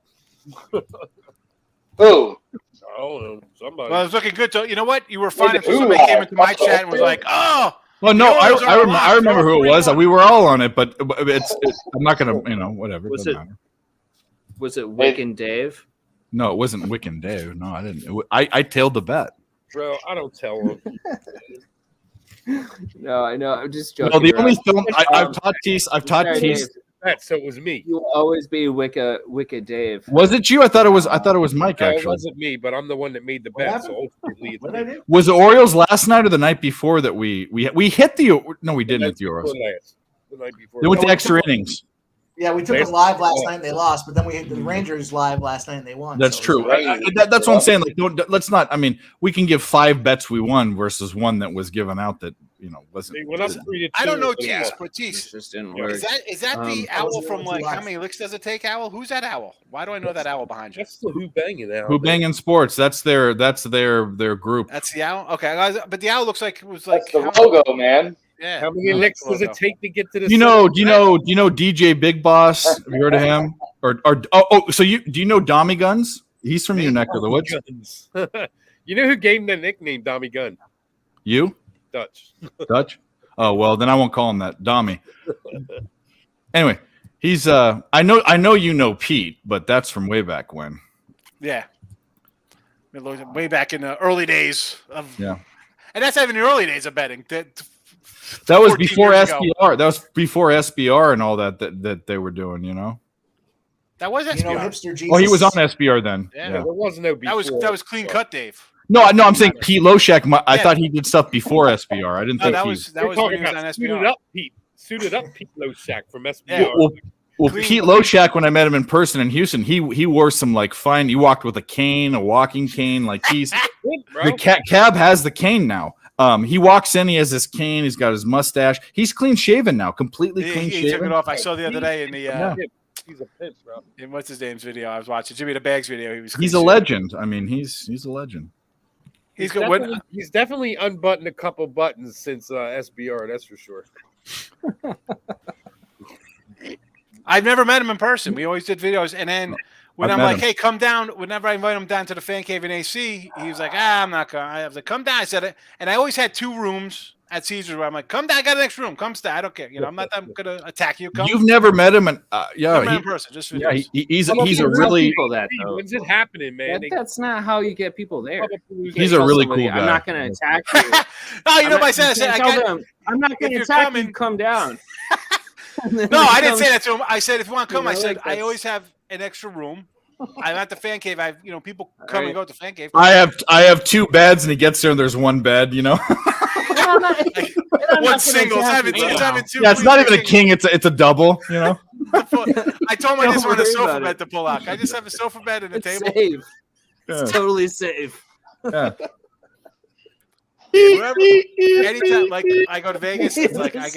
Who? I don't know. Somebody. Well, it was looking good. So you know what? You were fine until somebody came into my chat and was like, "Oh." Well, no, I remember who it was. 3-1. We were all on it, but it's I'm not going to, whatever. Was doesn't it- matter. Was it Wick and Dave? No, it wasn't Wick and Dave. No, I didn't. I tailed the bet. Bro, I don't tell them. No, I know. I'm just joking. Well, the only around. film I've taught Tease. Sorry, Dave. So it was me. You will always be Wicked Dave. Was it you? I thought it was Mike. No, it Actually, wasn't me, but I'm the one that made the bet. So ultimately, it's me. was the Orioles last night or the night before that we hit the? No, we didn't hit the Orioles. The night before. They went to extra innings. Yeah, we took it live last night and they lost, but then we hit the Rangers live last night and they won. That's so true. That's what I'm saying. Like, let's not. I mean, we can give 5 bets we won versus one that was given out that wasn't. I don't know, Tease, but Tease, just didn't work. Is that the owl from like how many licks does it take? Owl? Who's that owl? Why do I know that owl behind you? That's the Who Banging Owl. Who Banging Sports? That's their group. That's the owl. Okay, guys, but the owl looks like it was like That's the logo, man. Yeah. How many licks does it take to get to the? Do you know DJ Big Boss? Have you heard of him? So do you know Dommy Guns? He's from your neck of the woods. You know who gave him the nickname Dommy Gun? You? Dutch? Oh well, then I won't call him that. Dommy. Anyway, he's I know you know Pete, but that's from way back when. Yeah. Way back in the early days of and that's even the early days of betting. That was before SBR. That was before SBR and all that they were doing, That was SBR. Hipster Jesus. Oh, he was on SBR then. Yeah. There was no before. That was clean cut, Dave. No, I'm saying Pete Loshak. I thought he did stuff before SBR. I didn't think that was when he was on SBR. Suited up Pete Loshak from SBR. Yeah. Well, Pete Loshak, when I met him in person in Houston, he wore some like fine. He walked with a cane, a walking cane. Like the cab has the cane now. He walks in, he has his cane, he's got his mustache. He's clean shaven now, completely clean shaven. He took it off. I saw the other day in the he's a pimp, bro. In what's his name's video I was watching, Jimmy the Bags video. He's a legend. I mean, he's a legend. He's definitely unbuttoned a couple buttons since SBR. That's for sure. I've never met him in person. We always did videos, and then when I'm like, "Hey, come down," whenever I invite him down to the fan cave in AC, he was like, "I'm not going." I was like, "Come down." I said it, and I always had 2 rooms at Caesars where I'm like, "Come down, I got an extra room. Come stay. I don't care. I'm not that gonna attack you." Come. You've never met him, and never met him in person. Just videos. He's a really people that though. When's it happening, man? That's not how you get people there. He's a really cool guy. I'm not going to attack you. I said I'm not going to attack you. Come down. No, I didn't say that to him. I said, if you want to come, I said, I always have an extra room. I'm at the fan cave. People come and go to the fan cave. I have 2 beds, and he gets there, and there's 1 bed. One single. It's not even a king. It's a double. I told him I just want a sofa bed to pull out. I just have a sofa bed and a table. Safe. It's totally safe. Yeah. Anytime, like I go to Vegas, it's like I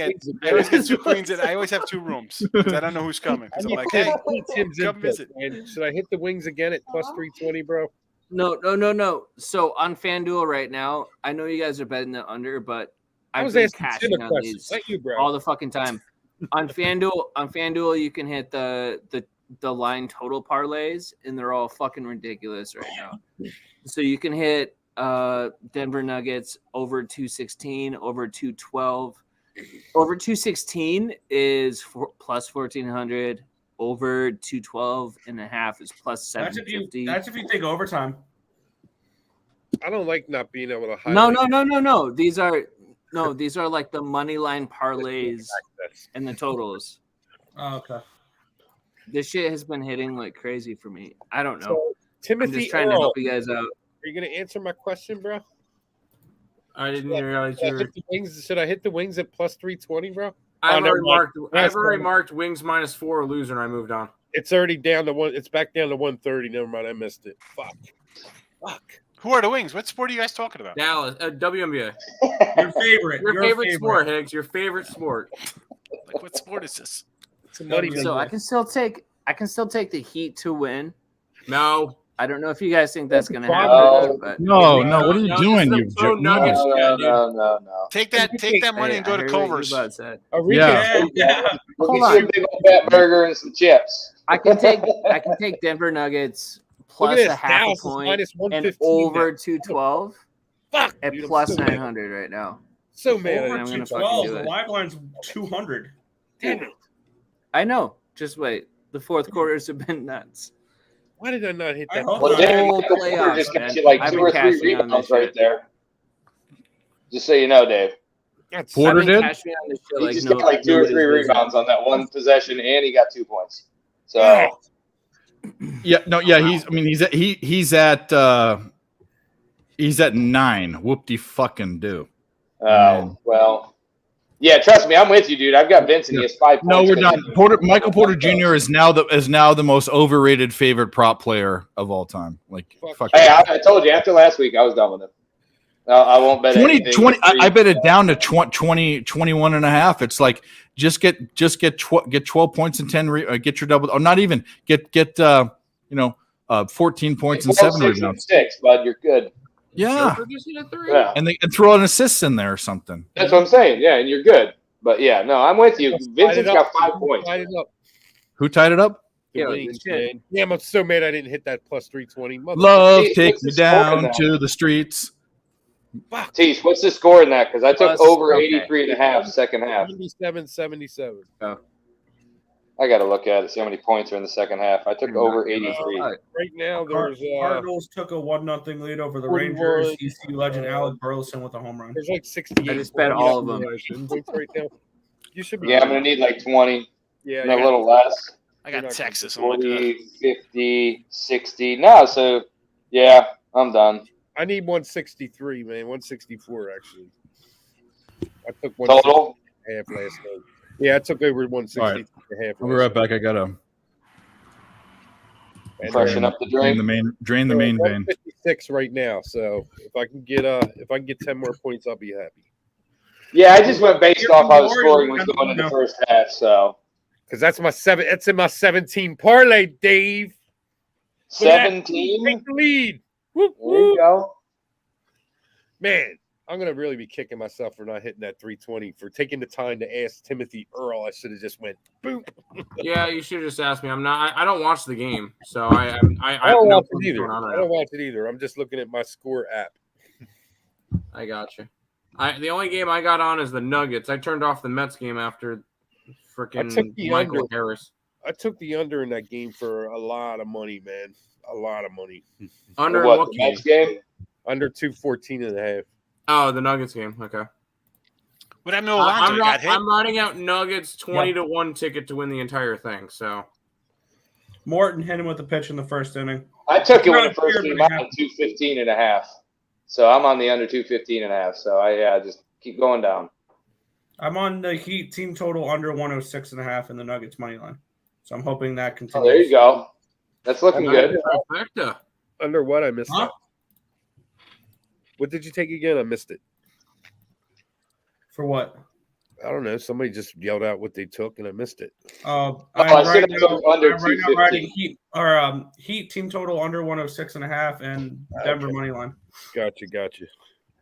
always get 2 queens, and I always have 2 rooms because I don't know who's coming. Because I'm like, hey, come visit. Should I hit the wings again at plus 320, bro? No. So on FanDuel right now, I know you guys are betting the under, but I've been cashing on these all the fucking time. On FanDuel, you can hit the line total parlays, and they're all fucking ridiculous right now. So you can hit Denver Nuggets over 216, over 212. Over 216 is plus 1400. Over 212.5 is plus 750. That's if you take overtime. I don't like not being able to highlight. No. These are like the money line parlays and the totals. Oh, okay. This shit has been hitting like crazy for me. I don't know. So, Timothy, I'm just trying to help you guys out. Are you going to answer my question, bro? I didn't realize you were... Should I hit the wings at plus 320, bro? I've already marked wings -4 a loser, and I moved on. It's already down to 1. It's back down to 130. Never mind, I missed it. Fuck. Who are the wings? What sport are you guys talking about? Dallas, WNBA. Your favorite. Your favorite sport, Higgs. Your favorite sport. Like, what sport is this? It's a money. So I can still take the Heat to win. No. I don't know if you guys think that's going to happen. But no. What are you doing? No. Take that money and go to Culver's. Yeah. Hold on. Big old fat burger and some chips. I can take Denver Nuggets plus a half a point and over 212 at plus 900 right now. So man, I'm going to fucking do it. The live line's 200. Damn it. I know. Just wait. The fourth quarters have been nuts. Why did I not hit that? Well, Dave, just got you like 2 or 3 rebounds right there. Just so you know, Dave. Porter did. He just got like 2 or 3 rebounds on that one possession, and he got 2 points. So yeah, he's at 9. Whoop-de-fucking-do. Oh, well. Yeah, trust me, I'm with you, dude. I've got Vincent. He has 5 points. No, we're not. Michael Porter Jr. is now the most overrated favorite prop player of all time. Like, fuck. Hey, I told you after last week, I was done with him. I won't bet 20. I bet it down to 21 and a half. It's like just get 12 points and 10. Get your double. Or not even get 14 points and 7 rebounds. 6, bud. You're good. Yeah. Yeah. And throw an assist in there or something. That's what I'm saying. Yeah, and you're good. But yeah, no, I'm with you. Vincent's got 5 points. Who tied it up? Yeah, I'm so mad I didn't hit that plus 320. Love take me down to the streets. Tease, what's the score in that? Because I took over 83.5 second half. 77. Oh. I got to look at it, see how many points are in the second half. I took over 83. Right now, there's Cardinals took a 1-0 lead over the Rangers. ECU legend Alec Burleson with a home run. There's like 68. I just bet all of them. Right now. You should be. Yeah, I'm going to need like 20. Yeah, a little less. I got Texas. 40, 50, 60. No, so yeah, I'm done. I need 163, man. 164 actually. I took total half last night. Yeah, I took over 160 right. half. I'll be right back. I gotta freshen up the drain. Drain the main vein. 56 right now. So if I can get 10 more points, I'll be happy. Yeah, I just went based off how the scoring was going in the first half. So because that's my 7. That's in my 17 parlay, Dave. 17. Take the lead. There you go. Man, I'm going to really be kicking myself for not hitting that 320, for taking the time to ask Timothy Earle. I should have just went, boom. Yeah, you should have just asked me. I don't watch the game, so I don't watch it either. I don't watch it either. I'm just looking at my score app. I got you. The only game I got on is the Nuggets. I turned off the Mets game after freaking Michael Harris. I took the under in that game for a lot of money, man. A lot of money. Under what the Mets game? Under 214.5. Oh, the Nuggets game. Okay. What happened to Alonzo? I'm riding out Nuggets 20-1 ticket to win the entire thing. So Morton hit him with the pitch in the first inning. I took it when it first came out at 215.5. So I'm on the under 215.5. So just keep going down. I'm on the Heat team total under 106.5 in the Nuggets money line. So I'm hoping that continues. Oh, there you go. That's looking good. Under what? I missed that. What did you take again? I missed it. For what? I don't know. Somebody just yelled out what they took, and I missed it. I'm right now riding Heat team total under 106.5 and Denver money line. Gotcha.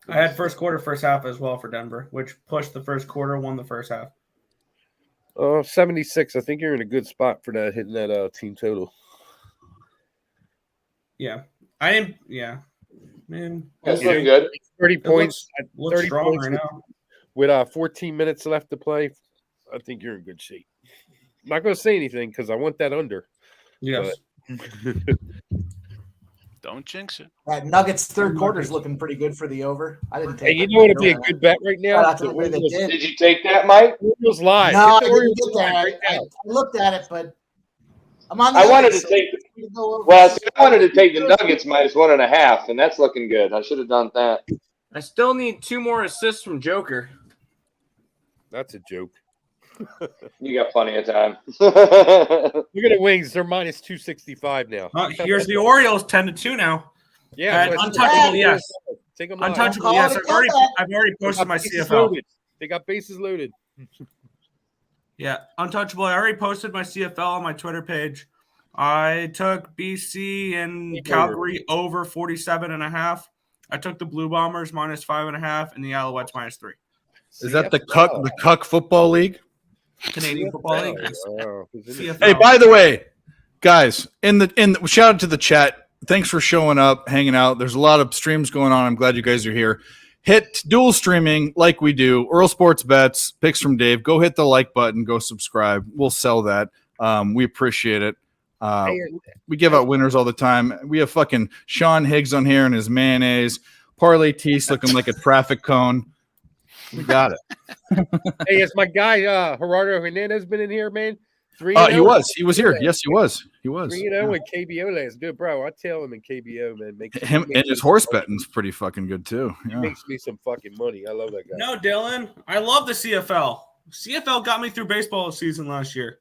I had first quarter, first half as well for Denver, which pushed the first quarter, won the first half. 76. I think you're in a good spot for that, hitting that team total. Yeah, I am. Yeah, man, that's looking good. 30 points. Looks 30 strong points right now. With 14 minutes left to play. I think you're in good shape. I'm not going to say anything because I want that under. Yes. Don't jinx it. That Nuggets third quarter is looking pretty good for the over. I didn't take. Hey, you know what would be a good bet right now? Did you take that, Mike? Orioles live. No, I didn't get that. I looked at it, but I'm on. I wanted to take. Well, I wanted to take the Nuggets minus 1.5, and that's looking good. I should have done that. I still need 2 more assists from Joker. That's a joke. You got plenty of time. Look at the Wings. They're minus 265 now. Here's the Orioles 10-2 now. Yeah, untouchable. Yes, take them untouchable. Yes, I've already posted my CFL. Loaded. They got bases loaded. Yeah, untouchable. I already posted my CFL on my Twitter page. I took BC and Calgary over 47.5. I took the Blue Bombers minus 5.5 and the Alouettes minus 3. Is that the Cuck Football League? Canadian Football League. Hey, by the way, guys, in the shout out to the chat. Thanks for showing up, hanging out. There's a lot of streams going on. I'm glad you guys are here. Hit dual streaming like we do. Earle Sports Bets, Picks from Dave. Go hit the like button. Go subscribe. We'll sell that. We appreciate it. We give out winners all the time. We have fucking Sean Higgs on here and his mayonnaise. Parlay Tease looking like a traffic cone. You got it. Hey, has my guy Gerardo Hernandez been in here, man? 3-0? He was here. Yes, he was. 3-0 in KBO last. Dude, bro, I tell him in KBO, man. Him and his horse betting's pretty fucking good too. He makes me some fucking money. I love that guy. No, Dylan, I love the CFL. CFL got me through baseball season last year.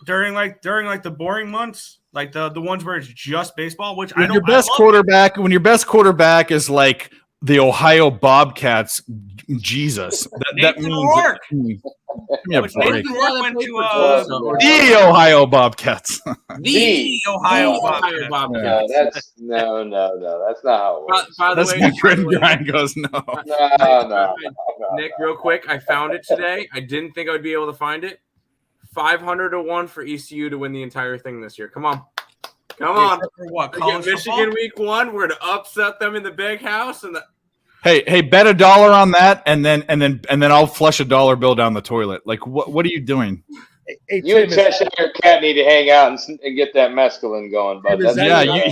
During the boring months, like the ones where it's just baseball, which when your best quarterback is like the Ohio Bobcats, Jesus, that means O'Rourke. give me a break. Nathan O'Rourke went to The Ohio Bobcats. the Ohio Bobcats. No, that's that's not how it works. By the That's way, when Grit and Grind goes no. No. Nick, real quick, I found it today. I didn't think I would be able to find it. 500-1 for ECU to win the entire thing this year. Come on. For what? We get College Michigan football? week 1. We're to upset them in the big house. And Hey, bet $1 on that, and then I'll flush a dollar bill down the toilet. Like, what are you doing? Hey, You and Cheshire Cat need to hang out and get that mescaline going, bud. That's peyote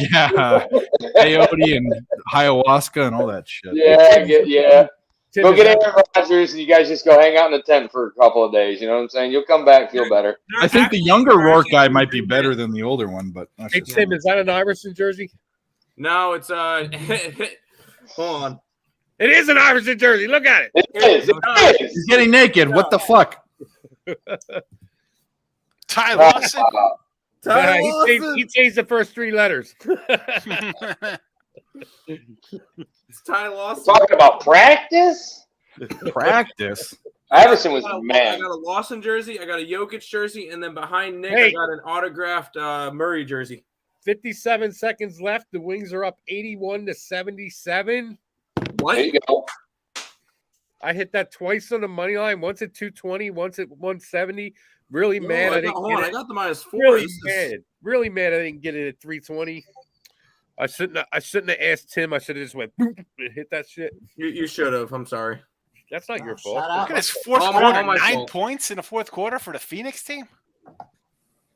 and ayahuasca and all that shit. Yeah. Go get Aaron Rodgers, and you guys just go hang out in the tent for a couple of days. You know what I'm saying? You'll come back, feel better. I think the younger Rourke guy might be better than the older one, but Hey, Tim, is that an Iverson jersey? no, it's hold on. It is an Iverson jersey. Look at it. It is. he's getting naked. What the fuck? Ty Lawson. He changed the first 3 letters. It's Ty Lawson. Talking about practice? Practice. Iverson was I man. got a Lawson jersey. I got a Jokic jersey, and then behind Nick, Hey. I got an autographed Murray jersey. 57 seconds left. The Wings are up 81-77. What? There you go. I hit that twice on the money line. Once at 220, once at 170. Really mad I didn't get it. I got the -4. Really mad I didn't get it at 320. I shouldn't have asked Tim. I should have just went boop and hit that shit. You should have. I'm sorry. That's not your fault. Shout out. Look at his fourth All quarter, my 9 fault. points in the fourth quarter for the Phoenix team.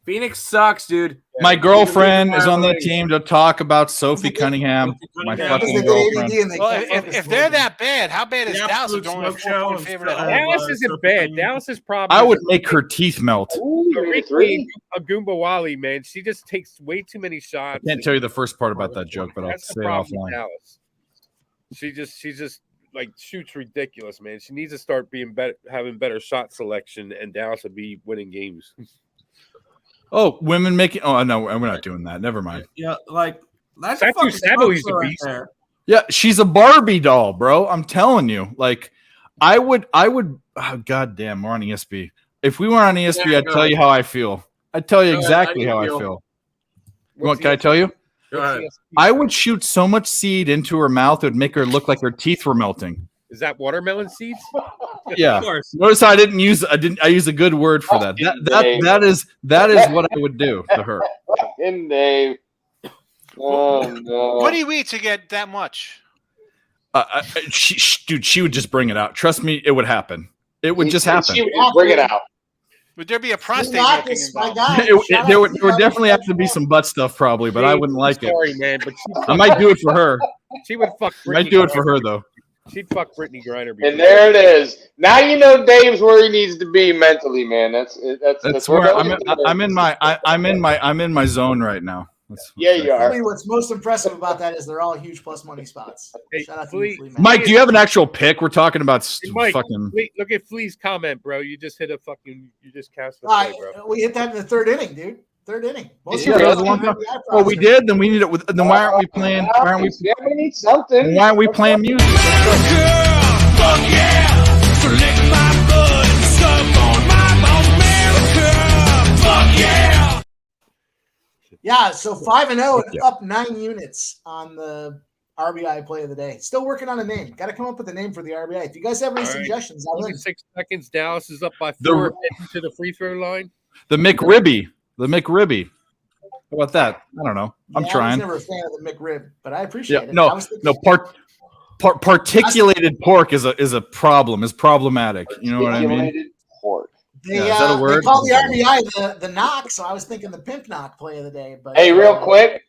Phoenix sucks, dude. My girlfriend is on that team to talk about Sophie Cunningham. My fucking girlfriend. Well, if they're that bad, how bad is The Dallas? absolute They're only a smoke show 4-point and favorite at stuff. home. Dallas isn't bad. Dallas's problem. I would make her teeth melt. Agumbawali, man. She just takes way too many shots. I can't tell you the first part about that joke, but I'll That's say the it problem with offline. Dallas. She just like shoots ridiculous, man. She needs to start being better, having better shot selection, and Dallas would be winning games. Oh, women making. Oh no, we're not doing that. Never mind. Yeah, like that's That's a fucking Savoy's monster a right beast. there. Yeah, she's a Barbie doll, bro. I'm telling you. Like, I would. Oh, God damn, we're on ESP. If we were on ESP, Yeah, I'd go tell ahead. you how I feel. I'd tell you Go ahead, exactly how how do I you feel. What's Can I tell you? Go ahead. I would shoot so much seed into her mouth, it would make her look like her teeth were melting. Is that watermelon seeds? Yeah. Of course. Notice I used a good word for that. That is what I would do to her. Fucking Dave. Oh no. What do you eat to get that much? She would just bring it out. Trust me, it would happen. It would just happen. She would just bring it out. Would there be a prostate Not milking this, my involved? guy. There would definitely have to be some butt stuff, probably, but I wouldn't like it. Sorry, man, but I might do it for her. she would fuck. I might do it for her though. She'd fuck Brittany Griner. And there it is. Now you know Dave's where he needs to be mentally, man. That's where I'm in my zone right now. Yeah, you are. Really, what's most impressive about that is they're all huge plus money spots. Hey, Shout out to Flea- you, Flea, man. Mike, do you have an actual pick? We're talking about Hey, Mike, fucking. look at Flea's comment, bro. You just hit a fucking. You just cast the All play, right, bro. we hit that in the third inning, dude. Third inning. Most Yeah, of that us was a long don't have time. the eye Oh, we process. did. Then we need it. Then why aren't we playing? Why aren't we? Yeah, we need something. Then why aren't we playing music? Fuck yeah! So lick my blood and stuff on my bone, America! Fuck yeah! Yeah, so 5-0 and up 9 units on the RBI play of the day. Still working on a name. Got to come up with a name for the RBI. If you guys have any All right. suggestions, I'm in. 26 seconds. Dallas is up by The- 4 heading to the free throw line. The McRibby. How about that? I don't know. I'm Yeah, trying. I was never a fan of the McRib, but I appreciate Yeah, it. no, I was thinking- particulated pork is a problem. Is problematic. You know what I mean? Articulated pork. They, Yeah, is that a they word? call the RBI the knock, so I was thinking the pimp knock play of the day. But Hey, real quick,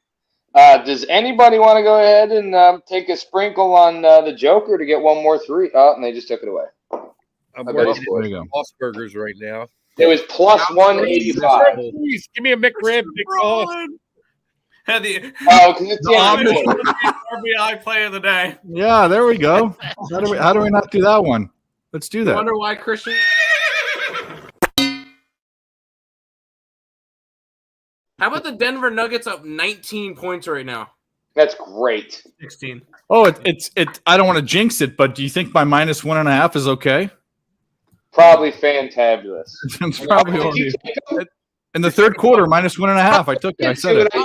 does anybody want to go ahead and take a sprinkle on the Joker to get one more 3? Oh, and they just took it away. I'm I bet working it's good. at Lost Burgers right now. It was plus 185. Please give me a McRib, big sauce. Had the Oh, because it's the end of the quarter. RBI play of the day. Yeah, there we go. How do we not do that one? Let's do I that. wonder why Christian. How about the Denver Nuggets up 19 points right now? That's great. 16. Oh, it's I don't want to jinx it, but do you think my minus 1.5 is okay? Probably fantabulous. It's probably already in the third quarter, minus 1.5. I took it. I said it. That's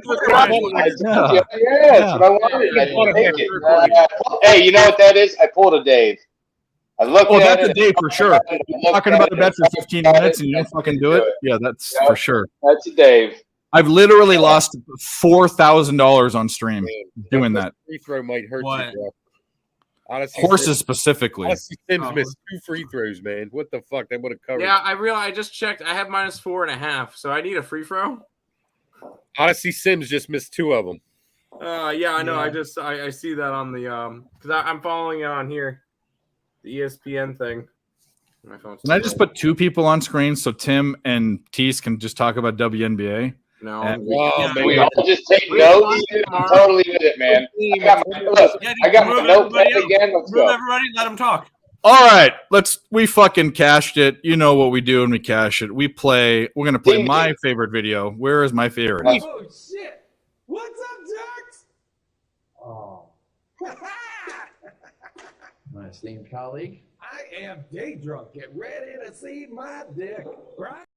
what Yeah. I wanted. I didn't take it. Hey, you know what that is? I pulled a Dave. I looked Oh, at that's it. a day for sure. You're talking about a bet for 15 minutes and you don't fucking do it? Yeah, that's for sure. That's a Dave. I've literally lost $4,000 on stream doing that. Free throw might hurt What? you, bro. Honestly, Horses specifically. Honestly, Sims missed 2 free throws, man. What the fuck? They would have covered. Yeah, I realized. I just checked. I have minus 4.5, so I need a free throw. Honestly, Sims just missed 2 of them. Yeah, I know. Yeah. I see that on the because I'm following it on here, the ESPN thing. My phone's Can I just put 2 people on screen so Tim and Tease can just talk about WNBA? No. And We all just take notes. I'm totally with it, man. I got my notepad again. Let's go. Everybody, let them talk. All right, we fucking cashed it. You know what we do when we cash it. We're gonna play my favorite video. Where is my favorite? Oh shit! What's up, Jax? Oh. My esteemed colleague. I am day drunk. Get ready to see my dick, right?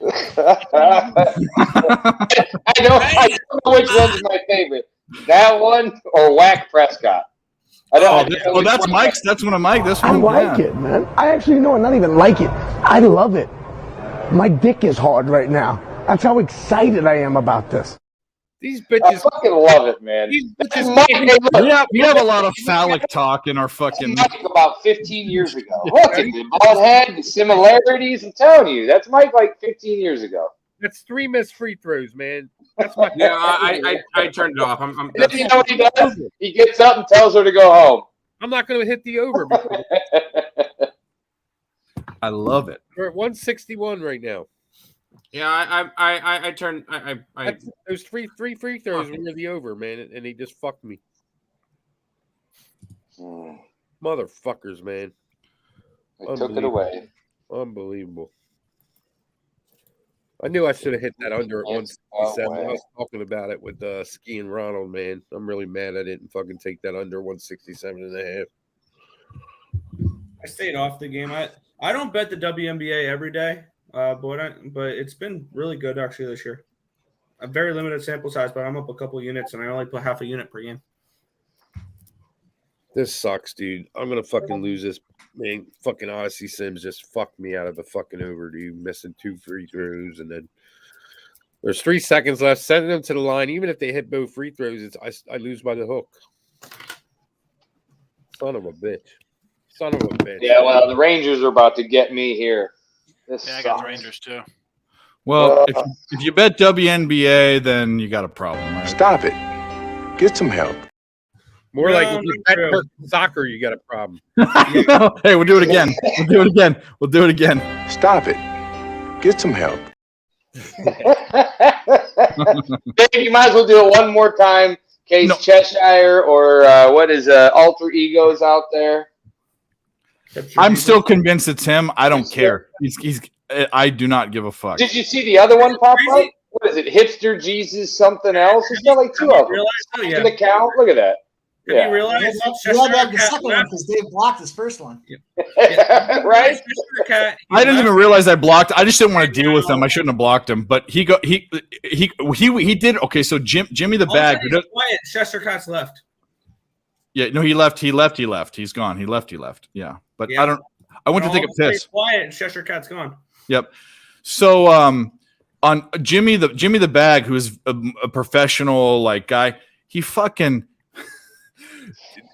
I don't know which one's my favorite. That one or Whack Prescott. That's Mike's. That's one of Mike. This one. I like it, man. I actually not even like it. I love it. My dick is hard right now. That's how excited I am about this. These I bitches. fucking love it, man. These bitches. We have a lot of phallic talk in our fucking. Mike about 15 years ago. Look at the bald head, the similarities. I'm telling you, that's Mike like 15 years ago. That's 3 missed free throws, man. That's my. Yeah, I turned it off. And then you know what he does? He gets up and tells her to go home. I'm not going to hit the over. I love it. We're at 161 right now. Yeah, I turned. Those three free throws were the over, man, and he just fucked me. Motherfuckers, man. They took it away. Unbelievable. I knew I should have hit that under at 167. I was talking about it with Ski and Ronald, man. I'm really mad I didn't fucking take that under 167.5. I stayed off the game. I don't bet the WNBA every day, but it's been really good actually this year. A very limited sample size, but I'm up a couple units, and I only put half a unit per game. This sucks, dude. I'm gonna fucking lose this. Man, fucking Odyssey Sims just fucked me out of the fucking over, dude. Missing 2 free throws, and then there's 3 seconds left. Sending them to the line, even if they hit both free throws, I lose by the hook. Son of a bitch. Son of a bitch. Yeah, well, the Rangers are about to get me here. I got the Rangers too. Well, if you bet WNBA, then you got a problem, right? Stop it. Get some help. More like if you bet soccer, you got a problem. Hey, we'll do it again. We'll do it again. Stop it. Get some help. Dave, you might as well do it one more time in case Cheshire or Alter Egos out there. I'm still convinced it's him. I don't care. I do not give a fuck. Did you see the other one pop up? What is it? Hipster Jesus something else? He's got like 2 of them. In the count. Look at that. Yeah. You realize you had to have the second one because Dave blocked his first one. Right? I didn't even realize I blocked. I just didn't want to deal with him. I shouldn't have blocked him. But he did. Okay, so Jimmy the Bag. Quiet. Chester Cat's left. Yeah, no, he left. He's gone. He left. Yeah, but yeah. I went to take a piss. Quiet. Chester Cat's gone. Yep. So on Jimmy the Bag, who's a professional like guy, he fucking.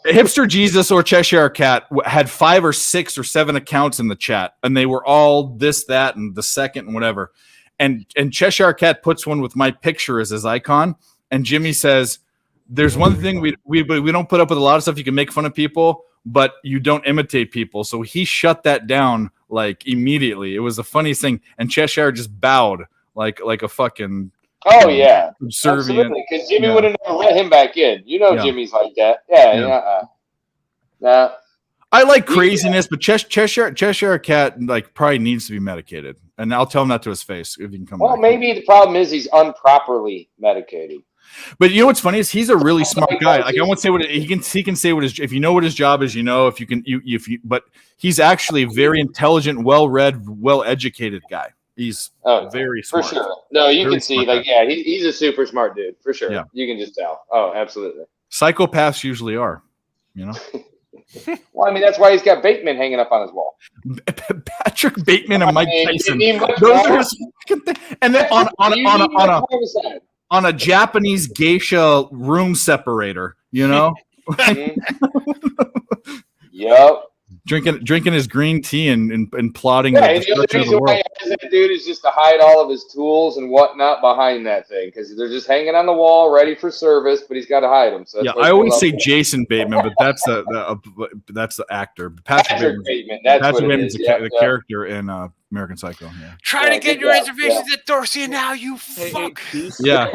Hipster Jesus or Cheshire Cat had 5 or 6 or 7 accounts in the chat, and they were all this, that, and the second, and whatever. And Cheshire Cat puts one with my picture as his icon, and Jimmy says, there's one thing we don't put up with a lot of stuff. You can make fun of people, but you don't imitate people. So he shut that down like immediately. It was the funniest thing, and Cheshire just bowed like a fucking. Oh yeah, subservient. Because Jimmy would have never let him back in. You know, Jimmy's like that. Yeah. Nah. I like craziness, but Cheshire Cat like probably needs to be medicated, and I'll tell him that to his face if he can come. Well, back. maybe the problem is he's improperly medicated. But you know what's funny is he's a really smart guy. Like I won't say what he can say what his if you know what his job is, you know if you but he's actually a very intelligent, well-read, well-educated guy. He's very smart. For sure. No, you can see like he's a super smart dude for sure. Yeah. You can just tell. Oh, absolutely. Psychopaths usually are, you know. Well, I mean that's why he's got Bateman hanging up on his wall. Patrick Bateman and Mike Tyson. Those are his and then on a Japanese geisha room separator, you know? Yep. Drinking his green tea and plotting the destruction only of the reason why world. he has that dude is just to hide all of his tools and whatnot behind that thing because they're just hanging on the wall, ready for service, but he's got to hide them. So yeah, I always say Jason Bateman, but that's the actor. Patrick Bateman. That's Patrick what it Bateman's is. the character in American Psycho. Yeah. Trying to get your reservations at Dorsey now, you fuck. Yeah.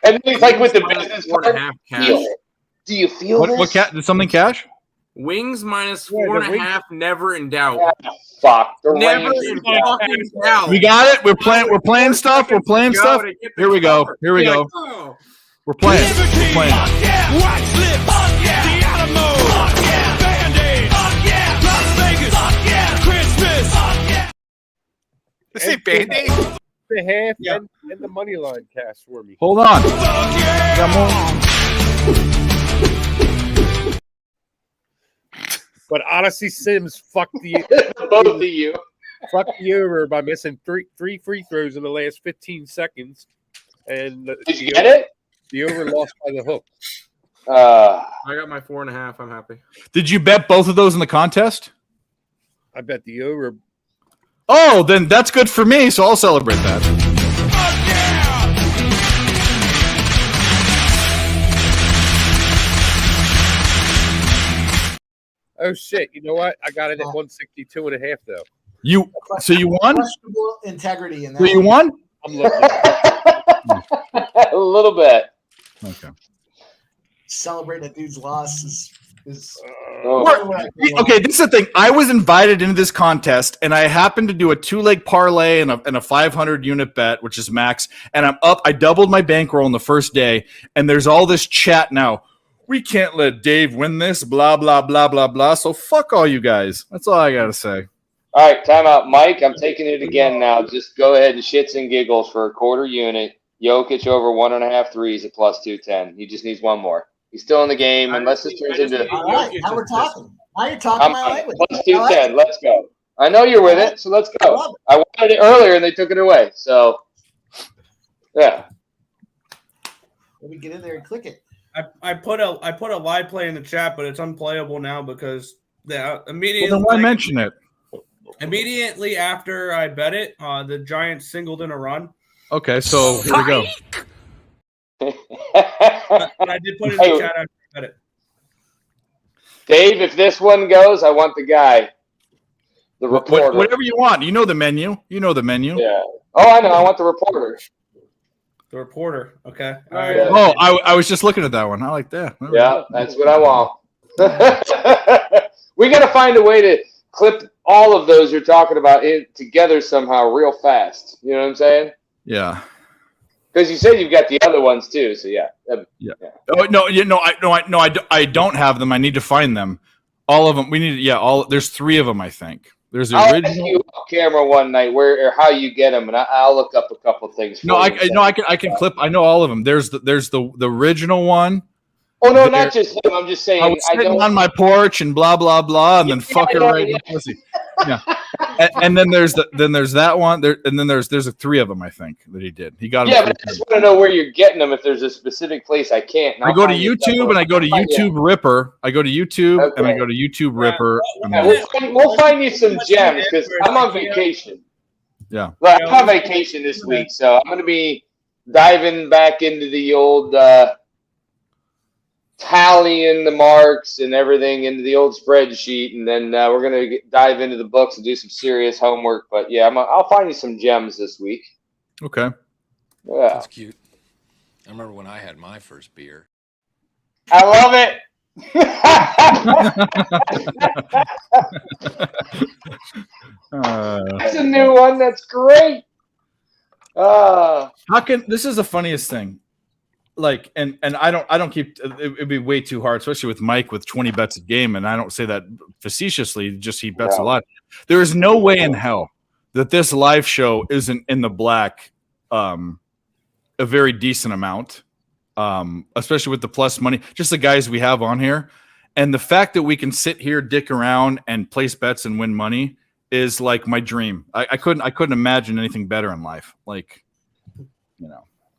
And then he's like with the business card. Do you feel this? What cat? Did something cash? Wings minus 4.5. Never in doubt. Fuck. Never in fucking doubt. We got it. We're playing stuff. We're playing stuff. Here we go. Here we go. We're playing. We're playing. White slip. The Alamo. Band-Aid. Las Vegas. Christmas. Let's say Band-Aid. The half and the money line cash for me. Hold on. Got more. But Odyssey Sims fucked the both of you. Fucked the over by missing three free throws in the last 15 seconds. And did you get it? The over lost by the hook. I got my 4.5. I'm happy. Did you bet both of those in the contest? I bet the over. Oh, then that's good for me, so I'll celebrate that. Oh shit! You know what? I got it at 162.5 though. You won? Questionable integrity in that. So you won? I'm looking. A little bit. Okay. Celebrate a dude's loss is okay, this is the thing. I was invited into this contest, and I happened to do a 2-leg parlay and a 500 unit bet, which is max. And I'm up. I doubled my bankroll on the first day, and there's all this chat now. We can't let Dave win this, blah, blah, blah, blah, blah. So fuck all you guys. That's all I got to say. All right, time out. Mike, I'm taking it again now. Just go ahead and shits and giggles for a quarter unit. Jokic over 1.5 threes at plus 210. He just needs one more. He's still in the game unless this turns into. All right, now we're talking. Now you're talking my language. Plus 210. Let's go. I know you're with it, so let's go. I wanted it earlier, and they took it away. So, yeah. Let me get in there and click it. I put a live play in the chat, but it's unplayable now because immediately. Well, then why mention it? Immediately after I bet it, the Giants singled in a run. Okay, so here we go. But I did put it in the chat after I bet it. Dave, if this one goes, I want the guy, the reporter. Whatever you want. You know the menu. Yeah. Oh, I know. I want the reporter. The reporter. Okay. All right. Yeah. Oh, I was just looking at that one. I like that. Yeah, that's what I want. We got to find a way to clip all of those you're talking about together somehow real fast. You know what I'm saying? Yeah. Because you said you've got the other ones too. So yeah. Yeah. Oh I don't have them. I need to find them. All of them. We need. Yeah. There's 3 of them. I think. There's the I'll original. ask you off camera one night where or how you get them, and I'll look up a couple things. I can clip. I know all of them. There's the original one. Oh no, not just him. I'm just saying. I was sitting on my porch and blah blah blah, and then fuck her right in the pussy. Yeah. And then there's that one. And then there's 3 of them. I think that he did. He got them. Yeah, but I just want to know where you're getting them. If there's a specific place I can't. I go to YouTube and I go to YouTube Ripper. I go to YouTube and I go to YouTube Ripper. We'll find you some gems because I'm on vacation. Yeah. Well, I'm on vacation this week, so I'm going to be diving back into the old tallying the marks and everything into the old spreadsheet, and then we're gonna dive into the books and do some serious homework. But yeah, I'll find you some gems this week. Okay. Yeah. That's cute. I remember when I had my first beer. I love it. That's a new one. That's great. How can this is the funniest thing? Like, and I don't keep it'd be way too hard, especially with Mike with 20 bets a game, and I don't say that facetiously, just he bets a lot. There is no way in hell that this live show isn't in the black a very decent amount. Especially with the plus money, just the guys we have on here. And the fact that we can sit here, dick around, and place bets and win money is like my dream. I couldn't imagine anything better in life. Like,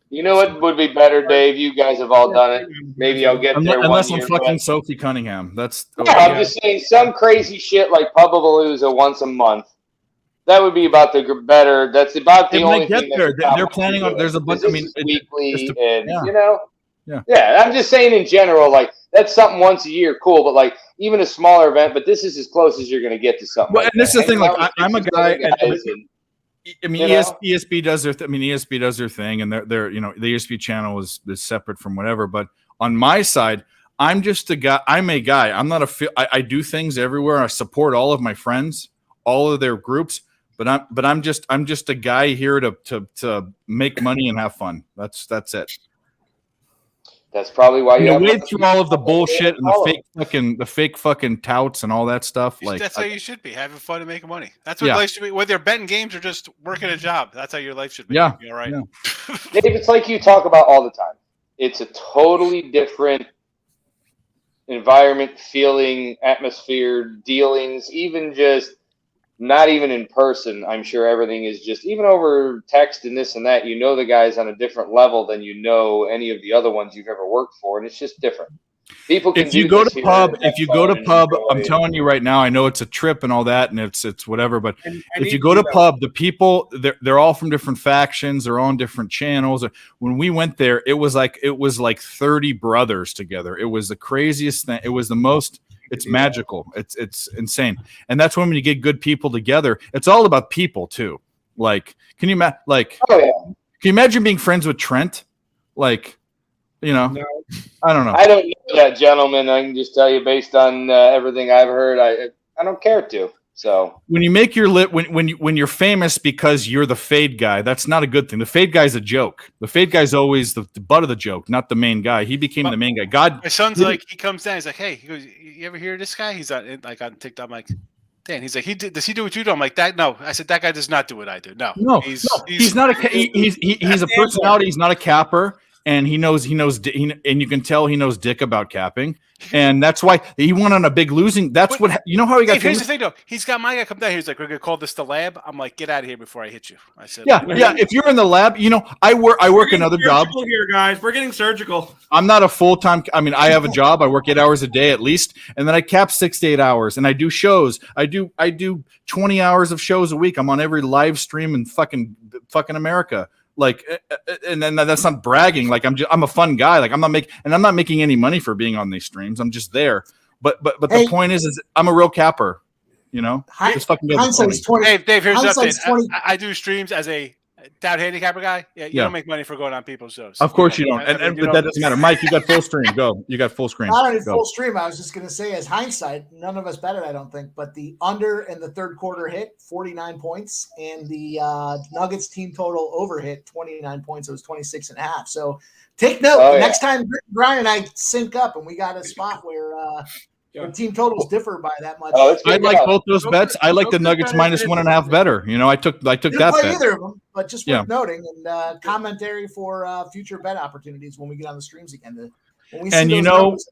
You know what would be better, Dave? You guys have all done it. Maybe I'll get there unless one I'm year, fucking but- Sophie Cunningham. That's I'm just saying some crazy shit like Pubapalooza once a month. That would be about the better. That's about the It only might get thing there. that's They're planning on. There's a bunch. I mean, weekly, yeah. you know. Yeah. I'm just saying in general, like that's something once a year, cool. But like even a smaller event, but this is as close as you're going to get to something. Well, like and this that. is the thing. Hanging Like out with I'm a these guy. other guys I mean, you know? ESP does their. ESP does their thing, and they're the ESP channel is separate from whatever. But on my side, I'm just a guy. I'm a guy. I'm not a. I do things everywhere. I support all of my friends, all of their groups. But I'm just a guy here to make money and have fun. That's it. That's probably why you wade through all of the bullshit and the fake fucking touts and all that stuff. Like that's how you should be, having fun and making money. That's what Yeah. life should be. Whether you're betting games or just working a job, that's how your life should be. Yeah. All right. Yeah. Dave, it's like you talk about all the time. It's a totally different environment, feeling, atmosphere, dealings, even just not even in person. I'm sure everything is just even over text and this and that. You know the guys on a different level than you know any of the other ones you've ever worked for, and it's just different. People can if you do go this to here pub, and if you have go to fun and pub, enjoy I'm it. telling you right now, I know it's a trip and all that, and it's whatever. But I if need you to go do to that. pub, the people they're all from different factions, they're on different channels. When we went there, it was like 30 brothers together. It was the craziest thing. It was the most. It's magical. It's insane, and that's when you get good people together. It's all about people too. Like, can you can you imagine being friends with Trent? Like, I don't know. I don't know that gentleman. I can just tell you, based on everything I've heard, I don't care to. So when you make your lit, when you're famous because you're the fade guy, that's not a good thing. The fade guy's a joke. The fade guy's always the butt of the joke, not the main guy. He became the main guy. My son's like, he comes down, he's like, hey, he goes, you ever hear of this guy? He's on TikTok. I'm like, Dan. He's like, does he do what you do? I'm like, that. No, I said that guy does not do what I do. No, he's not a. He's a personality. He's not a capper. And he knows, and you can tell he knows dick about capping, and that's why he went on a big losing. That's what you know how he got. Dave, here's the thing, though. He's got my guy come down here. He's like, we're gonna call this the lab. I'm like, get out of here before I hit you. I said, yeah. If you're in the lab, I work another job here, guys. We're getting surgical. I'm not a full time. I mean, I have a job. I work 8 hours a day at least, and then I cap 6 to 8 hours, and I do shows. I do 20 hours of shows a week. I'm on every live stream in fucking America. Like, and then that's not bragging. Like, I'm a fun guy. Like, I'm not making any money for being on these streams. I'm just there. But the point is I'm a real capper. Just fucking Dave, here's the hindsight's update. I do streams as a down handicapper guy. Yeah, you don't make money for going on people's shows. Of course you don't. But that doesn't matter. Mike, you got full stream. Go. You got full screen. Not only full stream. I was just going to say, as hindsight, none of us betted, I don't think, but the under in the third quarter hit 49 points, and the Nuggets team total over hit 29 points. It was 26.5. So take note. Next time Brian and I sync up and we got a spot where the team totals differ by that much. I like both those bets. I like the Nuggets minus 1.5 better. I took that Didn't bet. play either of them, but just worth noting, and commentary for future bet opportunities when we get on the streams again. When we see And those numbers.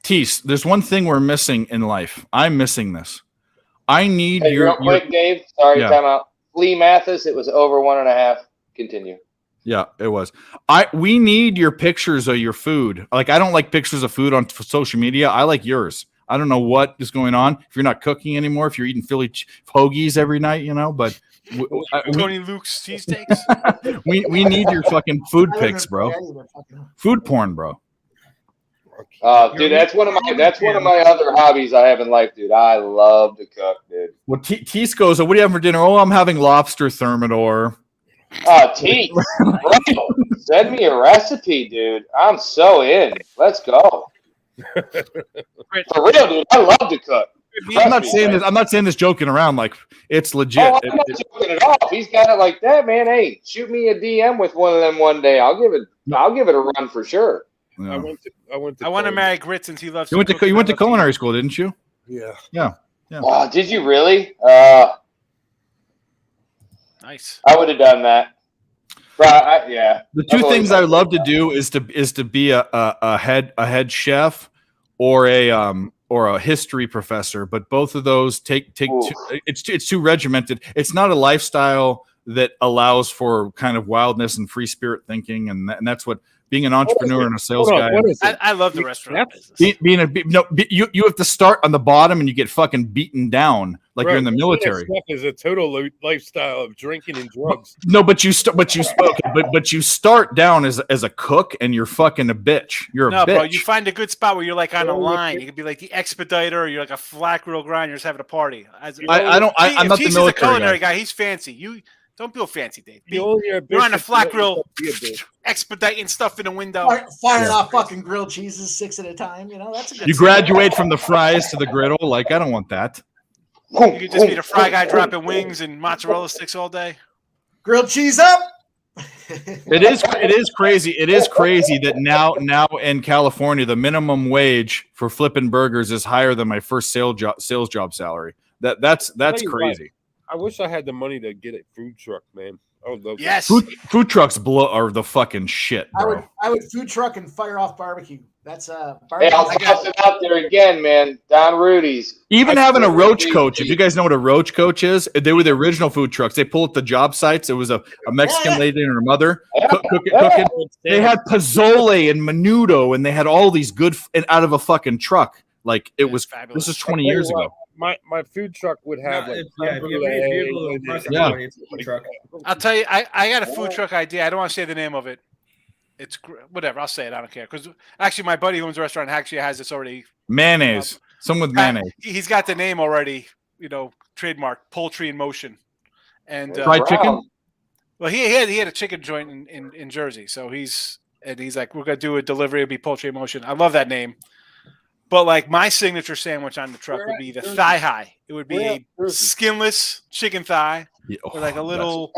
Tease, there's one thing we're missing in life. I'm missing this. I need real quick, Dave. Sorry, time out. Lee Mathis, it was over 1.5. Continue. Yeah, it was. We need your pictures of your food. Like, I don't like pictures of food on social media. I like yours. I don't know what is going on. If you're not cooking anymore, if you're eating Philly hoagies every night, but Tony Luke's cheesesteaks. we need your fucking food pics, bro. Food porn, bro. Dude, that's one of my other hobbies I have in life, dude. I love to cook, dude. Well, Tease goes, "What do you have for dinner?" "Oh, I'm having lobster thermidor." Tease, bro, send me a recipe, dude. I'm so in. Let's go. For real, dude. I love to cook. I'm not saying this. I'm not saying this joking around. Like it's legit. Oh, I'm not joking at all. If he's got it like that, man, hey, shoot me a DM with one of them one day. I'll give it a run for sure. I want to marry Grit since he loves. You went to culinary school, didn't you? Yeah. Yeah. Oh, did you really? Nice. I would have done that. Right, yeah. The two things I would love to do is to be a head chef or a history professor, but both of those take it's too regimented. It's not a lifestyle that allows for kind of wildness and free spirit thinking, and that's what being an entrepreneur and a sales guy. I love the restaurant business. You have to start on the bottom and you get fucking beaten down like you're in the military. Stuff is a total lifestyle of drinking and drugs. No, but you start down as a cook and you're fucking a bitch. You're a bitch. Bro, you find a good spot where you're like on a line. You could be like the expediter, or you're like a flat grill grind. You're just having a party. I'm not the military a culinary guy. He's fancy. You don't feel fancy, Dave. You're on a flat grill, expediting stuff in the window, firing off fucking grilled cheeses 6 at a time. You know, that's a good. You graduate from the fries to the griddle. Like I don't want that. You could just be the fry guy dropping wings and mozzarella sticks all day. Grilled cheese up. It is crazy. It is crazy that now in California the minimum wage for flipping burgers is higher than my first sales job salary. That's crazy. I wish I had the money to get a food truck, man. I would love yes. Food trucks are the fucking shit, bro. I would food truck and fire off barbecue. That's barbecue. Hey, I'll toss it out there again, man. Don Rudy's. Even having a roach coach, if you guys know what a roach coach is, they were the original food trucks. They pull up the job sites. It was a Mexican lady and her mother cooking. They had pozole and menudo, and they had all these good out of a fucking truck. Like it was. This is 20 years ago. My food truck would have I'll tell you, I got a food truck idea. I don't want to say the name of it. It's whatever. I'll say it. I don't care. Because actually, my buddy who owns a restaurant actually has this already. Mayonnaise. Someone with mayonnaise. He's got the name already. Trademark Poultry in Motion. And fried chicken. Well, he had a chicken joint in Jersey, so he's like, we're gonna do a delivery. It'll be Poultry in Motion. I love that name. But like my signature sandwich on the truck would be the thigh high. It would be a skinless chicken thigh with like a little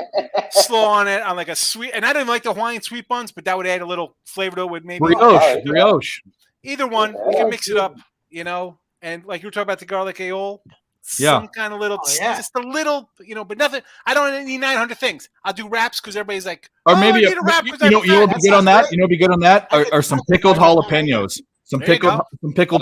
slaw on it, on like a sweet. And I didn't like the Hawaiian sweet buns, but that would add a little flavor to it with maybe brioche. Either one, you can mix it up, And like you were talking about the garlic aioli, some kind of little, just a little, but nothing. I don't need 900 things. I'll do wraps because everybody's like, or maybe I need a wrap. You know what would be good on that? You know what would be good on that? Or some pickled jalapenos. Some pickled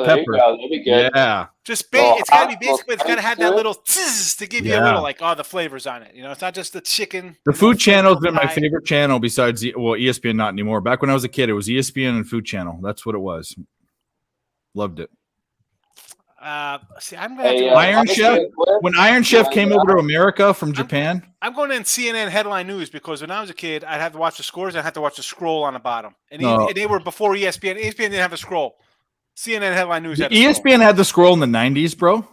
peppers. That'd be good. Yeah. Just it's got to be basic, but it's got to have that little tizz to give you a little like all the flavors on it. It's not just the chicken. The Food Channel's been my favorite channel besides ESPN, not anymore. Back when I was a kid, it was ESPN and Food Channel. That's what it was. Loved it. See, I'm going to Iron Chef. When Iron Chef came over to America from Japan, I'm going in CNN headline news because when I was a kid, I'd have to watch the scores. I'd have to watch the scroll on the bottom, and they were before ESPN. ESPN didn't have a scroll. CNN headline news. ESPN had the scroll in the 90s, bro.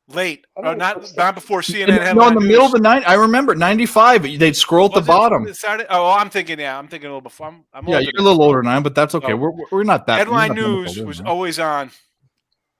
Late, not before CNN headline. No, in the middle of the night. I remember 95. They'd scroll at the bottom. Saturday? Oh, I'm thinking a little before. You're a little older than I am, but that's okay. We're not that. Headline news was always on.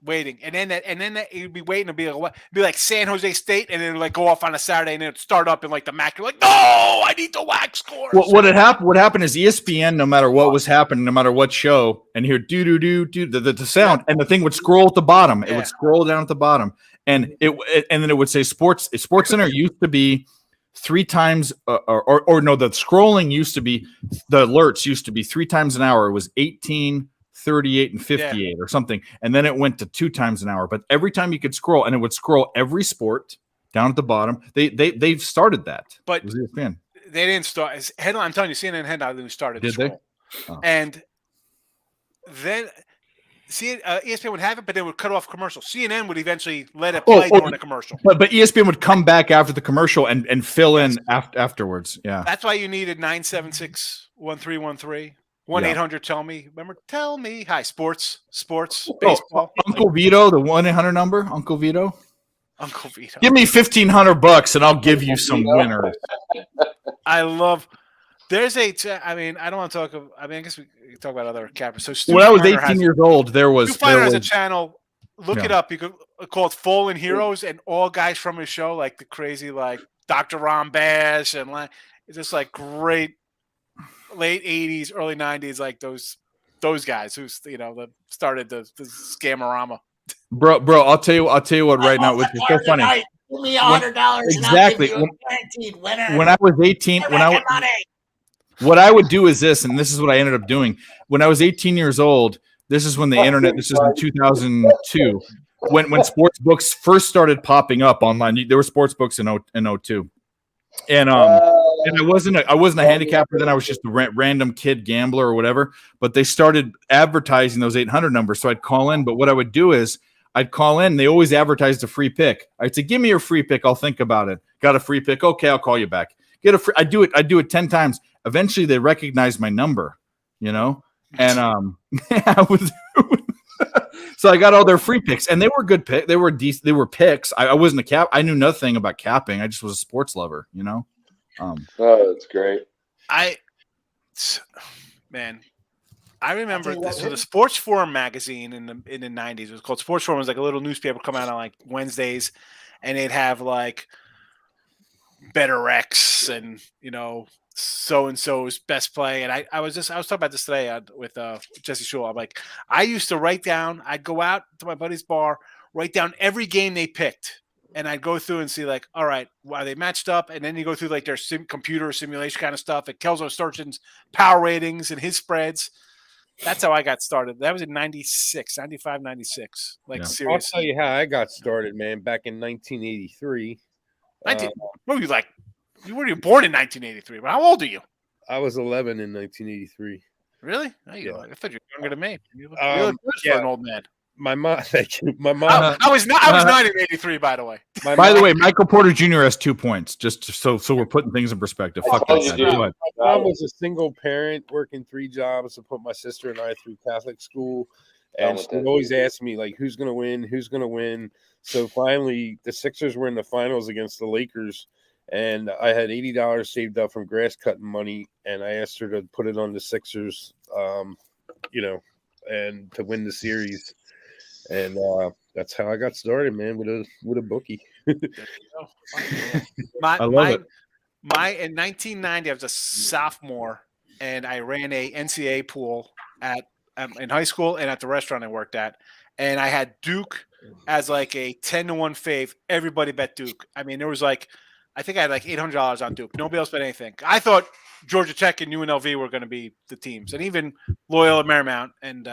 Waiting, and then you'd be waiting to be like San Jose State, and then like go off on a Saturday, and then it'd start up in like the MAC. You're like, no, I need the wax scores. What happened is ESPN, no matter what was happening, no matter what show, and hear do the sound, and the thing would scroll at the bottom. It would scroll down at the bottom, and then it would say Sports Center used to be 3 times, or no, the scrolling used to be, the alerts used to be 3 times an hour. It was 18. 38 and 58 or something, and then it went to 2 times an hour. But every time you could scroll, and it would scroll every sport down at the bottom. They've started that. But they didn't start. Headline, I'm telling you, CNN headline news started. Did they? Oh. And then ESPN would have it, but they would cut off commercials. CNN would eventually let it play during the commercial. But ESPN would come back after the commercial and fill in afterwards. Yeah, that's why you needed 976-1313. 1-800 tell me. Remember, tell me. Hi, sports, baseball. Uncle Vito, the 1-800 number. Uncle Vito. Uncle Vito. Give me $1,500 and I'll give you some winners. I love. There's a. I mean, I don't want to talk. I mean, I guess we can talk about other cappers. So Stu when I was Feiner 18 years old, there was. Stu Feiner has a was channel. Look it up. You could call it Fallen Heroes, and all guys from his show, like the crazy, like Dr. Ron Bass, and like it's just like great late 80s, early 90s, like those guys who that started the Scamorama. Bro, I'll tell you what. Right now, which is so funny. Give me $100. Exactly. And I'll give you a guaranteed winner. When I was 18, what I would do is this, and this is what I ended up doing. When I was 18 years old, this is when the internet. This is in 2002, when sports books first started popping up online. There were sports books in 02, and I wasn't a handicapper then. I was just a random kid gambler or whatever. But they started advertising those 800 numbers, so I'd call in. But what I would do is I'd call in. They always advertised a free pick. I'd say, "Give me your free pick. I'll think about it." Got a free pick? Okay, I'll call you back. Get a free. I do it 10 times. Eventually, they recognized my number. And I was. So I got all their free picks, and they were good picks. They were decent. They were picks. I wasn't a cap. I knew nothing about capping. I just was a sports lover. Oh, that's great. I remember this. So the Sports Forum magazine in the 90s, it was called Sports Forum. It was like a little newspaper come out on like Wednesdays, and they'd have like Better X and so and so's best play. And I was talking about this today with Jesse Shule. I'm like, I used to write down. I'd go out to my buddy's bar, write down every game they picked. And I'd go through and see, like, all right, are they matched up? And then you go through, like, their computer simulation kind of stuff. Like Kelso Sturgeon's power ratings and his spreads. That's how I got started. That was in 96, 95, 96. Like, seriously. I'll tell you how I got started, man, back in 1983. What were you, like? You weren't even born in 1983. But how old are you? I was 11 in 1983. Really? I thought you were younger than me. You look good for an old man. My mom, thank you. My mom. I was 9 in 83, by the way. By the way, Michael Porter Jr. has 2 points. Just so we're putting things in perspective. Fuck that guy. My mom was a single parent working 3 jobs to put my sister and I through Catholic school, and she would always ask me like, "Who's gonna win? Who's gonna win?" So finally, the Sixers were in the finals against the Lakers, and I had $80 saved up from grass cutting money, and I asked her to put it on the Sixers, and to win the series. And that's how I got started, man, with a bookie. I love it. In 1990, I was a sophomore, and I ran a NCAA pool in high school and at the restaurant I worked at, and I had Duke as like a 10-1 fave. Everybody bet Duke. I mean, there was like, I think I had like $800 on Duke. Nobody else bet anything. I thought Georgia Tech and UNLV were going to be the teams, and even Loyola Marymount. And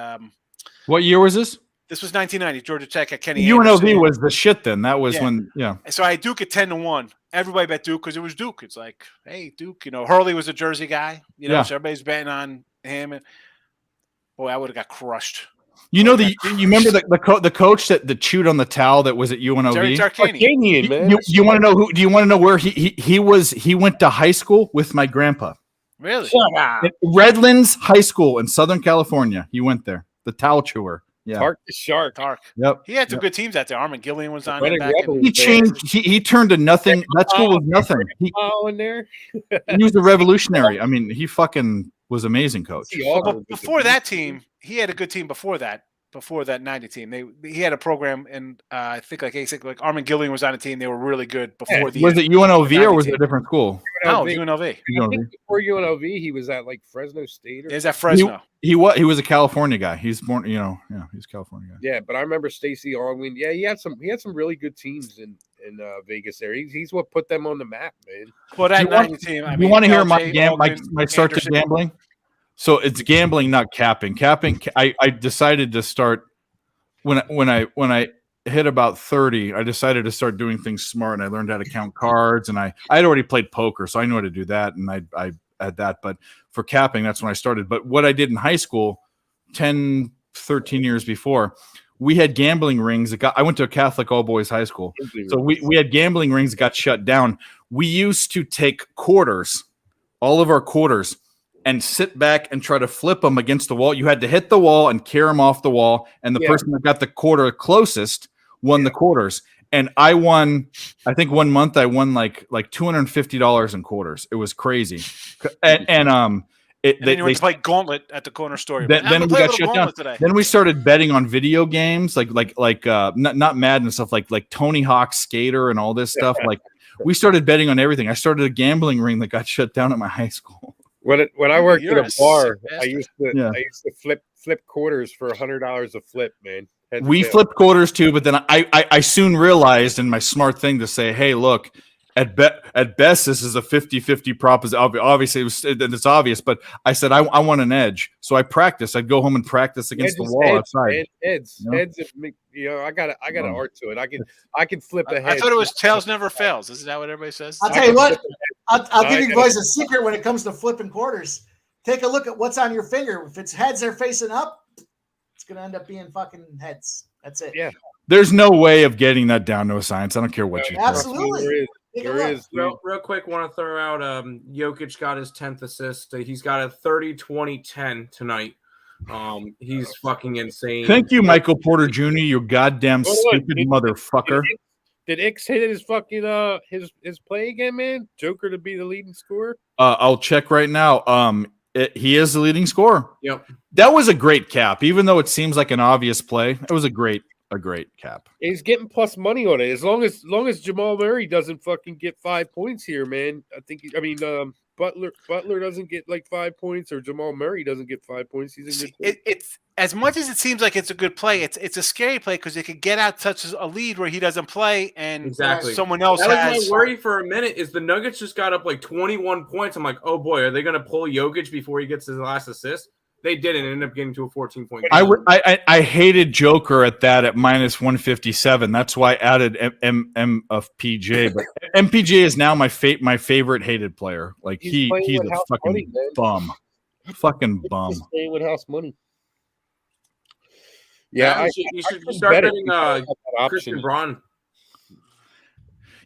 what year was this? This was 1990. Georgia Tech at Kenny UNLV Anderson. was the shit then. That was when, So I had Duke at 10-1. Everybody bet Duke because it was Duke. It's like, hey, Duke. Hurley was a Jersey guy. So everybody's betting on him. And boy, I would have got crushed. You remember the coach that chewed on the towel that was at UNLV? Jerry Tarkanian, man. You want to know who? Do you want to know where he was? He went to high school with my grandpa. Really? Redlands High School in Southern California. He went there. The towel chewer. Yeah. Tark the Shark. Tark. Yep. He had some good teams out there. Armin Gillian was on Running there. He changed. He turned to nothing. That school was nothing. He in there. He was a revolutionary. I mean, he fucking was amazing coach. But before that team, he had a good team before that 90 team. He had a program, and I think like Armin Gillian was on a team. They were really good before the. Was it UNLV or was it a different school? No, UNLV. I think before UNLV, he was at like Fresno State. Is that Fresno? He was a California guy. He's born, he's a California guy. Yeah, but I remember Stacey Allwin. Yeah, he had some really good teams in Vegas there. He's what put them on the map, man. Well, that 90 team. You want to hear my start to gambling? So it's gambling, not capping. Capping. I decided to start when I hit about 30. I decided to start doing things smart, and I learned how to count cards. And I'd already played poker, so I knew how to do that. And I had that. But for capping, that's when I started. But what I did in high school, 10, 13 years before, we had gambling rings. I went to a Catholic all boys high school, so we had gambling rings that got shut down. We used to take quarters, all of our quarters, and sit back and try to flip them against the wall. You had to hit the wall and carry them off the wall, and the person that got the quarter closest won the quarters. And I won, I think 1 month I won like $250 in quarters. It was crazy. And then you went to play Gauntlet at the corner store. Then we got shut down. Today. Then we started betting on video games, like not Madden and stuff, like Tony Hawk Skater and all this stuff. Like we started betting on everything. I started a gambling ring that got shut down at my high school. When I worked at a bar, I used to flip quarters for $100 a flip, man. We flipped quarters too, but then I soon realized, in my smart thing to say, hey, look, at best this is a 50-50 proposition. Obviously, it's obvious, but I said I want an edge, so I practiced. I'd go home and practice against the wall outside. Heads, I got an art to it. I can flip a head. I thought it was tails never fails. Isn't that what everybody says? I'll tell you what. I'll give you boys a secret when it comes to flipping quarters. Take a look at what's on your finger. If it's heads are facing up, it's going to end up being fucking heads. That's it. Yeah. There's no way of getting that down to a science. I don't care what you absolutely. There is. Real quick, want to throw out Jokic got his 10th assist. He's got a 30-20-10 tonight. He's fucking insane. Thank you, Michael Porter Jr., you goddamn stupid motherfucker. Did X hit his fucking his play again, man? Joker to be the leading scorer? I'll check right now. He is the leading scorer. Yep. That was a great cap, even though it seems like an obvious play. It was a great cap. He's getting plus money on it. As long as Jamal Murray doesn't fucking get 5 points here, man. Butler doesn't get like 5 points, or Jamal Murray doesn't get 5 points. He's a good. It's as much as it seems like it's a good play. It's a scary play because it could get out such a lead where he doesn't play and someone else that has. was my worry for a minute. Is the Nuggets just got up like 21 points? I'm like, oh boy, are they going to pull Jokic before he gets his last assist? They didn't end up getting to a 14-point game. I hated Joker at that at minus 157. That's why I added M of PJ. But MPJ is now my favorite hated player. Like he's a fucking bum. Fucking bum. He's playing with house money. Yeah, you should start betting Christian Braun.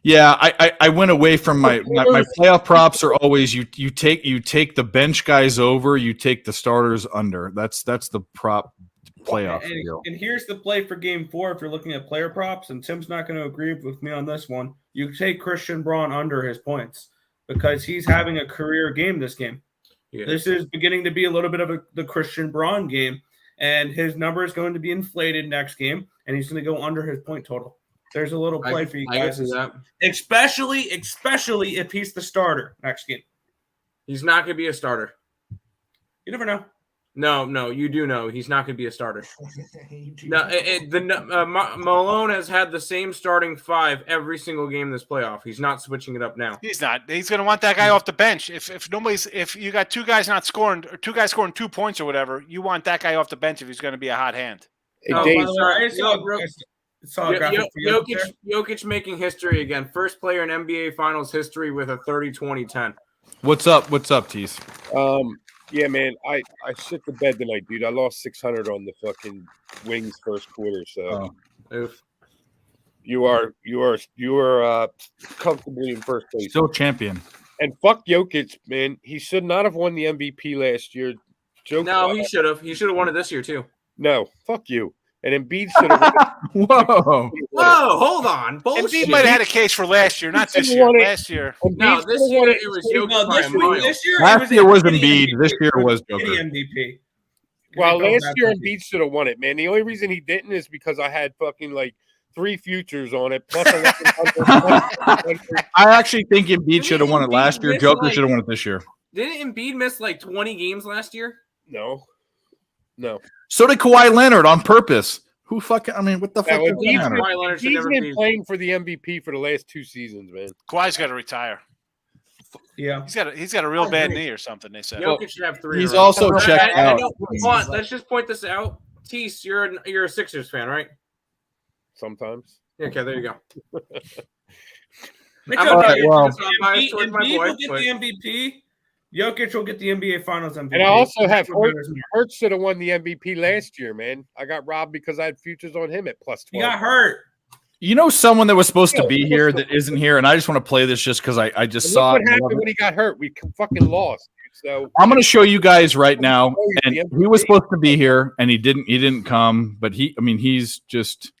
Yeah, I went away from my playoff props are always you take the bench guys over, you take the starters under. That's the prop playoff deal. And here's the play for game 4 if you're looking at player props, and Tim's not going to agree with me on this one. You take Christian Braun under his points because he's having a career game this game. Yeah. This is beginning to be a little bit of the Christian Braun game, and his number is going to be inflated next game, and he's going to go under his point total. There's a little play for you guys, especially if he's the starter next game. He's not going to be a starter. You never know. No, you do know he's not going to be a starter. Malone has had the same starting 5 every single game this playoff. He's not switching it up now. He's not. He's going to want that guy off the bench. If you got 2 guys not scoring, or 2 guys scoring 2 points or whatever, you want that guy off the bench if he's going to be a hot hand. Jokic making history again. First player in NBA Finals history with a 30-20-10. What's up, Tease? Yeah, man. I shit the bed tonight, dude. I lost 600 on the fucking Wings first quarter. So, you are comfortably in first place. Still champion. And fuck Jokic, man. He should not have won the MVP last year. No, he should have. He should have won it this year too. No, fuck you. And Embiid should have won. Whoa, hold on. Bullshit. Embiid might have had a case for last year, not this year. Last year. No, this year it was Jokic. Last year was Embiid. This year was Joker. MVP. Well, last year Embiid should have won it, man. The only reason he didn't is because I had fucking like 3 futures on it. Plus I actually think Embiid should have won it last year. Joker should have won it this year. Didn't Embiid miss like 20 games last year? No. So did Kawhi Leonard on purpose. Who fucking? I mean, what the fuck? Kawhi Leonard should never been playing for the MVP for the last 2 seasons, man. Kawhi's got to retire. Yeah, he's got a real bad knee or something. They said. Jokic should have 3. He's also checked out. Let's just point this out. Tease, you're a Sixers fan, right? Sometimes. Okay, there you go. Embiid will get the MVP. Jokic will get the NBA Finals MVP. And I also have Hurts should have won the MVP last year, man. I got robbed because I had futures on him at plus 12. He got hurt. You know, someone that was supposed to be here that isn't here, and I just want to play this just because I just And saw look it. what happened when he got hurt. We fucking lost. So I'm going to show you guys right now, and he was supposed to be here, and he didn't come. But he's just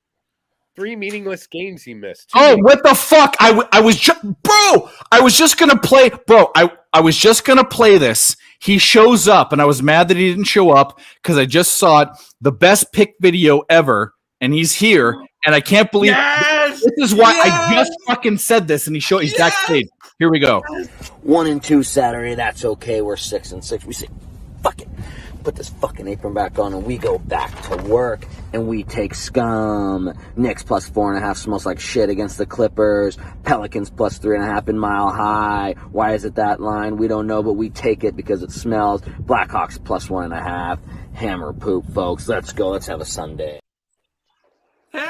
3 meaningless games he missed. Oh, what the fuck! I was just gonna play, bro. I was just gonna play this. He shows up, and I was mad that he didn't show up because I just saw it, the best pick video ever, and he's here, and I can't believe this is why I just fucking said this, and he's backstage. Here we go. 1-2 Saturday, that's okay. We're 6-6. We say, fuck it. Put this fucking apron back on and we go back to work and we take scum. Knicks plus 4.5 smells like shit against the Clippers. Pelicans plus 3.5 in Mile High. Why is it that line? We don't know, but we take it because it smells. Blackhawks plus 1.5. Hammer poop, folks. Let's go. Let's have a Sunday. Bro,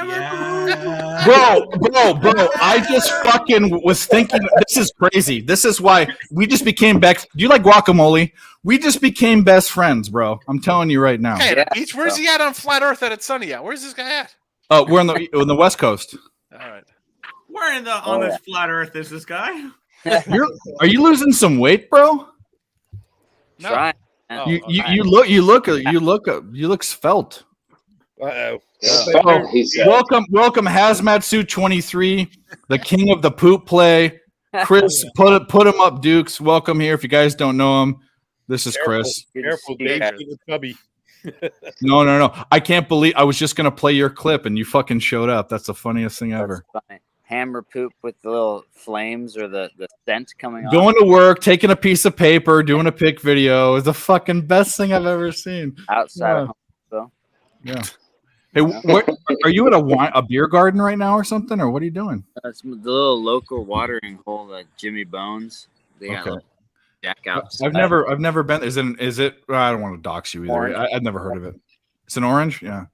I just fucking was thinking, this is crazy. This is why we just became back. Do you like guacamole? We just became best friends, bro. I'm telling you right now. Hey, at the beach. Where's he at on flat Earth that it's sunny at? Where's this guy at? Oh, we're on the West Coast. All right. Where on this flat Earth is this guy? Are you losing some weight, bro? No. Try. You look svelte. Uh-oh. Welcome, Hazmat Suit 23, the king of the poop play. Chris, put him up, Dukes. Welcome here. If you guys don't know him, this is Chris. Careful, Dave. Chubby. No. I can't believe I was just gonna play your clip and you fucking showed up. That's the funniest thing ever. Hammer poop with the little flames or the scent coming off. Going to work, taking a piece of paper, doing a pick video is the fucking best thing I've ever seen. Outside of home, though. Yeah. Hey, what are you at a beer garden right now or something, or what are you doing? It's the little local watering hole at Jimmy Bones. They got Okay. Jack outside. I've never been. Is it? I don't want to dox you either. I've never heard of it. It's an orange. Yeah,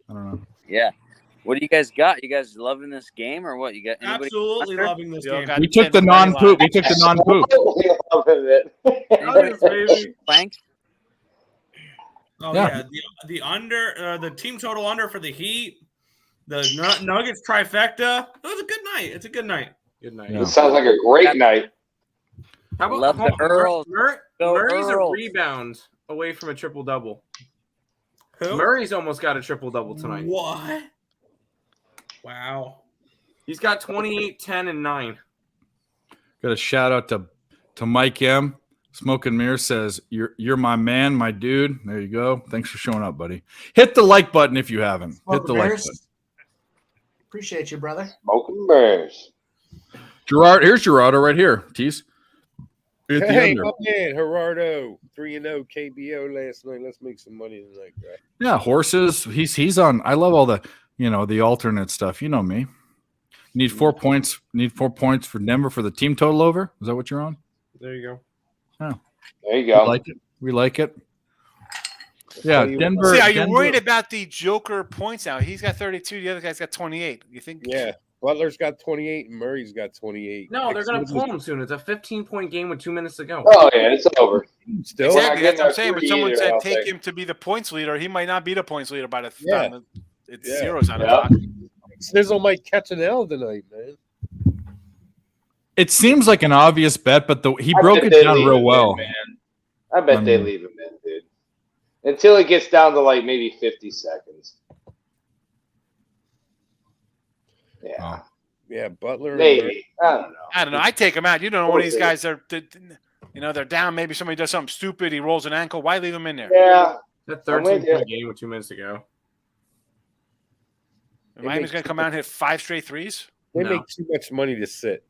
I don't know. Yeah. What do you guys got? You guys loving this game or what? You got anybody Absolutely loving this game. We took the non-poop. We took the non-poop. Planks? Oh Yeah. the under, the team total under for the Heat, the Nuggets trifecta. It was a good night. It's a good night. Good night. It sounds like a great night. How about Love the Earle. Murray's a Earle. rebound away from a triple double. Who? Murray's almost got a triple double tonight. What? Wow. He's got 28, 10, and 9. Got a shout out to Mike M. Smoke and Mirror says, "You're my man, my dude." There you go. Thanks for showing up, buddy. Hit the like button if you haven't. Hit the like button. Appreciate you, brother. Smoking Bears. Gerard, here's Gerardo right here. Tease. Hit the Hey, under. my man, Gerardo, 3-0 KBO last night. Let's make some money tonight, guy. Yeah, horses. He's on. I love all the the alternate stuff. You know me. Need 4 points. Need 4 points for Denver for the team total over. Is that what you're on? There you go. Oh. There you go. We like it. Yeah, Denver. See, are you Denver, worried about the Joker points now? He's got 32. The other guy's got 28. You think? Yeah. Butler's got 28 and Murray's got 28. No, they're going to pull him soon. It's a 15-point game with 2 minutes to go. Oh, yeah, it's over. Still, Exactly. That's what I'm saying. We're But not someone getting said our take three him to be the points leader. He might not be the points leader by the Yeah. time it's zeros on the Yeah. clock. Sizzle might catch an L tonight, man. It seems like an obvious bet, but he I broke bet it they down leave real him in, well. man. I bet they leave him in, dude. Until it gets down to like maybe 50 seconds. Yeah. Yeah, Butler. Maybe. I don't know. I don't know. I take him out. You don't know when these guys are, they're down. Maybe somebody does something stupid. He rolls an ankle. Why leave him in there? Yeah. That 13-point game with 2 minutes to go. Miami's going to come out and hit 5 straight threes? They make too much money to sit.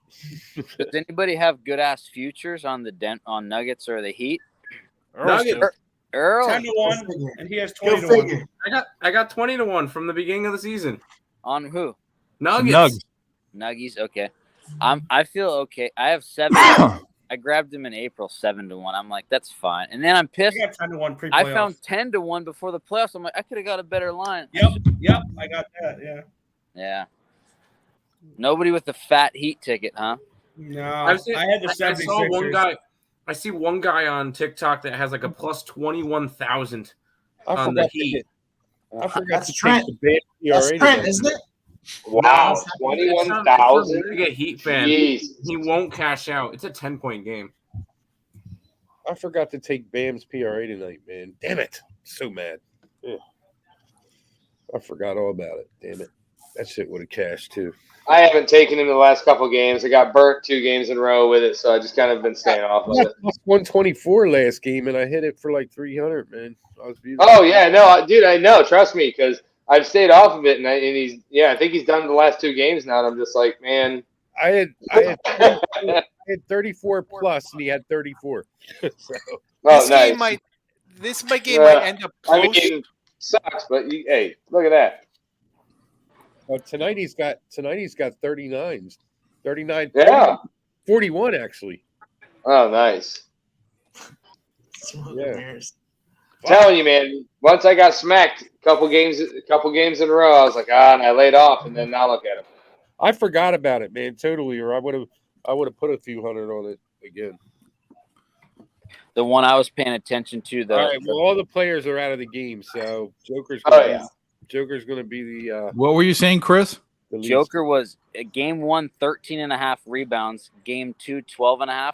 Does anybody have good ass futures on on Nuggets or the Heat? Earle 10-1, and he has 20-1. I got 20-1 from the beginning of the season. On who? Nuggets. Nuggies. Okay. I feel okay. I have 7. I grabbed him in April 7-1. I'm like, that's fine. And then I'm pissed. I got 10-1 pre-playoffs. I found 10-1 before the playoffs. I'm like, I could have got a better line. Yep. I got that. Yeah. Yeah. Nobody with the fat Heat ticket, huh? No. I had the 76ers. I saw one guy. I see one guy on TikTok that has like a plus 21,000 on the Heat. I forgot That's to Trent. take the bad That's PRA Trent, today. isn't it? Wow, It's 21,000. a Heat fan. Jeez. He won't cash out. It's a 10-point game. I forgot to take Bam's PRA tonight, man. Damn it. So mad. Ugh. I forgot all about it. Damn it. That shit would have cashed too. I haven't taken him the last couple games. I got burnt 2 games in a row with it, so I just kind of been staying off of it. 124 last game, and I hit it for like 300, man. I was beautiful. Oh yeah, no, dude, I know. Trust me, because I've stayed off of it, and I think he's done the last 2 games now, and I'm just like, man. I had 34 plus, and he had 34. So. This game might end up close. I mean, sucks, but hey, look at that. Tonight he's got 39s. 39. Yeah. 41 actually. Oh, nice. Yeah. Telling you, man. Once I got smacked a couple games in a row, I was like, and I laid off, and then now look at him. I forgot about it, man, totally. Or I would have put a few hundred on it again. The one I was paying attention to, though. All right, well, all the players are out of the game, so Joker's going to be the. What were you saying, Chris? Joker was game 1, 13.5 rebounds. Game 2, 12.5.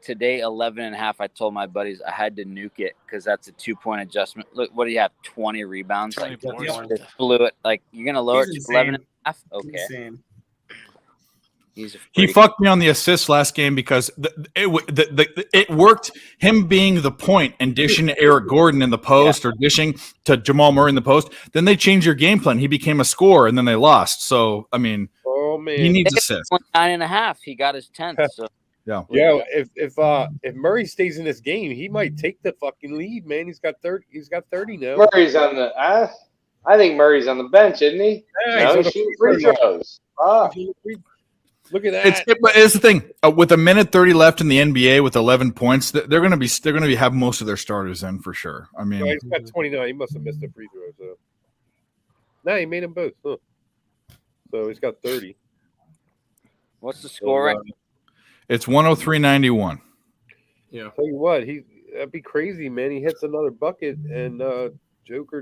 Today, 11.5. I told my buddies I had to nuke it because that's a 2-point adjustment. Look, what do you have? 20 rebounds. 20 like, just blew it. Like you're gonna lower it to 11.5. Okay. Insane. He fucked me on the assists last game because it worked. Him being the point and dishing to Eric Gordon in the post or dishing to Jamal Murray in the post. Then they changed your game plan. He became a scorer and then they lost. So I mean, he needs assists. 9.5. He got his 10th. So. Yeah. If Murray stays in this game, he might take the fucking lead, man. He's got 30. He's got 30 now. Murray's on the. I think Murray's on the bench, isn't he? Yeah, he's shooting free throws. Look at that. But it's the thing with a minute 30 left in the NBA with 11 points, they're going to be have most of their starters in for sure. I mean, he's got 29. He must have missed a free throw. So no, he made them both. Huh. So he's got 30. What's the score right? It's 103-91. Yeah. Tell you what, that'd be crazy, man. He hits another bucket, and Joker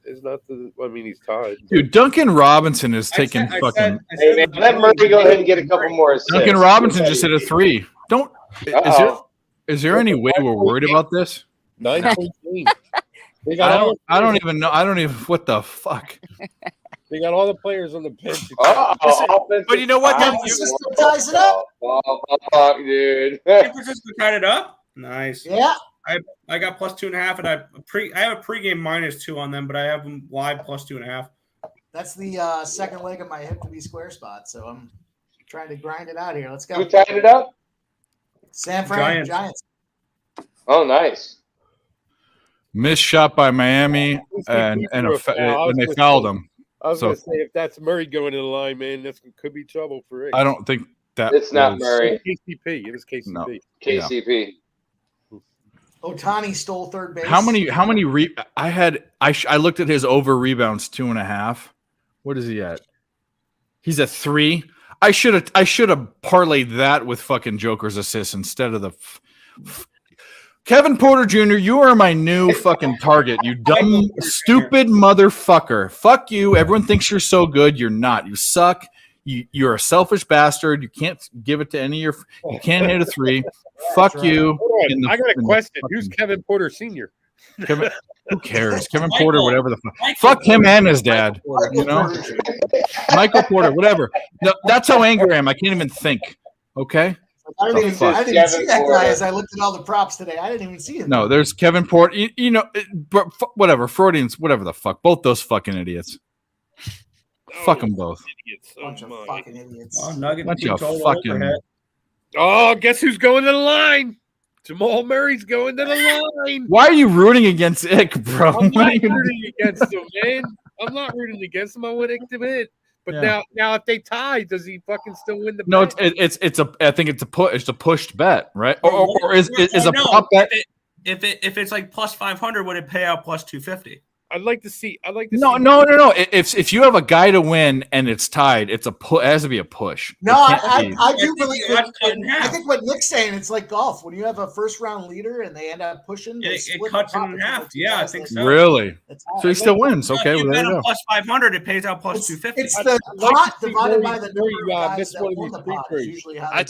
is not the. I mean, he's tied. Dude, Duncan Robinson is taking fucking. Hey, man, let Murray go ahead and get a couple more assists. Duncan Robinson just hit a 3. Is there any way we're worried about this? 9-point game. I don't even know. I don't even. What the fuck? They got all the players on the bench. But you know what? Ties it up. Fuck, dude. San Francisco tied it up. Nice. Yeah. I got plus 2.5, and I have a pregame -2 on them, but I have them live plus 2.5. That's the second leg of my hip to be square spot, so I'm trying to grind it out here. Let's go. Who tied it up? San Fran Giants. Oh, nice. Missed shot by Miami, and they fouled him. I was going to say, if that's Murray going to the line, man, this could be trouble for it. I don't think that it's not Murray. KCP. It was KCP. No. KCP. Otani stole third base. How many I looked at his over rebounds 2.5. What is he at? He's at 3. I should have parlayed that with fucking Joker's assists instead of the Kevin Porter Jr., you are my new fucking target, you dumb, stupid motherfucker. Fuck you. Everyone thinks you're so good. You're not. You suck. You're a selfish bastard. You can't give it to any of your – you can't hit a 3. Fuck you. I got a question. Who's Kevin Porter Sr.? Who cares? Kevin Porter, whatever the fuck. Fuck him and his dad. You know? Michael Porter, whatever. No, that's how angry I am. I can't even think. Okay? I didn't even see that guy as I looked at all the props today. I didn't even see him. No, there's Kevin Porter. You know, whatever. Freudians, whatever the fuck. Both those fucking idiots. Fuck them both. Idiots. Bunch of fucking idiots. Oh, Nugget Bunch of fucking. Oh, guess who's going to the line? Jamal Murray's going to the line. Why are you rooting against Ick, bro? I'm not rooting against him, man. I'm not rooting against him. I want Ick to win. But now, if they tie, does he fucking still win the bet? No, I think it's a pushed bet, right? Or is a prop bet? If it's like plus 500, would it pay out plus 250? I'd like to see. No. If you have a guy to win and it's tied, it has to be a push. No, I do believe it. I think what Nick's saying, it's like golf. When you have a first round leader and they end up pushing, it cuts it in half. Yeah, I think so. Really? So he still wins. Okay, well, there you go. Plus 500, it pays out plus 250. It's the pot divided by the number of guys that won the pot. Is usually how I'd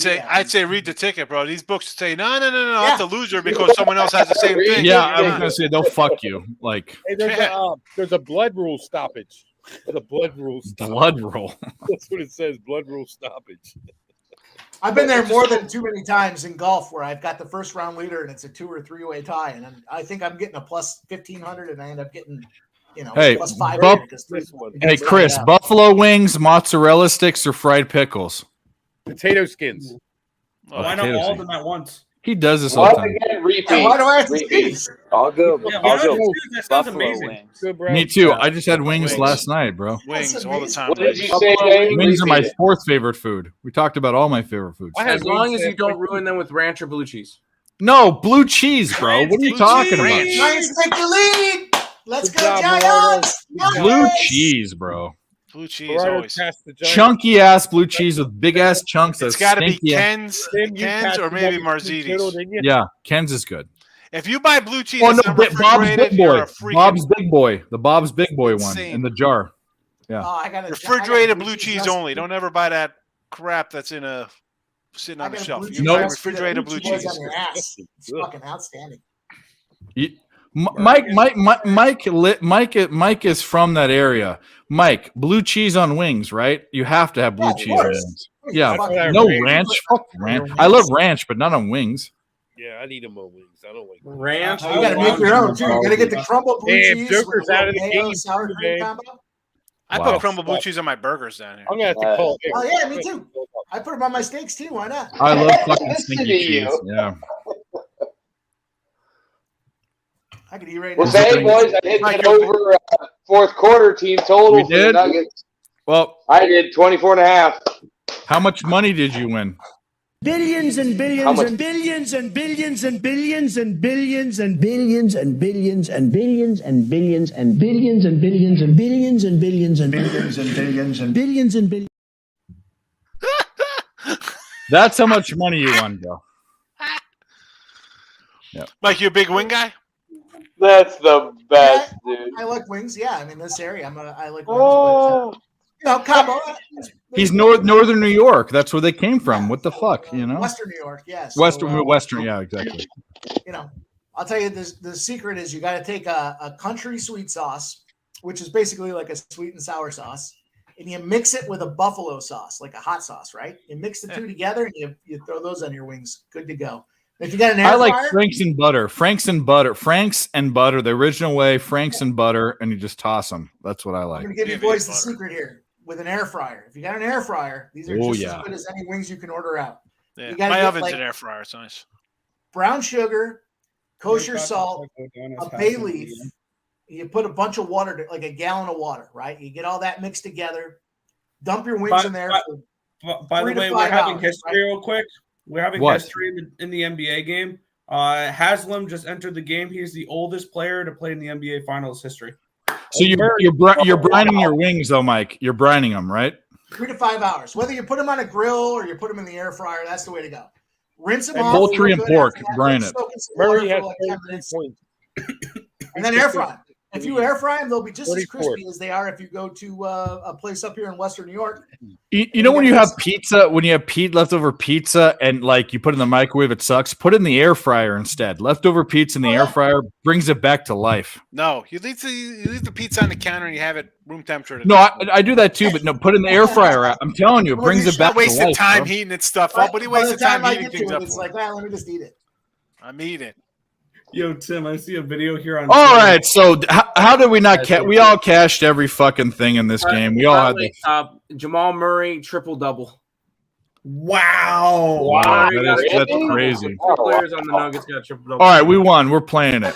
say read the ticket, bro. These books say no. That's a loser because someone else has the same thing. Yeah, I was gonna say they'll fuck you. Like there's a blood rule stoppage. The blood rule. Blood rule. That's what it says. Blood rule stoppage. I've been there more than too many times in golf where I've got the first round leader and it's a 2 or 3 way tie, and I think I'm getting a plus 1,500, and I end up getting, plus 500. Hey, Chris, buffalo wings, mozzarella sticks, or fried pickles? Potato skins. Why not all of them at once? He does this all the time. Why do I have to see? I'll go buffalo wings. Me too. I just had wings last night, bro. Wings all the time. What did you say, Dave? Wings are my 4th favorite food. We talked about all my favorite foods. As long as you don't ruin them with ranch or blue cheese. No, blue cheese, bro. What are you talking about? Giants take the lead. Let's go, Giants. Blue cheese, bro. Blue cheese always. Chunky ass blue cheese with big ass chunks. It's got to be Ken's or maybe Marzitti's. Yeah, Ken's is good. If you buy blue cheese, Bob's Big Boy. Bob's Big Boy. The Bob's Big Boy one in the jar. Yeah. Refrigerated blue cheese only. Don't ever buy that crap that's sitting on the shelf. You buy refrigerated blue cheese. It's fucking outstanding. Mike is from that area. Mike, blue cheese on wings, right? You have to have blue cheese on wings. Yeah, no ranch. Fuck ranch. I love ranch, but not on wings. Yeah, I need them on wings. I don't like ranch. You got to make your own too. You got to get the crumbled blue cheese Joker's with out of the mayo, game sour cream combo. I put crumbled blue cheese on my burgers down here. I'm gonna have to call. Oh yeah, me too. I put them on my steaks too. Why not? I love fucking stinky cheese. Yeah. I could eat right now. now. Well, hey, boys, I hit that over fourth quarter team total for the Nuggets. Well, I did 24.5. How much money did you win? Billions and billions and billions and billions and billions and billions and billions and billions and billions and billions and billions and billions and billions and billions and billions and billions and billions and billions. That's how much money you won, Joe. Yeah. Mike, you a big wing guy? That's the best, dude. I like wings. Yeah, I mean this area. I like wings. But, Cabo. He's northern New York. That's where they came from. What the fuck, Western New York, yes. Western, yeah, exactly. I'll tell you the secret is you got to take a country sweet sauce, which is basically like a sweet and sour sauce, and you mix it with a buffalo sauce, like a hot sauce, right? You mix the two together and you throw those on your wings. Good to go. If you got an air fryer, I like Franks and butter, the original way, Franks and butter, and you just toss them. That's what I like. I'm going to give you boys the secret here with an air fryer. If you got an air fryer, these are just as good as any wings you can order out. Yeah. My oven's an air fryer. It's nice. Brown sugar, kosher salt, a bay leaf. You put a bunch of water, like a gallon of water, right? You get all that mixed together. Dump your wings in there. By the way, we're having history real quick. We're having history in the NBA game. Haslam just entered the game. He's the oldest player to play in the NBA Finals history. So you're brining your wings, though, Mike. You're brining them, right? 3 to 5 hours. Whether you put them on a grill or you put them in the air fryer, that's the way to go. Rinse them off. Poultry and pork, brine it. Murray has 10 points. And then air fry. If you air fry them, they'll be just as crispy as they are if you go to a place up here in Western New York. You know when you have pizza, leftover pizza, and like you put it in the microwave, it sucks. Put it in the air fryer instead. Leftover pizza in the air fryer brings it back to life. No, you leave the pizza on the counter and you have it room temperature. No, I do that too, but no, put it in the air fryer. I'm telling you, it brings it back to life. Wasted time heating it stuff up, but he wasted time heating things up. It's like, let me just eat it. I'm eating. Yo, Tim, I see a video here on. All right, so how did we not catch? We all cashed every fucking thing in this game. We all had Jamal Murray triple-double. Wow. That's crazy. Two players on the Nuggets got triple-double. All right, we won. We're playing it.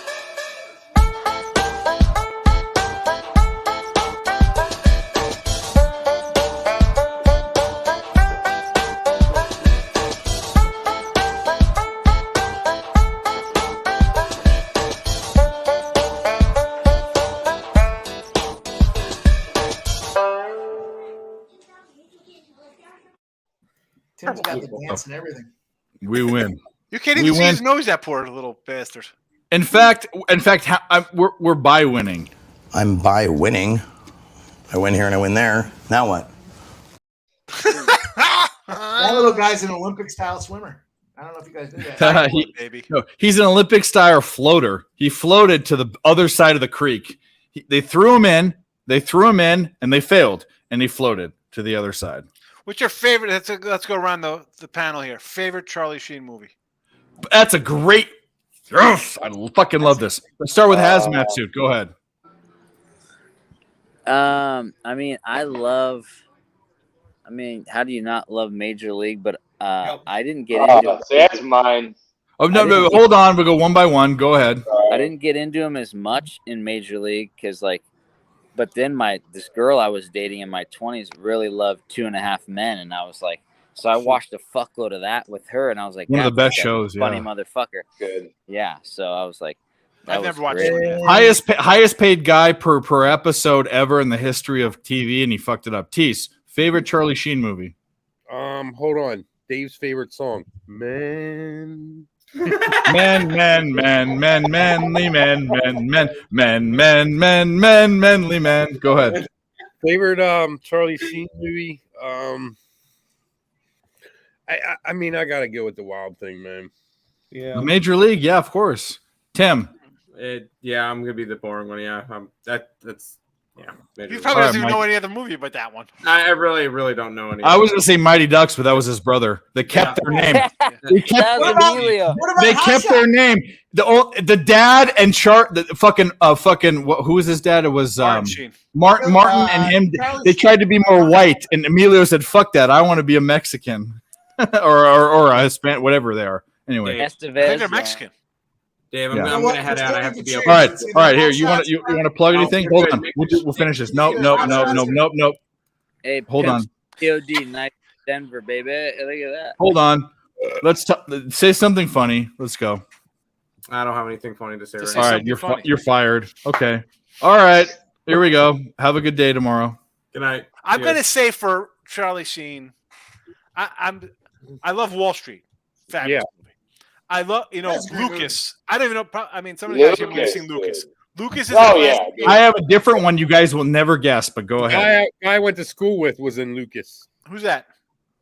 Tim's got the dance and everything. We win. You can't even see his nose, that poor little bastard. In fact, we're by winning. I'm by winning. I win here and I win there. Now what? That little guy's an Olympic-style swimmer. I don't know if you guys knew that. He's an Olympic-style floater. He floated to the other side of the creek. They threw him in, and they failed, and he floated to the other side. What's your favorite? Let's go around the panel here. Favorite Charlie Sheen movie? That's a great. Yes, I fucking love this. Let's start with Hazmat Suit. Go ahead. I mean, how do you not love Major League? But I didn't get into. That's mine. Oh no! Hold on. We'll go one by one. Go ahead. I didn't get into him as much in Major League because, but then this girl I was dating in my 20s really loved 2.5 Men, and I was like, so I watched a fuckload of that with her, and I was like, one of the best shows. Funny yeah. motherfucker. Good. Yeah. So I was like, I've never watched it. Highest paid guy per episode ever in the history of TV, and he fucked it up. Tease, favorite Charlie Sheen movie? Hold on. Dave's favorite song. Man. Manly man. Go ahead. Favorite Charlie Sheen movie? I mean, I gotta go with the Wild Thing, man. Yeah. Major League, yeah, of course. Tim. Yeah, I'm gonna be the boring one. Yeah, that's yeah. You probably doesn't even know any other movie but that one. I really don't know any. I was gonna say Mighty Ducks, but that was his brother. They kept their name. They kept their name. The dad and who was his dad? It was Martin and him. They tried to be more white, and Emilio said, "Fuck that! I want to be a Mexican or a Hispanic, whatever they are." Anyway, I think they're Mexican. Dave, I'm gonna head out. I have to be. All right. Here, you want to plug anything? Hold on. We'll finish this. Nope. Hey, hold on. POD, nice Denver, baby. Look at that. Hold on. Let's say something funny. Let's go. I don't have anything funny to say right now. All right, you're fired. Okay. All right. Here we go. Have a good day tomorrow. Good night. I'm gonna say for Charlie Sheen, I love Wall Street. Fabulous movie. I love Lucas. I don't even know. I mean, some of the guys here might have seen Lucas. Lucas is. I have a different one you guys will never guess, but go ahead. The guy I went to school with was in Lucas. Who's that?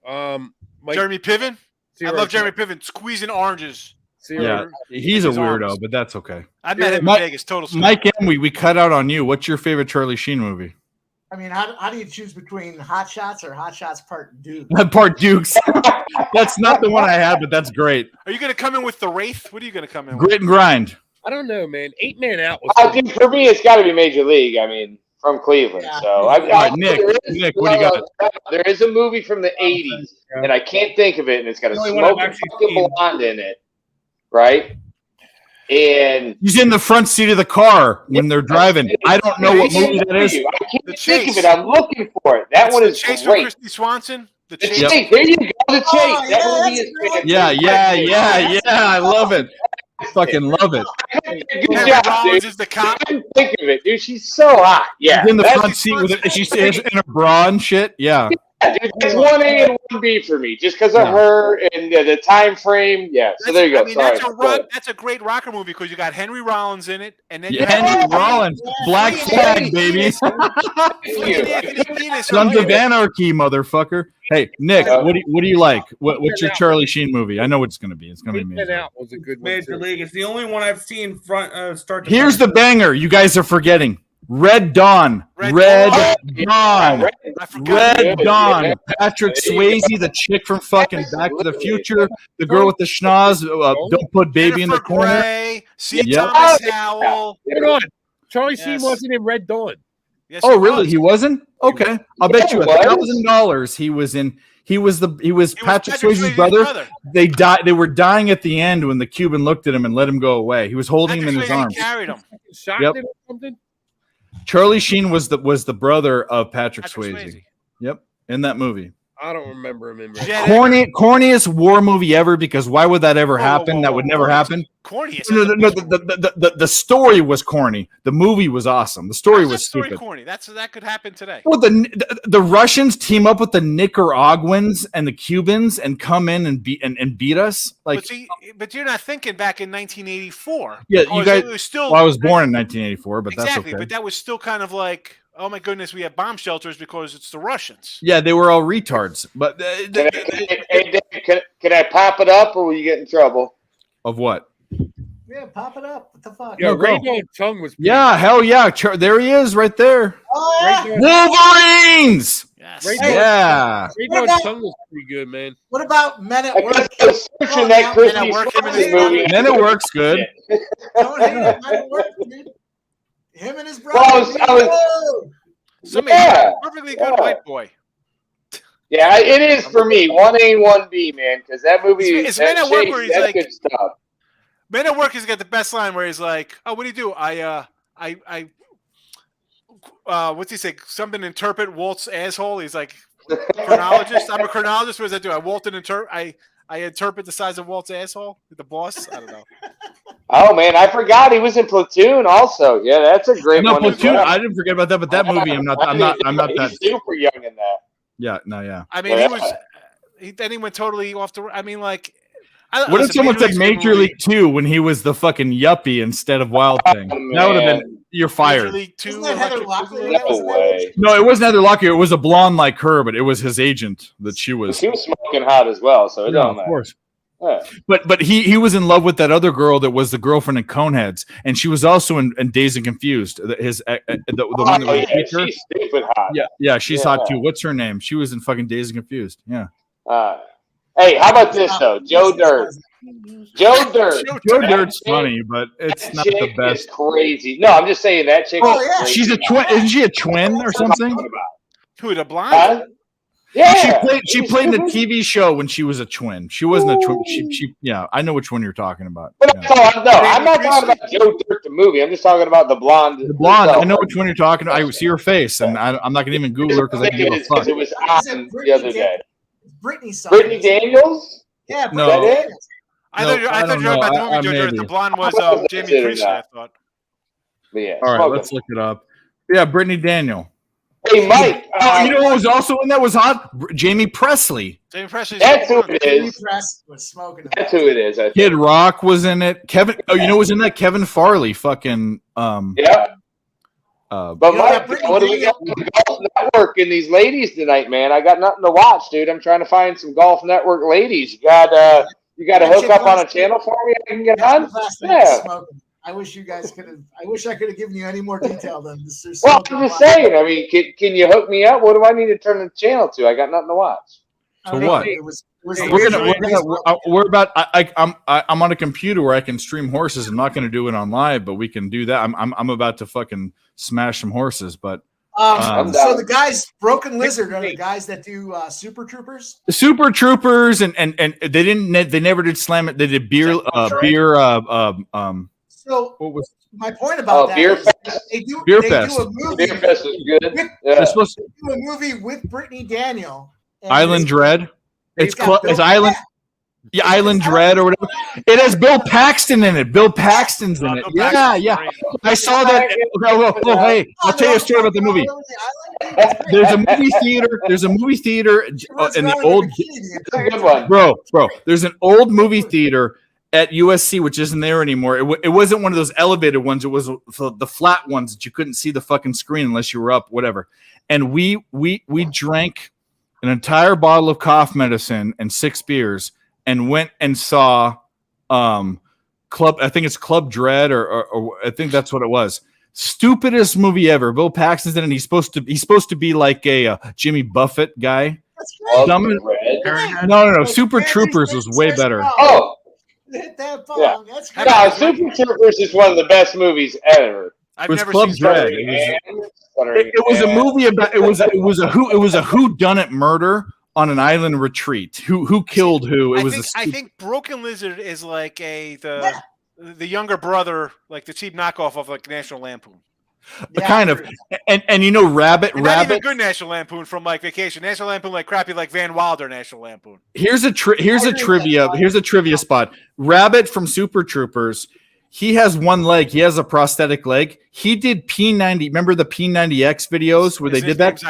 Jeremy Piven. I love Jeremy Piven squeezing oranges. Yeah, he's a weirdo, but that's okay. I met him in Vegas. Total. Mike M, we cut out on you. What's your favorite Charlie Sheen movie? I mean, how do you choose between Hot Shots or Hot Shots Part Dukes? Part Dukes. That's not the one I had, but that's great. Are you going to come in with The Wraith? What are you going to come in with? Grit and Grind. I don't know, man. 8 Man Out was dude, for me, it's got to be Major League. I mean, from Cleveland. Yeah. So, Nick, what do you got? There is a movie from the 80s, and I can't think of it, and it's got a smoking blonde in it, right? And he's in the front seat of the car when they're driving. I don't know what movie that is. I can't think of it. I'm looking for it. That one is Chase great. Christy Swanson. The Chase. Yep. There you go. The Chase. That movie is fantastic. Yeah. I love it. I fucking love it. Good job, dude. Is the cop. I couldn't think of it, dude. She's so hot. Yeah. She's in the front seat with it. She stays in a bra and shit. Yeah. Yeah, dude, it's 1A and 1B for me, just because of her and the time frame. Yeah, so there you go. I mean, that's a great rocker movie because you got Henry Rollins in it, and then Henry Rollins, Black Flag, baby. Sons of Anarchy, motherfucker. Hey, Nick, what do you like? What's your Charlie Sheen movie? I know what it's going to be. It's going to be Major League. Was a good Major League. It's the only one I've seen start. Here's the banger. You guys are forgetting. Red Dawn. Red Dawn. Patrick Swayze, the chick from fucking Back to the Future, the girl with the schnoz. Don't put baby in the corner. Thomas Howell. Hold on. Charlie Sheen wasn't in Red Dawn. Yes, really? He wasn't? Okay. I'll bet you $1,000 he was in. He was Patrick Swayze's brother. They died. They were dying at the end when the Cuban looked at him and let him go away. He was holding him in his arms. Carried him. Shot him or something? Charlie Sheen was the brother of Patrick Swayze. Yep, in that movie. I don't remember him in corniest war movie ever, because why would that ever happen? That would never happen. Corniest. No, the story was corny. The movie was awesome. The story was stupid. Corny. That could happen today. Well, the Russians team up with the Nicaraguans and the Cubans and come in and beat us. Like, but you're not thinking back in 1984. Yeah, you guys. Was still, well, I was born in 1984, but exactly. that's okay. But that was still kind of like, oh my goodness, we have bomb shelters because it's the Russians. Yeah, they were all retards. But can I pop it up, or will you get in trouble? Of what? Yeah, pop it up. What the fuck? Yeah, No, go. Rainbow Tongue was. Yeah, hell yeah. There he is, right there. Oh, yeah. Wolverines. Yes. Yeah. Rainbow Tongue was pretty good, man. What about Men at Work? Men at Work's good. Don't hate it. Men at Work, dude. Him and his brother. Perfectly good white boy. Yeah, it is for me. 1A, 1B, man, because that movie it's Men at Work where he's like, good stuff. Men at Work has got the best line where he's like, "Oh, what do you do? What's he say? Something interpret Walt's asshole." He's like, chronologist. I'm a chronologist. What does that do? I interpret the size of Walt's asshole. The boss. I don't know. Oh man, I forgot he was in Platoon also. Yeah, that's a great one. Platoon. I didn't forget about that, but that movie, I'm not that. He's super young in that. Yeah, no, yeah. I mean, then he went totally off the. I mean, like. What if someone said Major League 2 when he was the fucking yuppie instead of Wild Thing? That would have been, you're fired. Major League 2. Isn't that Heather Locklear? No way. No, it wasn't Heather Locklear. It was a blonde like her, but it was his agent that she was. She was smoking hot as well, so it don't matter. Of course. Yeah. But he was in love with that other girl that was the girlfriend in Coneheads, and she was also in Dazed and Confused. The one that was she's stupid hot. Yeah, she's hot too. What's her name? She was in fucking Dazed and Confused. Yeah. Hey, how about this though? Joe Dirt. Joe Dirt's funny, but it's not the best. Is crazy. No, I'm just saying that chick. Oh yeah, she's a twin. Isn't she a twin or something? Who, the blonde? Yeah, she played in a TV show when she was a twin. She wasn't a twin. She yeah, I know which one you're talking about. But I'm not talking about Joe Dirt the movie. I'm just talking about the blonde. The blonde. I know which one you're talking about. I see her face, and I'm not gonna even Google her because I give a fuck. It was on the other day. Brittany Daniels? Yeah, no. I thought you were talking about the movie Joe Dirt. The blonde was Jamie Priestley, I thought. Yeah, all right, let's look it up. Yeah, Brittany Daniel. Hey, Mike. You know what was also in that was hot? Jamie Presley. Jamie Presley. That's who it is. Jamie Presley was smoking. That's who it is. Kid Rock was in it. Kevin. Oh, you know who was in that? Kevin Farley. Fucking. Yeah. But Mike, what do we got on the Golf Network in these ladies tonight, man? I got nothing to watch, dude. I'm trying to find some Golf Network ladies. You got to hook up on a channel for me I can get on? Yeah. I wish you guys could have. I wish I could have given you any more detail than this. Well, I'm just saying. I mean, can you hook me up? What do I need to turn the channel to? I got nothing to watch. So what? We're about. I'm on a computer where I can stream horses. I'm not going to do it on live, but we can do that. I'm about to fucking smash some horses, but. So the guys, Broken Lizard, are the guys that do Super Troopers. The Super Troopers, and they never did Slam It. They did beer. So what was my point about that? Beer Fest. They do Beer a Fest. movie. Beer Fest was good. They're supposed to do a movie with Brittany Daniel. Island Dread. It's Island. Yeah, Island Dread or whatever. It has Bill Paxton in it. Bill Paxton's in it. Yeah. I saw that. Hey, I'll tell you a story about the movie. There's a movie theater in the old. Good one. Bro. There's an old movie theater at USC, which isn't there anymore. It wasn't one of those elevated ones. It was the flat ones that you couldn't see the fucking screen unless you were up, whatever. And we drank an entire bottle of cough medicine and 6 beers and went and saw Club. I think it's Club Dread, or I think that's what it was. Stupidest movie ever. Bill Paxton's in it. And he's supposed to be like a Jimmy Buffett guy. No. Super Troopers was way better. Oh. Hit that ball. Yeah. That's good. No, Super Troopers is one of the best movies ever. It was Club Dread. It was a movie about. It was a whodunit murder on an island retreat. Who killed who? I think Broken Lizard is like the younger brother, like the cheap knockoff of like National Lampoon. Kind of. And you know, Rabbit. Not even good National Lampoon from like Vacation. National Lampoon like crappy like Van Wilder National Lampoon. Here's a trivia spot. Rabbit from Super Troopers. He has one leg. He has a prosthetic leg. He did P90. Remember the P90X videos where they did that?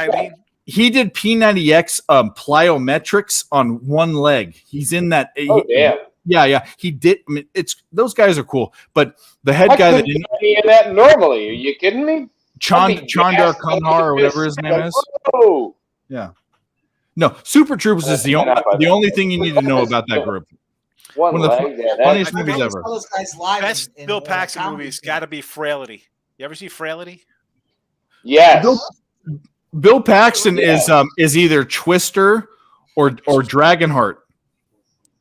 He did P90X plyometrics on one leg. He's in that. Oh, damn. Yeah. He did. I mean, those guys are cool. But the head guy that didn't be in that normally. Are you kidding me? Chandar Khanhar or whatever his name is. Oh. Yeah. No, Super Troopers is the only thing you need to know about that group. One of the funniest movies ever. Best Bill Paxton movies got to be Frailty. You ever see Frailty? Yes. Bill Paxton is either Twister or Dragonheart.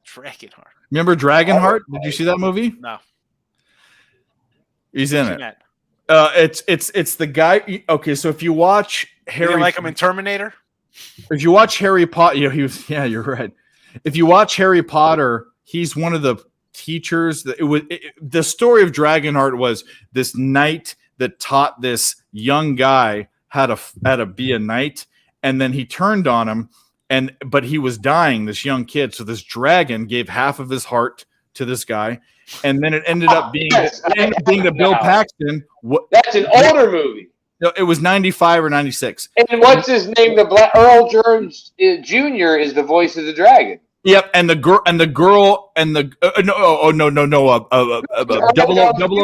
Dragonheart. Remember Dragonheart? Did you see that movie? No. He's in it. It's the guy. Okay, so if you watch Harry, like him in Terminator. If you watch Harry Potter, you're right. If you watch Harry Potter, he's one of the teachers. The story of Dragonheart was this knight that taught this young guy how to be a knight, and then he turned on him, but he was dying, this young kid. So this dragon gave half of his heart to this guy, and then it ended up being the Bill Paxton. That's an older movie. No, it was 95 or 96. And what's his name? Earle Jones Jr. is the voice of the dragon. Yep, and the girl and the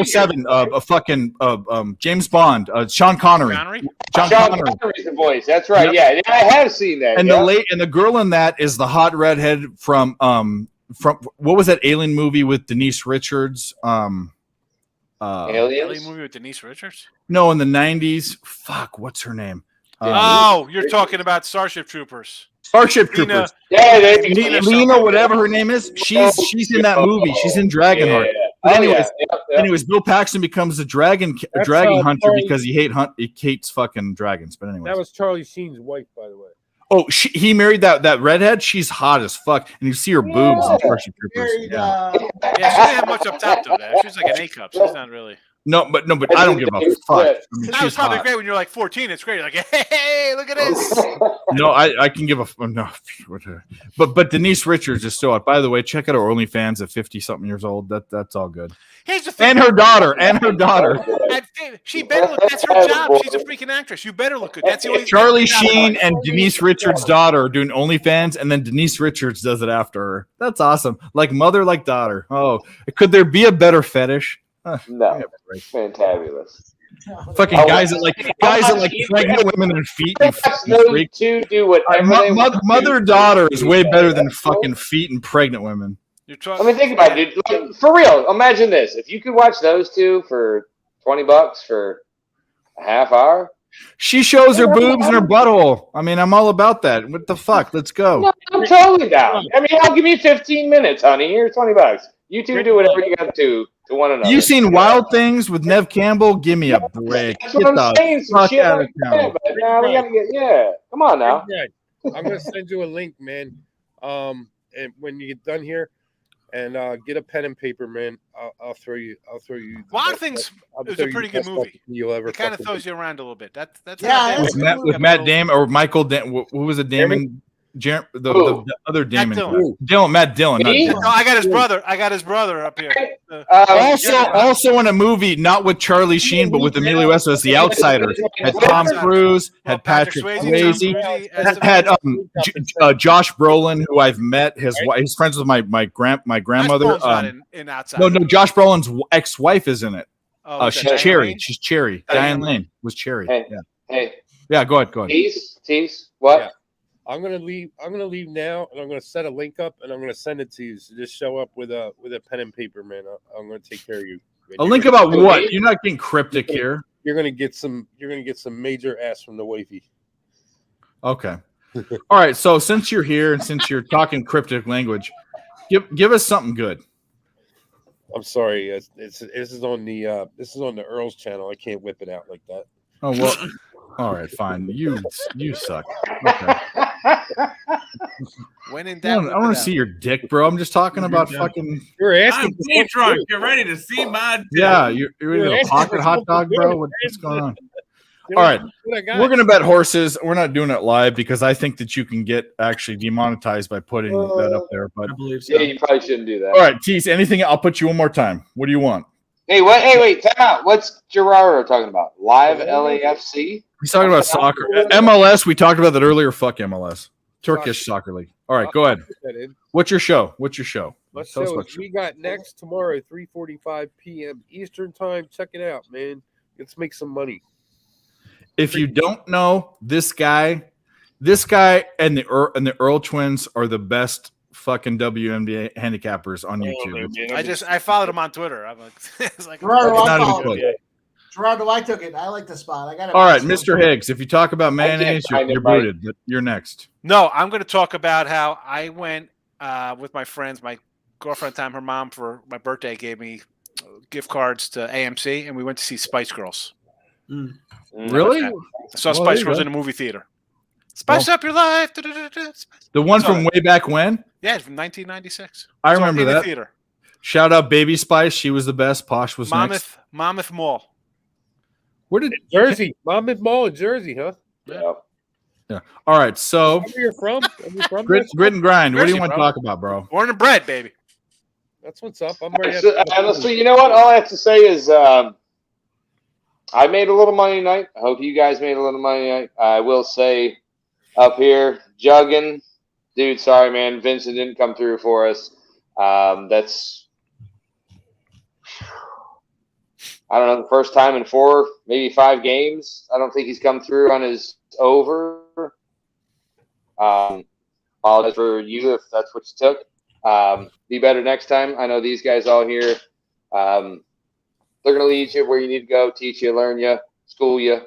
007, James Bond, Sean Connery. Sean Connery's the voice. That's right. Yep. Yeah, I have seen that. And the girl in that is the hot redhead from what was that Alien movie with Denise Richards? Alien movie with Denise Richards? No, in the 90s. Fuck, what's her name? You're talking about Starship Troopers. Starship Troopers. Lena, whatever her name is. She's in that movie. She's in Dragonheart. Anyways, Bill Paxton becomes a dragon hunter because he hates fucking dragons. But anyway, that was Charlie Sheen's wife, by the way. Oh, he married that redhead. She's hot as fuck, and you see her boobs in Starship Troopers. Yeah, she didn't have much up top though. She's like an A cup. She's not really. No, but I don't give a fuck. I mean, that was probably great when you're like 14. It's great. Like, hey, look at this. No, I can give a no. But Denise Richards is still out. By the way, check out her OnlyFans at 50-something years old. That's all good. Here's the thing. And her daughter. She better look. That's her job. She's a freaking actress. You better look good. That's the only. Charlie Sheen and Denise Richards' daughter are doing OnlyFans, and then Denise Richards does it after her. That's awesome. Like mother, like daughter. Oh, could there be a better fetish? No, fantabulous. Fucking guys that like pregnant women and feet. And to do whatever. Mother daughter is way better than fucking feet and pregnant women. I mean, think about it, dude. Like, for real, imagine this: if you could watch those two for $20 for a half hour. She shows her boobs and her butthole. I mean, I'm all about that. What the fuck? Let's go. No, I'm totally down. I mean, I'll give you 15 minutes, honey. Here's $20. You two do whatever you got to one another. You seen Wild Things with Nev Campbell? Give me a break. That's what I'm saying. Some shit like that, but now we gotta get come on now. I'm gonna send you a link, man. And when you get done here, and get a pen and paper, man. I'll throw you. Wild Things is a pretty good movie. It kind of throws you around a little bit. That's with Matt Damon or Michael. Who was it? Damon. The other Damon. Matt Dillon. I got his brother. I got his brother up here. Also in a movie, not with Charlie Sheen, but with Emilio Estevez, The Outsiders. Had Tom Cruise, had Patrick Swayze, had Josh Brolin, who I've met. He's friends with my grandmother. No, Josh Brolin's ex-wife is in it. She's Cherry. Lane? She's Cherry. Diane Lane was Cherry. Yeah, go ahead. Tease. What? Yeah. I'm gonna leave now, and I'm gonna set a link up, and I'm gonna send it to you. So just show up with a pen and paper, man. I'm gonna take care of you. A link about what? You're not getting cryptic here. You're gonna get some major ass from the wifey. Okay. All right. So since you're here and since you're talking cryptic language, give us something good. I'm sorry. This is on the Earle's channel. I can't whip it out like that. Oh well. All right, fine. You suck. Okay. When in I doubt, want to see your dick, bro. I'm just talking about fucking. You're asking. I'm deep drunk. Get ready to see my dick. Yeah, you're ready to asking pocket for hot something dog, good, bro. man. What's going on? You know All right, what I got? we're gonna bet horses. We're not doing it live because I think that you can get actually demonetized by putting that up there. But I believe so. Yeah, you probably shouldn't do that. all right, Tease. Anything? I'll put you one more time. What do you want? Hey, what? Hey, wait, time out. What's Gerardo talking about? Live LAFC? He's talking about soccer. MLS. We talked about that earlier. Fuck MLS. Turkish soccer league. All right, go ahead. What's your show? What's your show? My Tell us show what is we got next tomorrow, 3:45 p.m. Eastern time. Check it out, man. Let's make some money. If you don't know this guy and the Earle twins are the best fucking WNBA handicappers on YouTube. I followed him on Twitter. I'm like, it's like Gerardo, It's I not even followed. close. Gerardo, I took it. I like the spot. I got it. All right, Mr. Higgs. If you talk about mayonnaise, find you're it, Mike. booted. But you're next. No, I'm going to talk about how I went with my friends. My girlfriend, at the time, her mom for my birthday gave me gift cards to AMC, and we went to see Spice Girls. Really? I saw Oh, Spice there you Girls go. in a movie theater. Spice up your life. The one from way back when? Yeah, it's from 1996. I Saw it remember in the that. theater. Shout out Baby Spice. She was the best. Posh was next. Monmouth Mall. Where did Jersey? Monmouth Mall in Jersey, huh? Yeah. Yeah. All right. So Where you're from? Are you from grit and grind. What do you Jersey, want to bro. talk about, bro? Born and bred, baby. That's what's up. I'm ready. Honestly, you know what? All I have to say is I made a little money tonight. I hope you guys made a little money tonight. I will say up here, jugging. Dude, sorry, man. Vincent didn't come through for us. That's, I don't know, the first time in 4, maybe 5 games. I don't think he's come through on his over. All that's for you if that's what you took. Be better next time. I know these guys all here. They're going to lead you where you need to go, teach you, learn you, school you.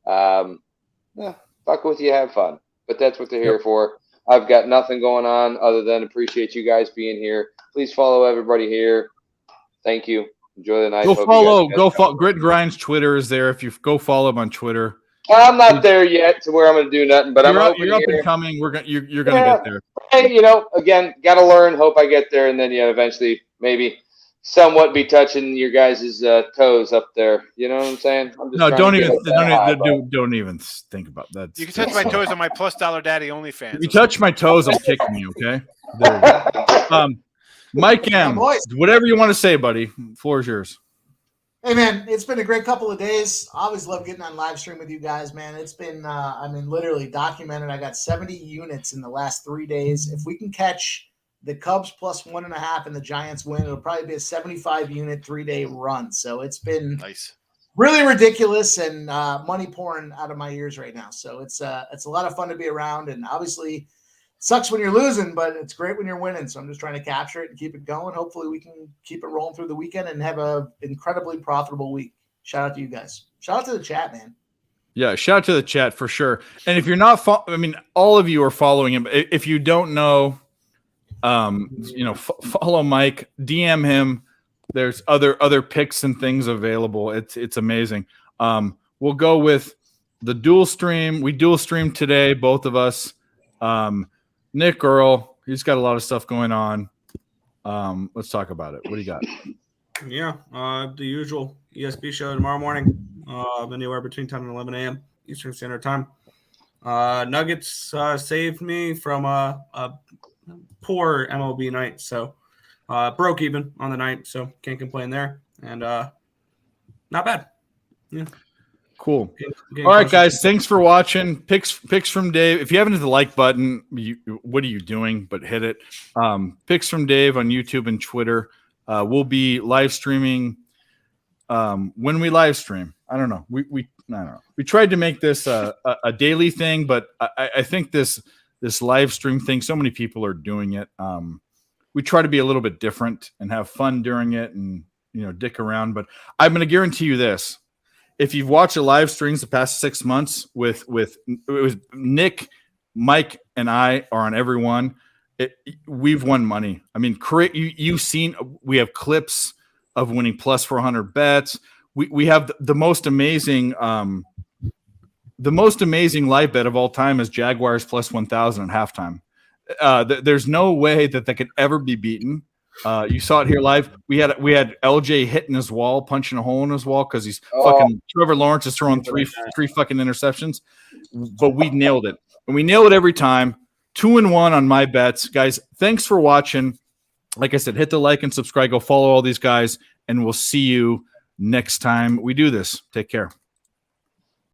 Fuck with you, have fun. But that's what they're here for. I've got nothing going on other than appreciate you guys being here. Please follow everybody here. Thank you. Enjoy the night. Go Hope follow. you guys Go have follow. Grit and Grind's Twitter is there. If you go follow him on Twitter, I'm not there yet to where I'm going to do nothing, but you're I'm up, you're up here. and coming. You're gonna get there. Hey, again, got to learn. Hope I get there, and then eventually maybe somewhat be touching your guys' toes up there. You know what I'm saying? I'm just No, trying don't to get even up that high, bro. don't even think about that. You can touch my toes on my $+ daddy OnlyFans. If you touch my toes, I'm kicking you. Okay. There you go. Mike M. boys. Whatever you want to say, buddy. Floor is yours. Hey man, it's been a great couple of days. I always love getting on live stream with you guys, man. It's been, literally documented. I got 70 units in the last 3 days. If we can catch the Cubs plus 1.5 and the Giants win, it'll probably be a 75 unit 3-day run. So it's been nice, really ridiculous, and money pouring out of my ears right now. So it's a lot of fun to be around, and obviously sucks when you're losing, but it's great when you're winning. So I'm just trying to capture it and keep it going. Hopefully we can keep it rolling through the weekend and have a incredibly profitable week. Shout out to you guys. Shout out to the chat, man. Yeah, shout out to the chat for sure. And if you're not, all of you are following him. If you don't know, follow Mike, DM him. There's other picks and things available. It's amazing. We'll go with the dual stream. We dual stream today, both of us. Nick Earle, he's got a lot of stuff going on. Let's talk about it. What do you got? Yeah, the usual ESB show tomorrow morning, anywhere between 10 and 11 a.m. Eastern Standard Time. Nuggets saved me from a poor MLB night, so broke even on the night, so can't complain there. And not bad. Yeah. Cool. All right, guys. Thanks for watching. Picks from Dave. If you haven't hit the like button, what are you doing? But hit it. Picks from Dave on YouTube and Twitter. We'll be live streaming when we live stream. I don't know. I don't know. We tried to make this a daily thing, but I think this live stream thing, so many people are doing it. We try to be a little bit different and have fun during it, and dick around. But I'm going to guarantee you this. If you've watched the live streams the past 6 months with it was Nick, Mike, and I are on every one. We've won money. I mean, you've seen we have clips of winning plus 400 bets. We have the most amazing live bet of all time is Jaguars plus 1,000 at halftime. There's no way that could ever be beaten. You saw it here live. We had LJ hitting his wall, punching a hole in his wall because he's fucking Trevor Lawrence is throwing three fucking interceptions, but we nailed it, and we nail it every time. 2-1 on my bets, guys. Thanks for watching. Like I said, hit the like and subscribe. Go follow all these guys, and we'll see you next time we do this. Take care.